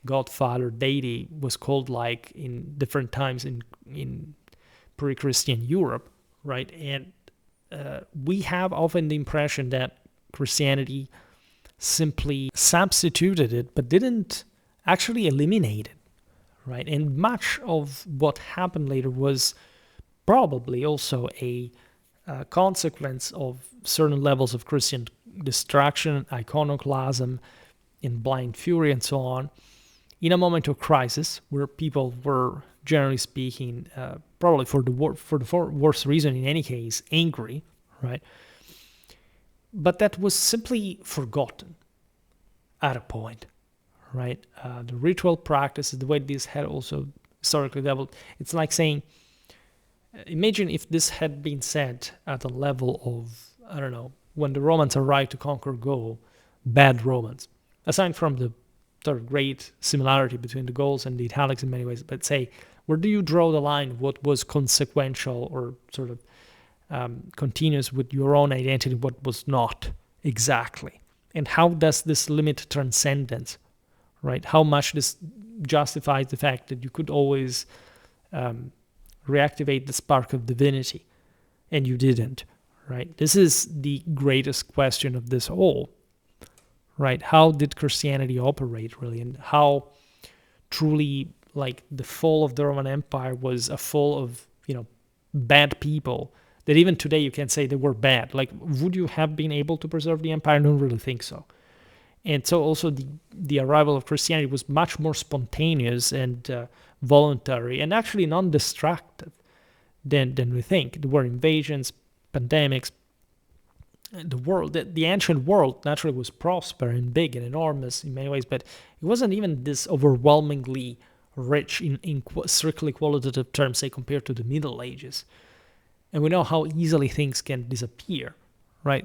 godfather deity was called like in different times in pre-Christian Europe, right? And we have often the impression that Christianity simply substituted it, but didn't actually eliminate it, right? And much of what happened later was probably also a consequence of certain levels of Christian destruction, iconoclasm, in blind fury, and so on, in a moment of crisis where people were, generally speaking, probably for the worst reason in any case, angry, right? But that was simply forgotten at a point, right? The ritual practices, the way this had also historically developed, it's like saying, imagine if this had been said at a level of, I don't know, when the Romans arrived to conquer Gaul, bad Romans. Aside from the sort of great similarity between the Gauls and the Italics in many ways, but say, where do you draw the line? What was consequential or sort of continuous with your own identity, what was not exactly? And how does this limit transcendence, right? How much this justifies the fact that you could always reactivate the spark of divinity, and you didn't, right? This is the greatest question of this whole, right? How did Christianity operate, really, and how truly, like, the fall of the Roman Empire was a fall of, bad people, that even today you can say they were bad. Like, would you have been able to preserve the empire? I don't really think so. And so also the arrival of Christianity was much more spontaneous and voluntary and actually non-destructive than we think. There were invasions, pandemics. The ancient world naturally was prosperous and big and enormous in many ways, but it wasn't even this overwhelmingly rich in strictly qualitative terms, say, compared to the Middle Ages. And we know how easily things can disappear, right?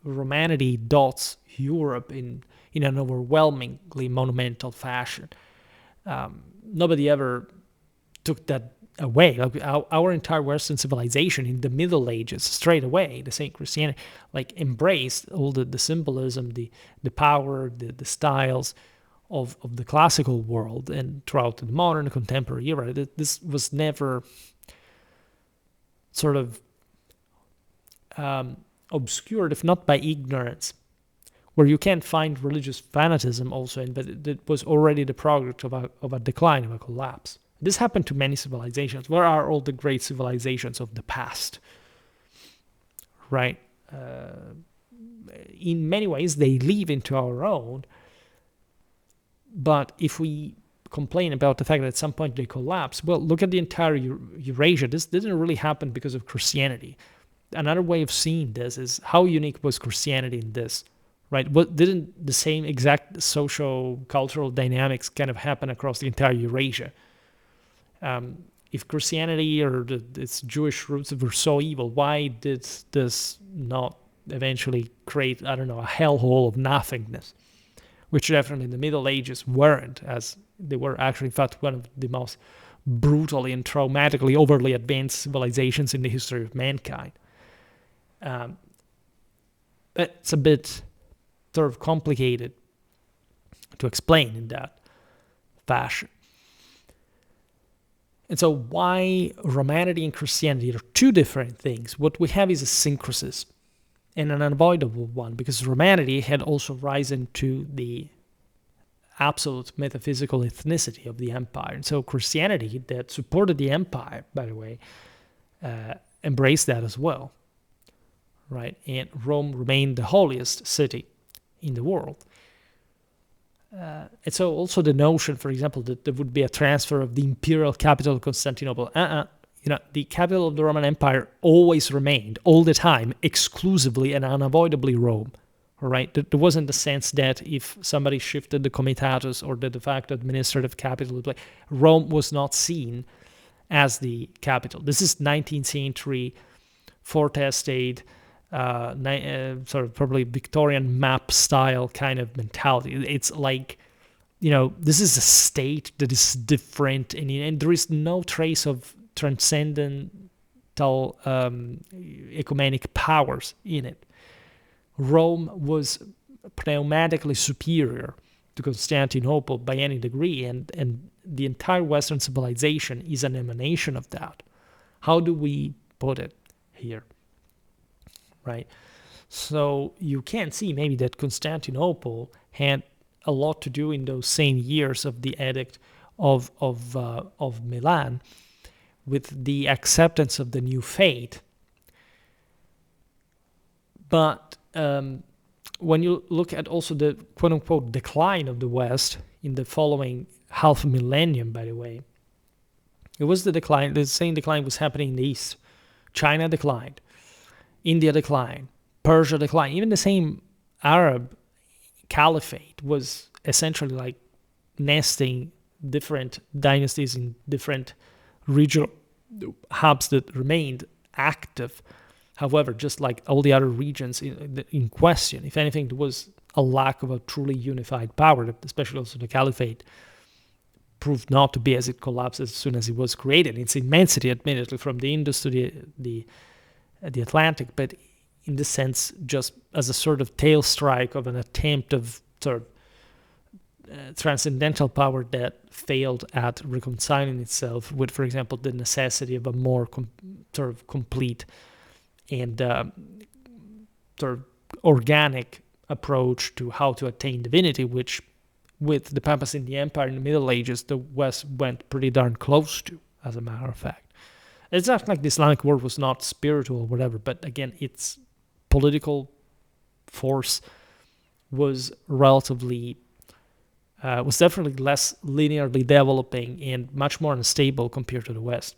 Romanity dots Europe in an overwhelmingly monumental fashion. Nobody ever took that away. Like our entire Western civilization in the Middle Ages, straight away, the same Christianity, like, embraced all the symbolism, the power, the styles of the classical world, and throughout the modern contemporary era. This was never sort of obscured, if not by ignorance, where you can't find religious fanatism also, but it was already the product of a decline, of a collapse. This happened to many civilizations. Where are all the great civilizations of the past? Right? In many ways, they live into our own. But if we complain about the fact that at some point they collapsed. Well, look at the entire Eurasia. This didn't really happen because of Christianity. Another way of seeing this is how unique was Christianity in this, right? What didn't the same exact social-cultural dynamics kind of happen across the entire Eurasia? If Christianity or its Jewish roots were so evil, why did this not eventually create, I don't know, a hellhole of nothingness? Which definitely in the Middle Ages weren't, as they were actually, in fact, one of the most brutally and traumatically overly advanced civilizations in the history of mankind. It's a bit sort of complicated to explain in that fashion. And so why Romanity and Christianity are two different things? What we have is a syncresis, and an unavoidable one, because Romanity had also risen to the absolute metaphysical ethnicity of the empire. And so Christianity, that supported the empire, by the way, embraced that as well, right? And Rome remained the holiest city in the world. And so also the notion, for example, that there would be a transfer of the imperial capital of Constantinople. The capital of the Roman Empire always remained, all the time, exclusively and unavoidably Rome. All right? There wasn't the sense that if somebody shifted the comitatus or the de facto administrative capital, Rome was not seen as the capital. This is 19th century forte-estate, sort of probably Victorian map style kind of mentality. It's like, this is a state that is different, and there is no trace of transcendental ecumenic powers in it. Rome was pneumatically superior to Constantinople by any degree, and the entire Western civilization is an emanation of that. How do we put it here? Right? So you can see maybe that Constantinople had a lot to do in those same years of the Edict of Milan with the acceptance of the new faith. But when you look at also the quote-unquote decline of the West in the following half a millennium, by the way, it was the same decline was happening in the East. China declined. India declined, Persia declined. Even the same Arab caliphate was essentially like nesting different dynasties in different regional hubs that remained active. However, just like all the other regions in question, if anything, there was a lack of a truly unified power, especially also the caliphate proved not to be, as it collapsed as soon as it was created. Its immensity, admittedly, from the Indus to the Atlantic, but in this sense, just as a sort of tail strike of an attempt of sort of transcendental power that failed at reconciling itself with, for example, the necessity of a more sort of complete and sort of organic approach to how to attain divinity, which with the papacy in the empire in the Middle Ages, the West went pretty darn close to, as a matter of fact. It's not like the Islamic world was not spiritual or whatever, but again, its political force was definitely less linearly developing and much more unstable compared to the West.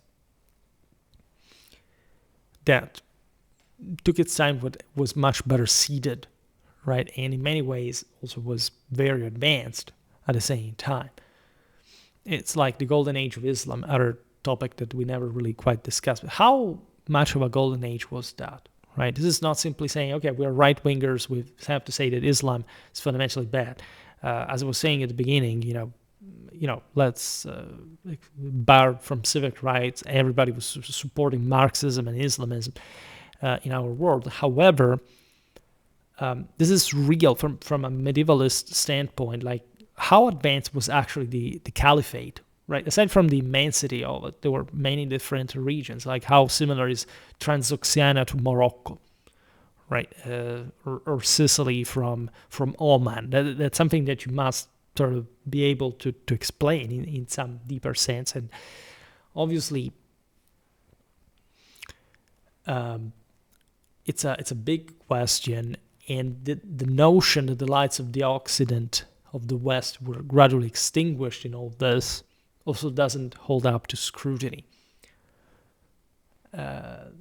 That took its time, but was much better seated, right? And in many ways also was very advanced at the same time. It's like the golden age of Islam, other topic that we never really quite discussed. But how much of a golden age was that, right? This is not simply saying, okay, we're right-wingers, we have to say that Islam is fundamentally bad. As I was saying at the beginning, let's barred from civic rights. Everybody was supporting Marxism and Islamism in our world. However, this is real from a medievalist standpoint. Like, how advanced was actually the caliphate? Right, aside from the immensity of it, there were many different regions. Like, how similar is Transoxiana to Morocco, right? Or Sicily from Oman. That's something that you must sort of be able to explain in some deeper sense. And obviously, it's a big question. And the notion that the lights of the Occident, of the West were gradually extinguished in all this also doesn't hold up to scrutiny.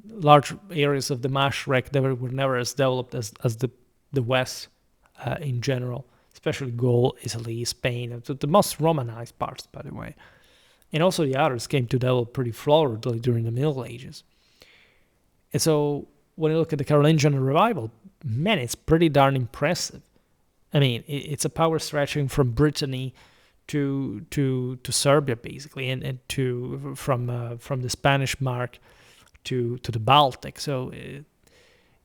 Large areas of the Mashrek were never as developed as the West in general, especially Gaul, Italy, Spain, the most Romanized parts, by the way. And also the others came to develop pretty floridly during the Middle Ages. And so when you look at the Carolingian revival, man, it's pretty darn impressive. I mean, it's a power stretching from Brittany to Serbia, basically, and to from the Spanish Mark to the Baltic. So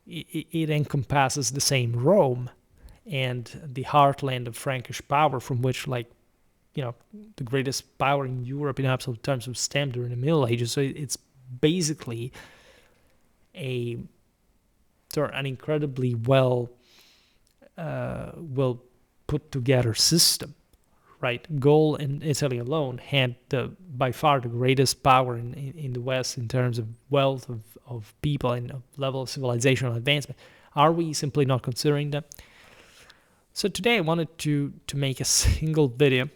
it encompasses the same Rome and the heartland of Frankish power, from which, like, the greatest power in Europe in absolute terms was stemmed during the Middle Ages. So it's basically an incredibly well put together system, right? Gaul and Italy alone had by far the greatest power in the West in terms of wealth of people and of level of civilizational advancement. Are we simply not considering them? So today I wanted to make a single video,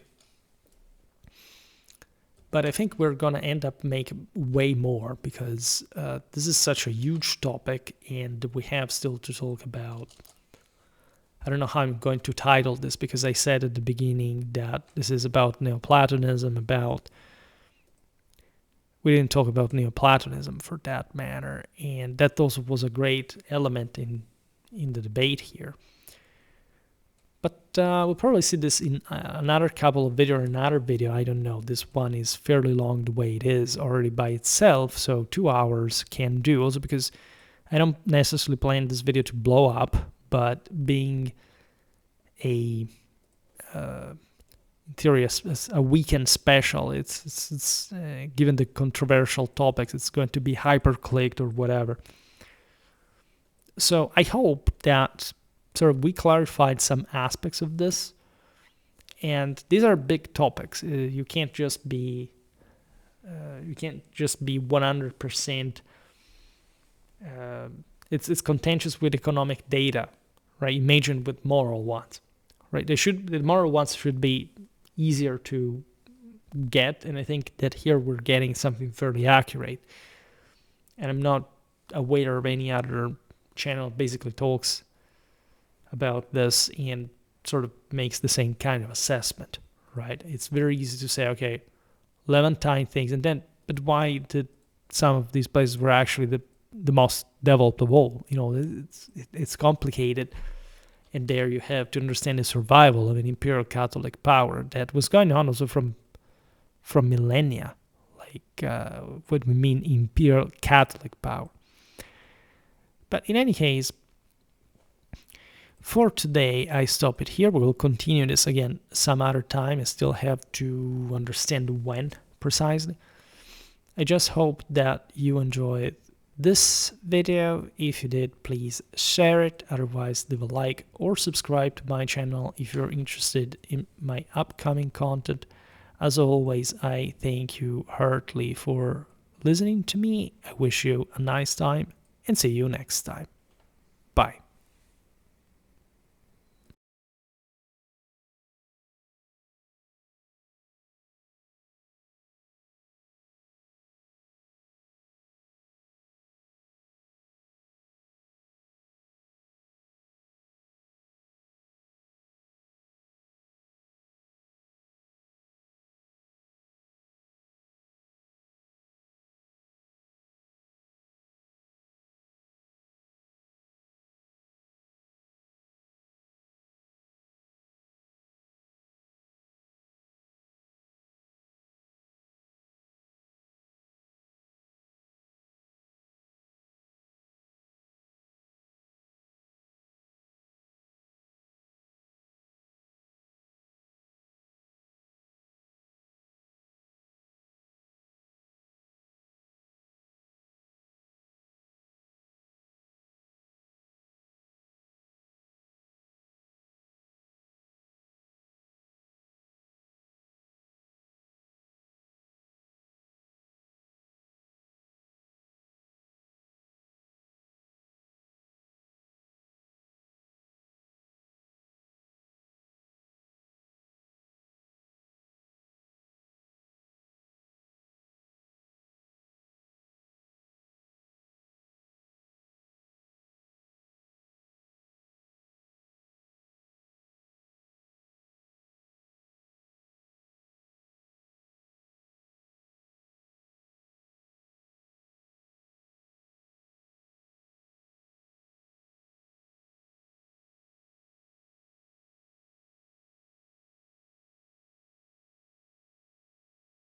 but I think we're going to end up making way more because this is such a huge topic and we have still to talk about. I don't know how I'm going to title this because I said at the beginning that this is about Neoplatonism, we didn't talk about Neoplatonism for that matter, and that also was a great element in the debate here. But we'll probably see this in another couple of videos or another video. I don't know. This one is fairly long the way it is already by itself, so 2 hours can do. Also because I don't necessarily plan this video to blow up, but being a in theory a weekend special, it's given the controversial topics, it's going to be hyper-clicked or whatever. So I hope that we clarified some aspects of this, and these are big topics. You can't just be 100%. It's contentious with economic data, right? Imagine with moral ones, right? The moral ones should be easier to get, and I think that here we're getting something fairly accurate. And I'm not aware of any other channel that basically talks about this and sort of makes the same kind of assessment, right? It's very easy to say, okay, Levantine things, and then, but why did some of these places were actually the most developed of all? It's complicated, and there you have to understand the survival of an imperial Catholic power that was going on also from millennia, like what we mean imperial Catholic power. But in any case, for today, I stop it here. We will continue this again some other time. I still have to understand when precisely. I just hope that you enjoyed this video. If you did, please share it. Otherwise, leave a like or subscribe to my channel if you're interested in my upcoming content. As always, I thank you heartily for listening to me. I wish you a nice time and see you next time. Bye.